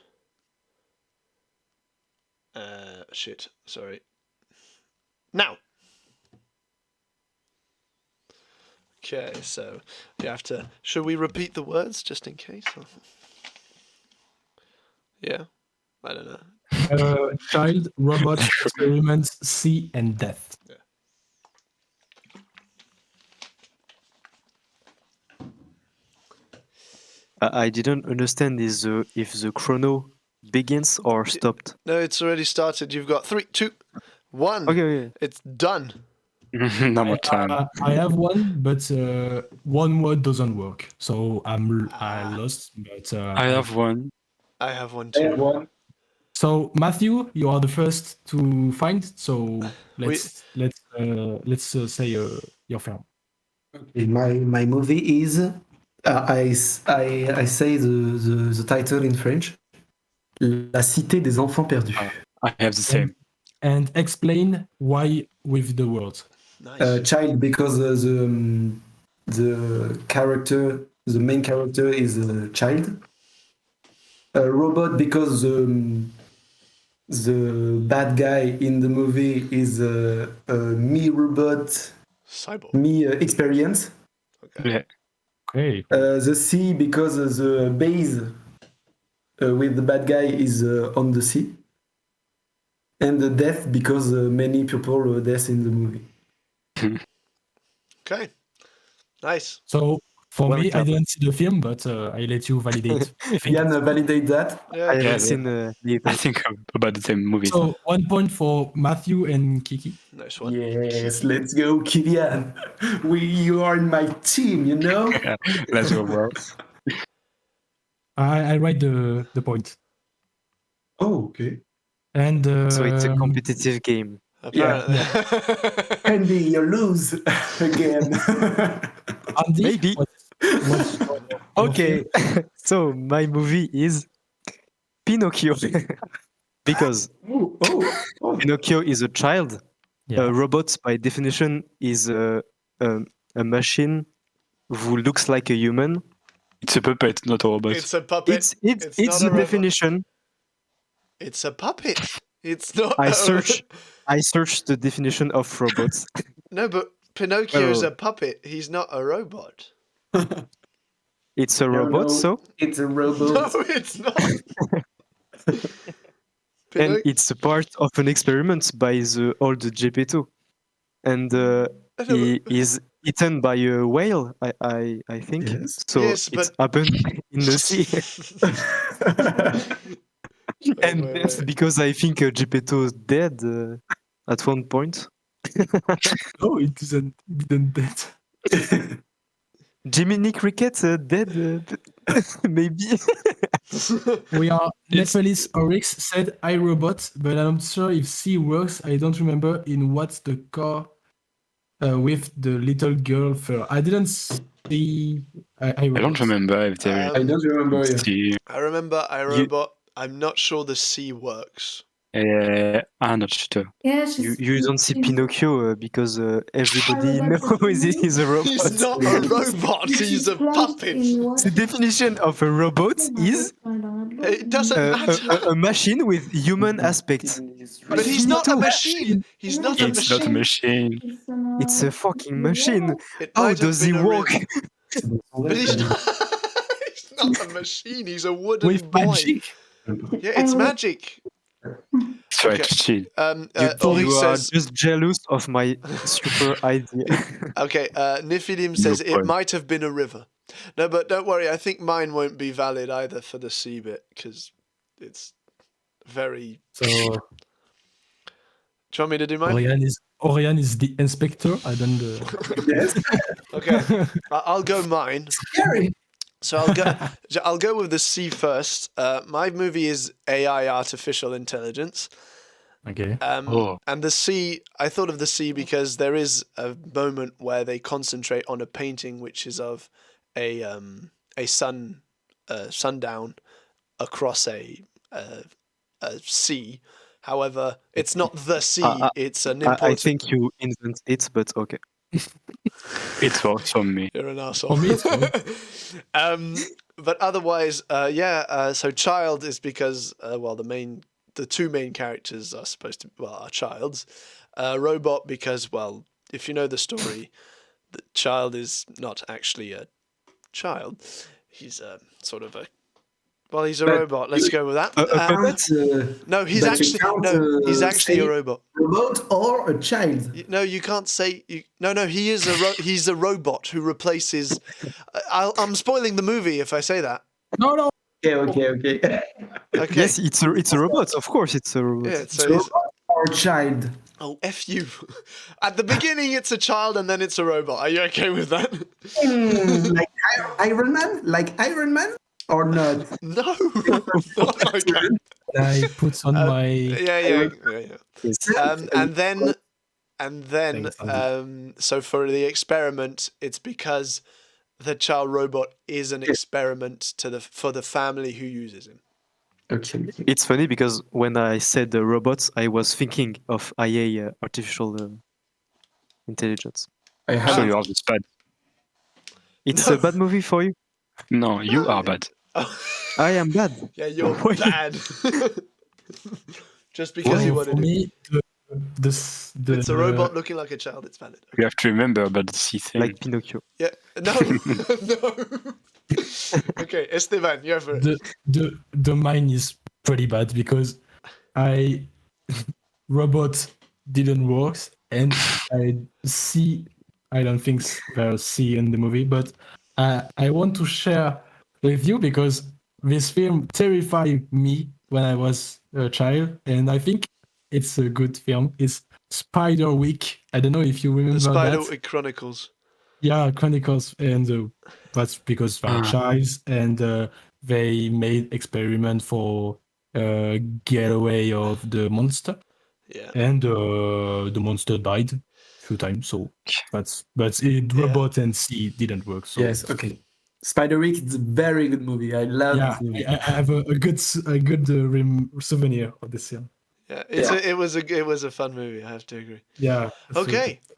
Shit. Sorry. Now. Okay, so you have to. Should we repeat the words just in case? Yeah, I don't know. Child, robot, experiments, sea, and death. Yeah. I didn't understand if the chrono begins or stopped. No, it's already started. You've got 3, 2, 1. Okay. It's done. No more time. I have one, but one word doesn't work, so I lost. But I have one. I have one I too. have one. So Matthew, you are the first to find. So let's say your film. Okay, my movie is I say the title in French. La cité des enfants perdus. I have the same. And explain why with the words. Nice. Child, because the character, the main character is a child. Robot, because the bad guy in the movie is a me robot, Cyborg. me experience. Okay. Yeah. Okay. The sea, because the base with the bad guy is on the sea. And the death, because many people death in the movie. Okay. Nice. So for Well me, I done. didn't see the film, but I let you validate. I think Yann, validate that. Yeah. I haven't Yeah. seen I think about the same movie. so. 1 point for Matthew and Kiki. Nice one. Yes, let's go, Kylian. You are in my team, you know? Let's go, bro. I write the point. Oh, okay. And So it's a competitive game. Apparently. Andy, you lose again. Andy, Maybe. what's your Okay. So my movie is Pinocchio. Because Pinocchio is a child. Yeah. A robot, by definition, is a machine who looks like a human. It's a puppet, not a robot. It's a puppet. It's not the a robot. definition. It's a puppet. It's not. I searched the definition of robots. No, but Pinocchio is Well- a puppet. He's not a robot. It's a robot, no. so It's a No, robot. it's not. and it's a part of an experiment by the old Geppetto, and he is eaten by a whale. I think Yes. so. Yes, it but- happened in the sea, and wait, that's wait. because I think Geppetto is dead at one point. No, it didn't dead. Jiminy Cricket dead? Maybe. We are It's- Nephelis Oryx said iRobot, but I'm not sure if C works. I don't remember in what's the car with the little girl fur. I didn't see I don't remember if there I don't remember. is. Yeah. See, I remember iRobot. I'm not sure the C works. I'm not sure. Yeah, You don't see Pinocchio because everybody knows he's a robot. He's not a robot. He's a puppet. The definition of a robot is It doesn't matter. a machine with human aspects. But he's not a machine. He's not a It's not a machine. machine. It's a fucking machine. It How might have does he been a walk? But he's not. He's not a machine. He's a wooden with boy. magic. Yeah, it's magic. Try Okay. to cheat. You Ori are says. just jealous of my super idea. Okay, Nifidim says it point. might have been a river. No, but don't worry. I think mine won't be valid either for the C bit because it's very. So Do you want me to do mine? Orion is the inspector. I don't. Yes. Okay, I'll go mine. Scary. So I'll go with the C first. My movie is AI, artificial intelligence. Okay. Oh. And the C, I thought of the C because there is a moment where they concentrate on a painting which is of a sundown across a sea. However, it's not the sea. It's an I important. think you invent it, but okay. It works for me. You're an asshole. For me, it's fine. But otherwise, so child is because the two main characters are supposed to are childs. Robot because if you know the story, the child is not actually a child. He's a sort of a. Well, he's a But robot. Let's go with that. No, he's but you actually can't, he's actually a say robot. robot or a child. No, you can't say. No, he is he's a robot who replaces. I'm spoiling the movie if I say that. No. Okay. Okay. Yes, it's a robot. Of course, it's a robot. Yeah. So he's, Robot or child. oh, F you. At the beginning, it's a child, and then it's a robot. Are you okay with that? Like Iron Man? Like Iron Man? Or not? No. Not like that. I put on my. Yeah. Yes. And then, Thanks, Andy. so for the experiment, it's because the child robot is an experiment for the family who uses him. Okay. It's funny because when I said robots, I was thinking of IA, artificial intelligence. I So have you are just bad. It's No. a bad movie for you? No, you are bad. I am bad. Yeah, you're Why? bad. Just because you For wanted it. me, It's a robot looking like a child. It's valid. You have to remember about the C thing. Like Pinocchio. Yeah. No. No. Okay, Esteban, you're for it. the mine is pretty bad because robot didn't work and I don't think there's C in the movie, but I want to share with you because this film terrified me when I was a child, and I think it's a good film. It's Spider Week. I don't know if you remember The that. Spider Chronicles. Yeah, Chronicles, and that's because they're child, and they made experiment for getaway of the monster, Yeah. and the monster died a few times. So but it Yeah. robot and C didn't work. So Yes, okay. Spider-Week is a very good movie. I love yeah, this movie. I have a good souvenir of this film. Yeah. It was a fun movie. I have to agree. Yeah. that's really Okay. good.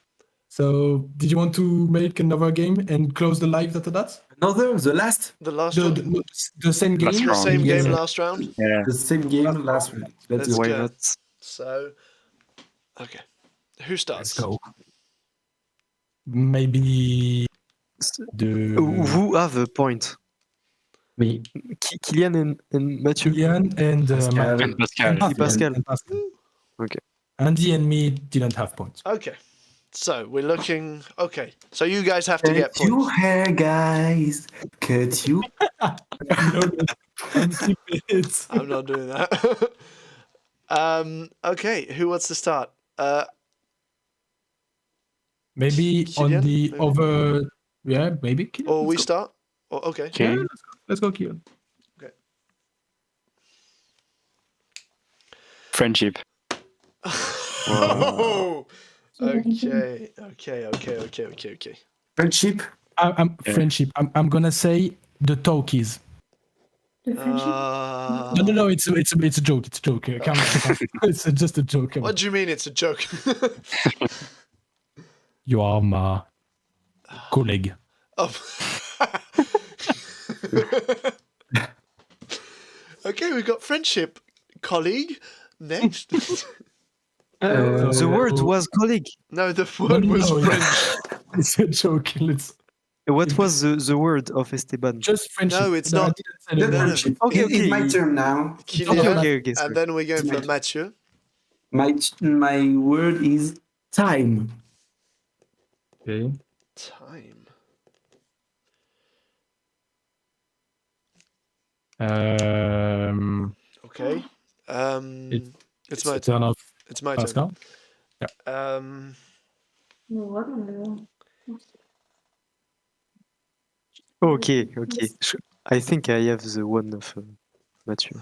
So, did you want to make another game and close the live after that? The last, The last The, one. the same game. Last round. Same game Yeah. last round. Yeah. the same game last week. Let's Let's go. Why go. not? So, okay. Who starts? Let's go. Maybe the Who have a point? Me. Kylian and Mathieu. Ian and Pascal. And Pascal. Pascal. and Pascal. Okay. Andy and me didn't have points. Okay. So we're looking. Okay. So you guys have to get Cut your points. hair, guys. Cut you. Keep it. I'm not doing that. Okay. Who wants to start? Maybe on Kylian, the maybe? other. Yeah, maybe. Kylian, Or we let's go. start? Oh, okay. Okay. Yeah, let's go, Kylian. Friendship. Oh, okay. Friendship. I'm Yeah. friendship. I'm gonna say the Talkies. The friendship. No. It's a joke. It's a joke. Come on. It's just a joke. Come on. What do you mean it's a joke? You are my colleague. Oh. Okay, we've got friendship. Colleague. Next. The word was colleague. No, the word was no, French. It's a joke. Let's What was the word of Esteban? just friendship. No, it's I not. didn't say The the no. word. friendship. Okay, It's my okay. turn now. Kylian, Okay, sorry. and then we're going for Mathieu. My word is time. Okay. Time. Okay. It's my It's a turn of It's my turn. Pascal. No, what am I doing? Okay. I think I have the one of Mathieu.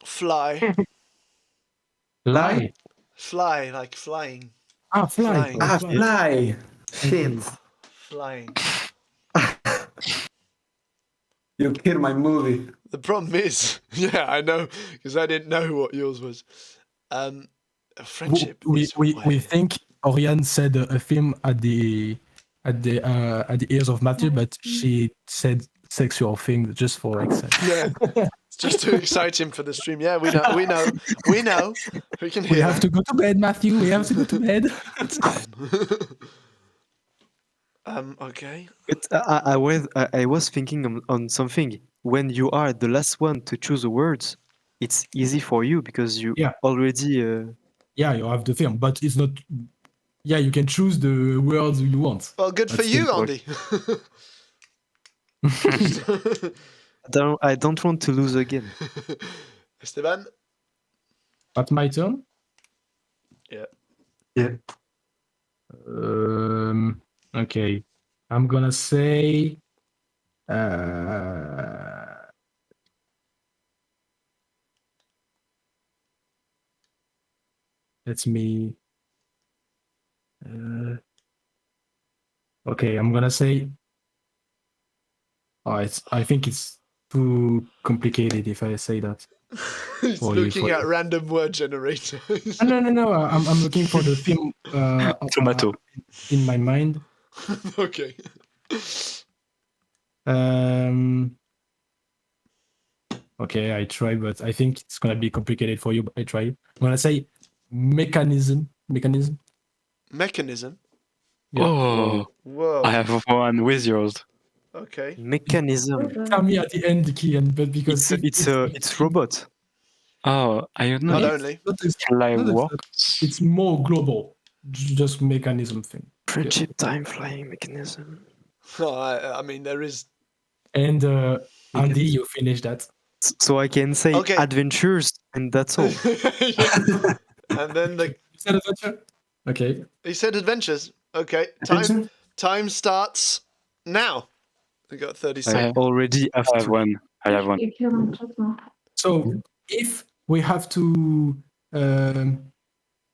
Fly. Lie. Fly, like flying. Ah, fly. Flying. Ah, Fly. fly. Shit. Flying. You killed my movie. The problem is, yeah, I know, because I didn't know what yours was. Friendship. We is we, way- we think Oriane said a film at the ears of Matthew, but she said sexual thing just for excitement. Yeah, it's just to excite him for the stream. Yeah, we know. We can hear. We have to go to bed, Matthew. We have to go to bed. Okay. But I was thinking on something. When you are the last one to choose the words, it's easy for you because you Yeah. already. Yeah, you have the film, but it's not. Yeah, you can choose the words you want. Well, good for That's you, simple. Andy. I don't want to lose again. Esteban. At my turn. Yeah. Yeah. Okay. I'm gonna say. Let me. Okay, I'm gonna say. Oh, I think it's too complicated if I say that. He's For you, looking for at you. random word generators. No. I'm looking for the film. Tomato. In my mind. Okay. Okay, I try, but I think it's gonna be complicated for you. But I try. I'm gonna say mechanism. Mechanism. Yeah. Oh, Whoa. I have one with yours. Okay. Mechanism. Tell me at the end, Kian, but because It's robot. Oh, I don't know. Not if only. Fly not a- works. it's more global. Just mechanism thing. Friendship, time, flying, mechanism. Oh, I mean, there is. And Andy, you finish that. So I can say Okay. adventures, and that's all. Yeah. And then You said adventure? Okay. he said adventures. Okay. Attention. Time starts now. We got 30 I seconds. already have I have to. one. I have one. You kill him, shut him. So if we have to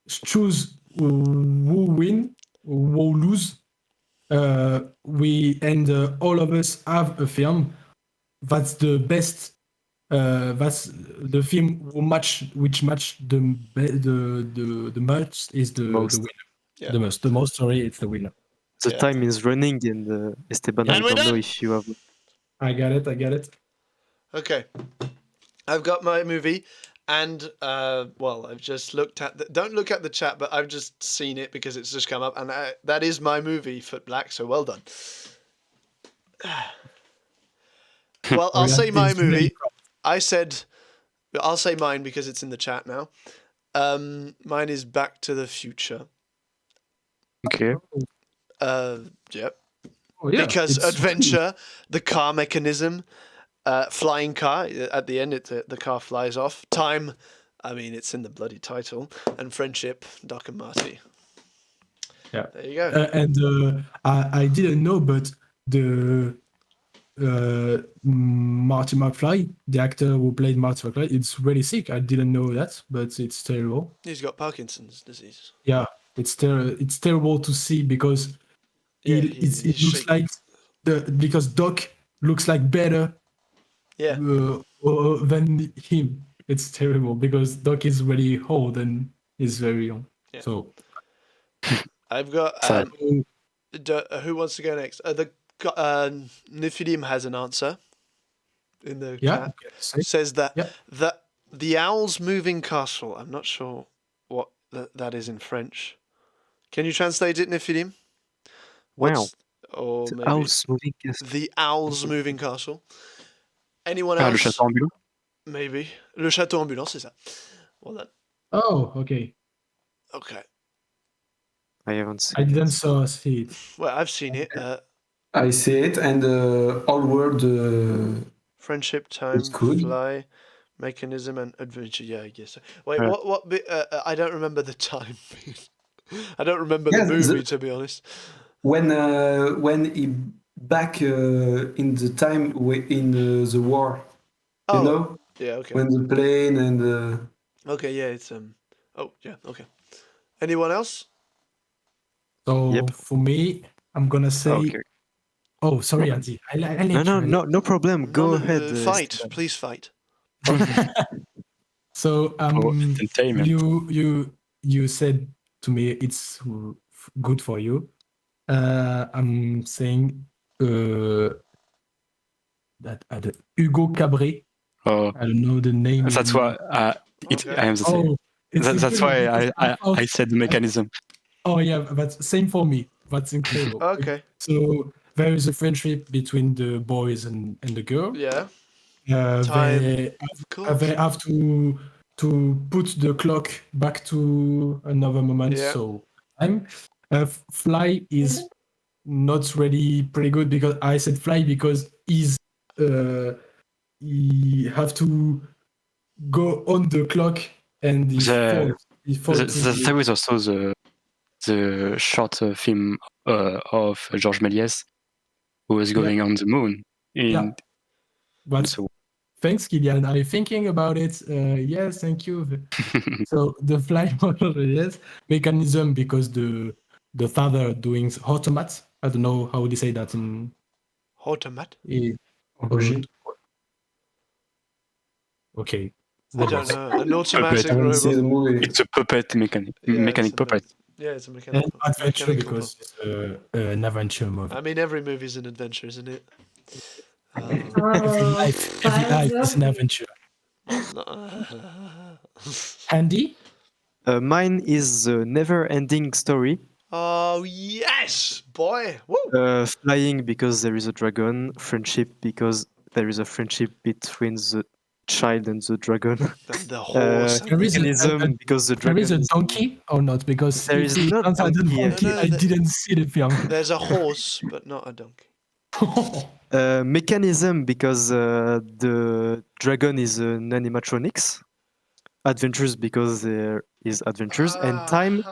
choose who win, who lose, all of us have a film. That's the best. That's the film which match the most is the Most. winner. Yeah. The most. Sorry, it's the winner. The Yeah. time is running, and Esteban, I And we're don't know done. if you have. I got it. Okay. I've got my movie. And, well, I've just looked at don't look at the chat, but I've just seen it because it's just come up. And that is my movie, Foot Black. So well done. Well, I'll say my movie. I'll say mine because it's in the chat now. Mine is Back to the Future. Okay. Yep. Oh, yeah, Because it's- adventure, the car mechanism, flying car. At the end, the car flies off. Time, I mean, it's in the bloody title. And friendship, Doc and Marty. Yeah. There you go. And I didn't know, but the Marty McFly, the actor who played Marty McFly, it's really sick. I didn't know that, but it's terrible. He's got Parkinson's disease. Yeah, it's terrible to see because Yeah, it he's looks shaking. like because Doc looks like better Yeah. than him. It's terrible because Doc is really old and is very young. Yeah. So I've got. Sad. Who wants to go next? Nephilim has an answer in the yeah, chat. okay. Says that Yeah. the owl's moving castle. I'm not sure what that is in French. Can you translate it, Nephilim? Wow. Or maybe House moving castle. the owl's moving castle. Anyone Le else? château ambulant. Maybe le château ambulant, c'est ça. Well then, Oh, okay. okay. I haven't seen I didn't see it. Well, I've seen it. I see it, and all word. Friendship, time, It's good. fly, mechanism, and adventure. Yeah, I guess so. Wait, Yeah. what bit? I don't remember the time. I don't remember Yeah, the movie, to be honest. When he back in the time in the war, Oh, you know, yeah, okay. when the plane and Okay, yeah, it's Oh, yeah, okay. Anyone else? So Yep. for me, I'm gonna say. Okay. Oh, sorry, Andy. I let No problem. Go ahead. Fight, Esteban. please fight. So entertainment. you said to me it's good for you. I'm saying that Hugo Cabret. Oh, I don't know the name. that's why I am the same. Oh, it's That's why incredible because I said the mechanism. Oh yeah, but same for me. That's incredible. Okay, So there is a friendship between the boys and the girl. yeah, They of course. have to put the clock back to another moment. Yeah. So Fly is not really pretty good because I said Fly because he have to go on the clock and he falls There is also the short film of Georges Méliès who was going on the moon. But So thanks, Kilian. Are you thinking about it? Yes, thank you. So the fly model, yes, mechanism because the father doing automat. I don't know how they say that in. Automat? Okay. I don't know. An automatic I haven't seen the robot. movie. it's a puppet mechanic puppet. Yeah, it's a And mechanical. adventure mechanical because it's an adventure movie. I mean, every movie's an adventure, isn't it? Every life is an adventure. Andy? Mine is the never-ending story. Oh yes, boy! Woo! Flying because there is a dragon. Friendship because there is a friendship between the child and the dragon. The horse. There is Mechanism because the There dragon is a donkey or not? Because There if is he not comes out the donkey, donkey, No, I didn't see the film. There's a horse, but not a donkey. mechanism because the dragon is an animatronics. Adventures because there is adventures and time.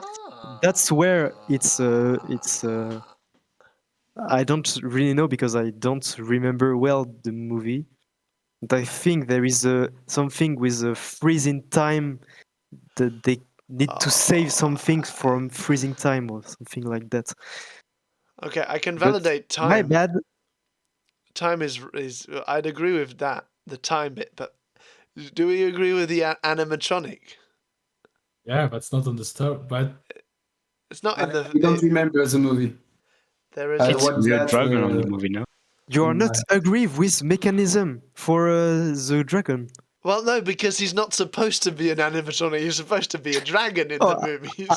That's where it's. I don't really know because I don't remember well the movie. But I think there is something with a freezing time that they need to save something from freezing time or something like that. Okay, I can But validate time. My bad. Time is. I'd agree with that, the time bit, but do we agree with the animatronic? Yeah, that's not on the story, but It's not in the. I don't remember the movie. There is. I a- watched Real that, dragon on the movie now. You are not agree with mechanism for the dragon. Well, no, because he's not supposed to be an animatronic. He's supposed to be a dragon in Oh, the movies.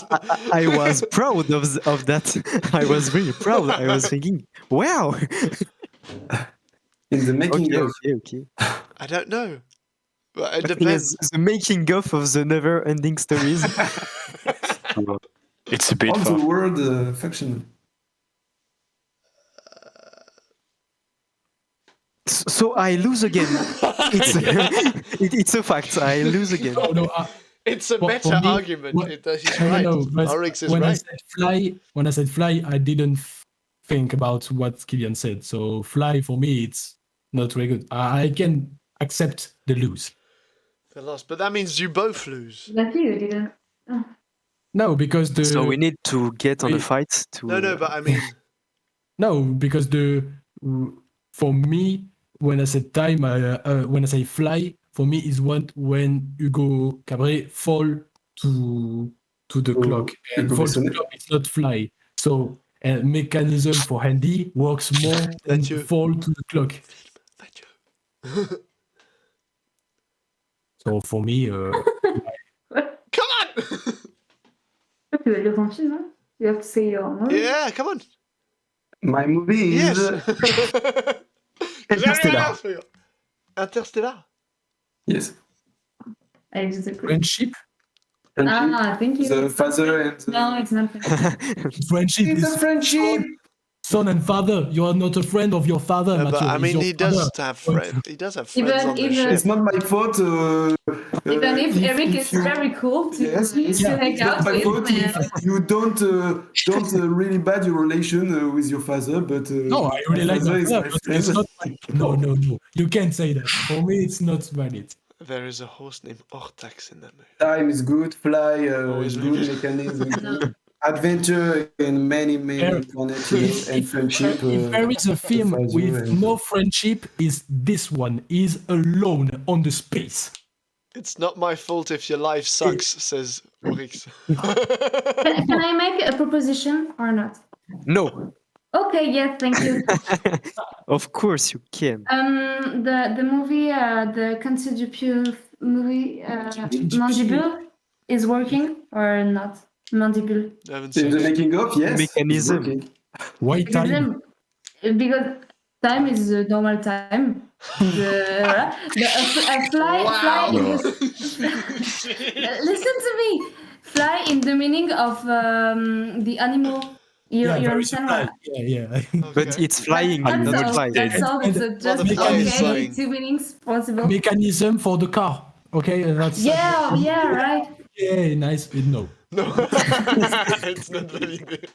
I was proud of that. I was really proud. I was thinking, wow. In the making of Okay. I don't know. But it Yes, depends. the making of the never-ending stories. It's a bit all far. the word function. So I lose again. It's a fact. I lose again. no, It's a For meta me, argument. what- He's No, right. no, but Oryx is when I right. said fly, I didn't think about what Kylian said. So fly for me, it's not very good. I can accept the lose. They lost, but that means you both lose. But you didn't. Oh. No, because the So we need to get on a Wait. fight to. No, but I mean, no, because for me, when I said time, when I say fly, for me is when Hugo Cabret fall to the Oh, clock, and Hugo fall to the Besson. clock is not fly. So a mechanism for Handy works more than Mathieu. fall to the clock. Mathieu. So for me, Come on! Tu veux le grand film, hein? You have to say your movie. Yeah, come on. My movie is Yes. Interstellar. Interstellar. Yes. I disagree. friendship, Ah, thank you. The father and the... No, it's not. friendship It's is a friendship. son and father. You are not a friend of your father, But Mathieu. I It's mean, your he does father. have friends. He does have friends Even- on the even- ship. It's not my fault. Even if Eric is you... very cool to, Yes, to yeah, hang It's not out my with. fault if you don't really bad your relation with your father, but No, I really my like father my is father, my but it's friend. not no. You can't say that. For me, it's not valid. There is a horse named Ortax in that movie. Time is good, fly Always is good, maybe. mechanism is No. good. Adventure in many There- planets, you know, and friendship. If there is a film father with and- no friendship, is this one? Is alone on the space. It's not my fault if your life sucks, says Oryx. Can I make a proposition or not? No, Okay, yes, thank you. of course you can. The movie, the Cancer du Pieux movie, Mandibule, is working or not? Mandibule. I haven't In seen the it. making of, yes. Mechanism. it's working. Why Because, time? because time is the normal time. A fly in the, listen to me. Fly in the meaning of the animal. You Yeah, very understand supply. what? Yeah. But Okay. it's flying, That's not all. flying. That's all. It's just Well, the fly is okay. flying. Two meanings possible. Mechanism for the car. Okay, that's Yeah, right. yeah, nice. No, No, it's not very good.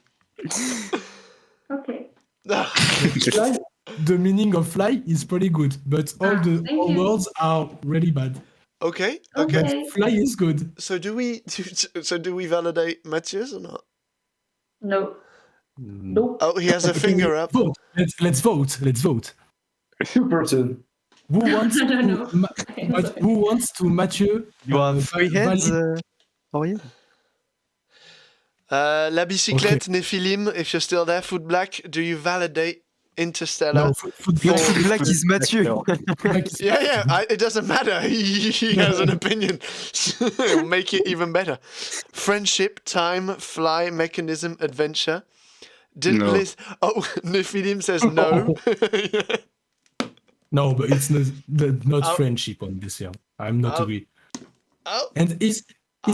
Okay. fly, the meaning of fly is pretty good, but all the thank all you. words are really bad. Okay. Okay. Fly is good. So do we validate Mathieu's or not? No. Nope. Oh, he has a finger up. Vote. Let's vote. Let's vote. Two person. Who wants I don't know. who wants to Mathieu? You have three heads, Orion? La bicyclette, Nephilim, if you're still there, Food Black, do you validate Interstellar? No, food But black. Black is Mathieu. It doesn't matter. He has an opinion. It'll make it even better. Friendship, time, fly, mechanism, adventure. Didn't No. list. Oh, Nephilim says no. No, but it's not Oh. friendship on this film. I'm not Oh. agree. Oh, And it's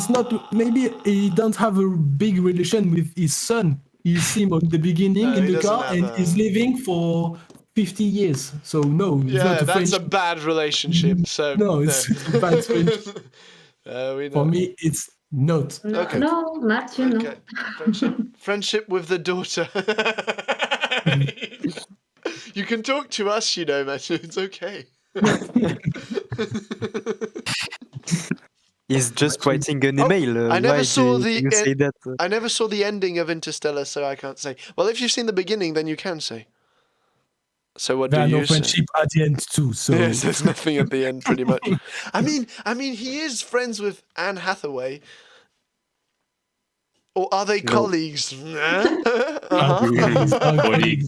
not, maybe he don't have a big relation with his son. You see him on the beginning No, in he the doesn't car, have and a- he's living for 50 years. So no, it's yeah, not a that's a friendship. bad relationship. So No, it's a bad friendship. we know. For me, it's not. No, Okay. no, Matthew, no. Okay. Friendship with the daughter. You can talk to us, you know, Matthew. It's okay. He's just writing an email. I never why saw do the you say that? I never saw the ending of Interstellar, so I can't say. Well, if you've seen the beginning, then you can say. So what There are do no you say? friendship at the end too. So Yes, there's nothing at the end, pretty much. I mean, he is friends with Anne Hathaway. Or are they No. colleagues? Colleagues.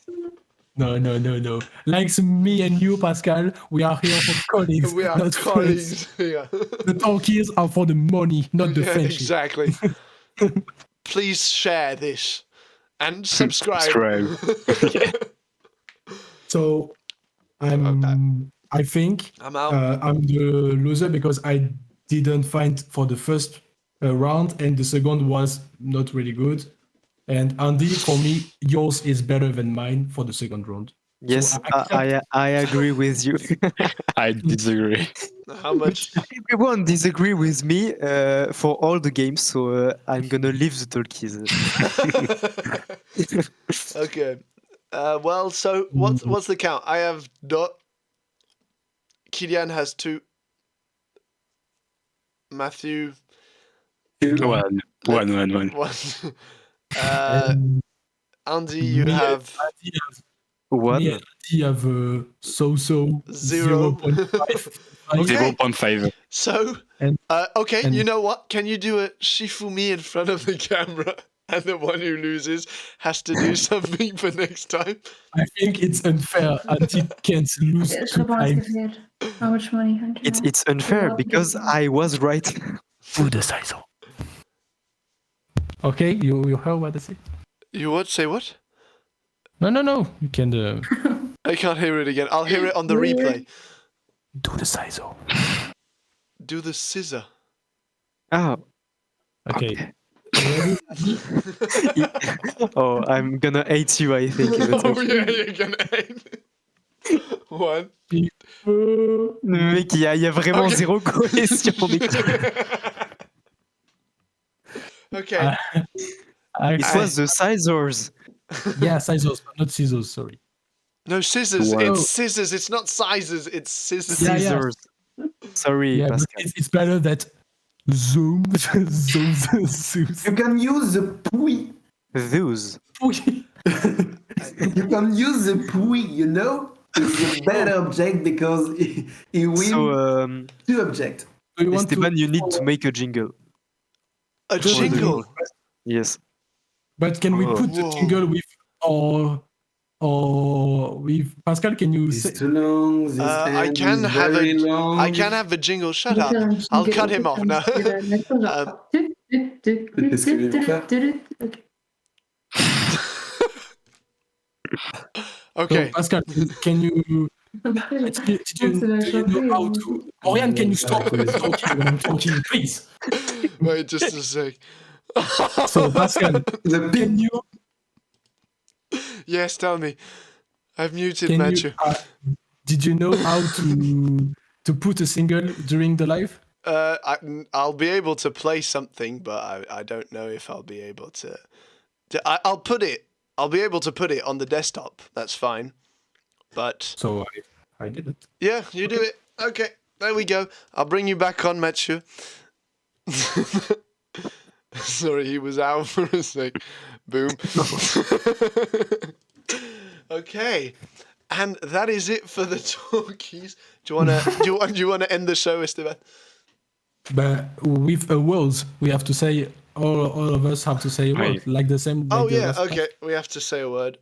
No. Like me and you, Pascal, we are here for colleagues. We are not colleagues. friends. Yeah. The Talkies are for the money, not the Yeah, friendship. exactly. Please share this and subscribe. So I think I'm out. I'm the loser because I didn't find for the first round, and the second was not really good. And Andy, for me, yours is better than mine for the second round. Yes, I I agree with you. I disagree. How much? Everyone disagree with me for all the games, so I'm gonna leave the talkies. Okay. Well, so what's the count? I have dot. Kylian has 2. Matthew One. 1. Andy, you have One. Me and Andy have so 0. 0.5. Okay. 0.5. So, And- okay, and- you know what? Can you do a Shifumi in front of the camera? And the one who loses has to do something for next time. I think it's unfair. Andy can't lose Je 2 réponds à ce que times. je veux dire. How much money? It's unfair because I was right. Who decides? Okay, you heard what I said? You what? Say what? No. You can I can't hear it again. I'll hear it on the replay. do the size. Do the scissor. Ah, Okay. oh, I'm gonna hate you, I think. but Oh okay. yeah, you're gonna hate. 1. Mec, il y a vraiment Ok. zéro cohésion. Okay. It was the scissors. Yeah, scissors, but not scissors. Sorry. No scissors. Wow. It's scissors. It's not sizes. It's scissors. Yeah. Scissors. Sorry, Yeah, but Pascal. it's better that zoom. Zoom. You can use the pui. Those. You can use the pui, you know? It's a better object because it wins So, 2 objects. Do you want Esteban, to? you need to make a jingle. A jingle. Yes. But can we put the Whoa. jingle with or with Pascal? Can you say? It's too long. This I end can is have very a. long. I can have the jingle. Shut up. I'll cut him off now. Qu'est-ce que je vais faire? Okay. So, Pascal, can you? Did you know how to? Oriane, can you stop talking when I'm talking, please? Wait just a sec. So, Pascal, The big can you? Yes, tell me. I've muted Can Matthew. you? Did you know how to put a single during the live? I'll be able to play something, but I don't know if I'll be able to. I'll put it. I'll be able to put it on the desktop. That's fine. But So I did it. yeah, you do it. Okay, there we go. I'll bring you back on, Mathieu. Sorry, he was out for a sec. Boom. Okay, and that is it for the talkies. Do you wanna end the show, Esteban? But with awards, we have to say all of us have to say a word Right. like the same. Oh like the yeah, last time. okay. We have to say a word.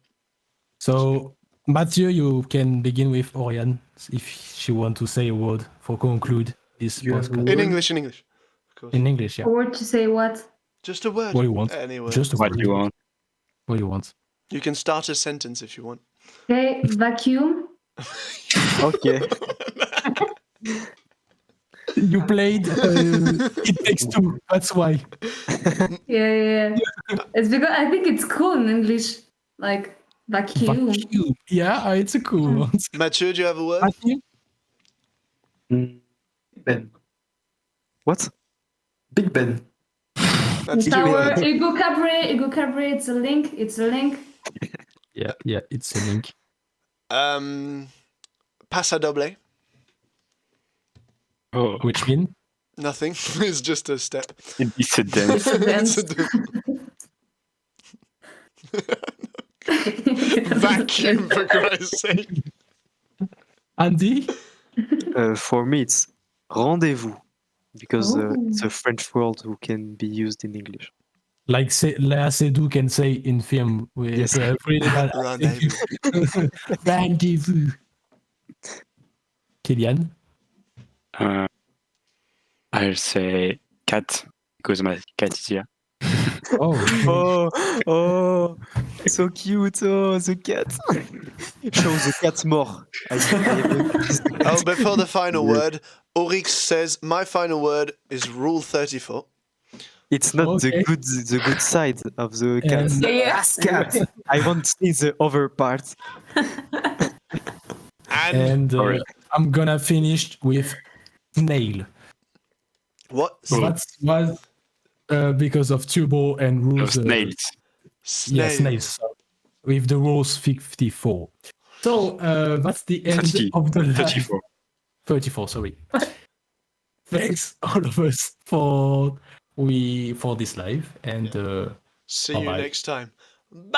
So Mathieu, you can begin with Oriane if she want to say a word for conclude this You have a podcast. word? In English, of course. In English, yeah. A word to say what? Just a word. What you want? Any word. Just a What word. you want? What you want? You can start a sentence if you want. Okay, vacuum. Okay. You played It Takes Two. That's why. Yeah. It's because I think it's cool in English. Like vacuum. Vacuum. Yeah, it's a cool one. Mathieu, do you have a word? Mathieu? Big Ben. What? Big Ben. That's two Tower. words. Hugo Cabré. It's a link. Yeah, it's a link. Passa doble. Oh, Which mean? Nothing. It's just a step. it's a dance. It's a dance. Vacuum, for Christ's sake. Andy? For me, it's rendezvous because Oh. it's a French word who can be used in English. Like Léa Seydoux can say in film. Yes. Rendezvous. Rendezvous. Kylian? I'll say cat because my cat is here. Oh. Oh, so cute. Oh, the cat. Show the cat more. Oh, before the final word, Oryx says, my final word is rule 34. It's not Okay. the good side of the cat. And Yes. Cat. I want to see the other part. And And Sorry. I'm gonna finish with snail. what? Oh. That was because of Turbo and No, rules. snails. Yeah, Snails. snails. Sorry. With the rules 54. So that's the end 30. of the live. 34. 34, sorry. Thanks all of us for this live, and See you bye-bye. next time. Bye.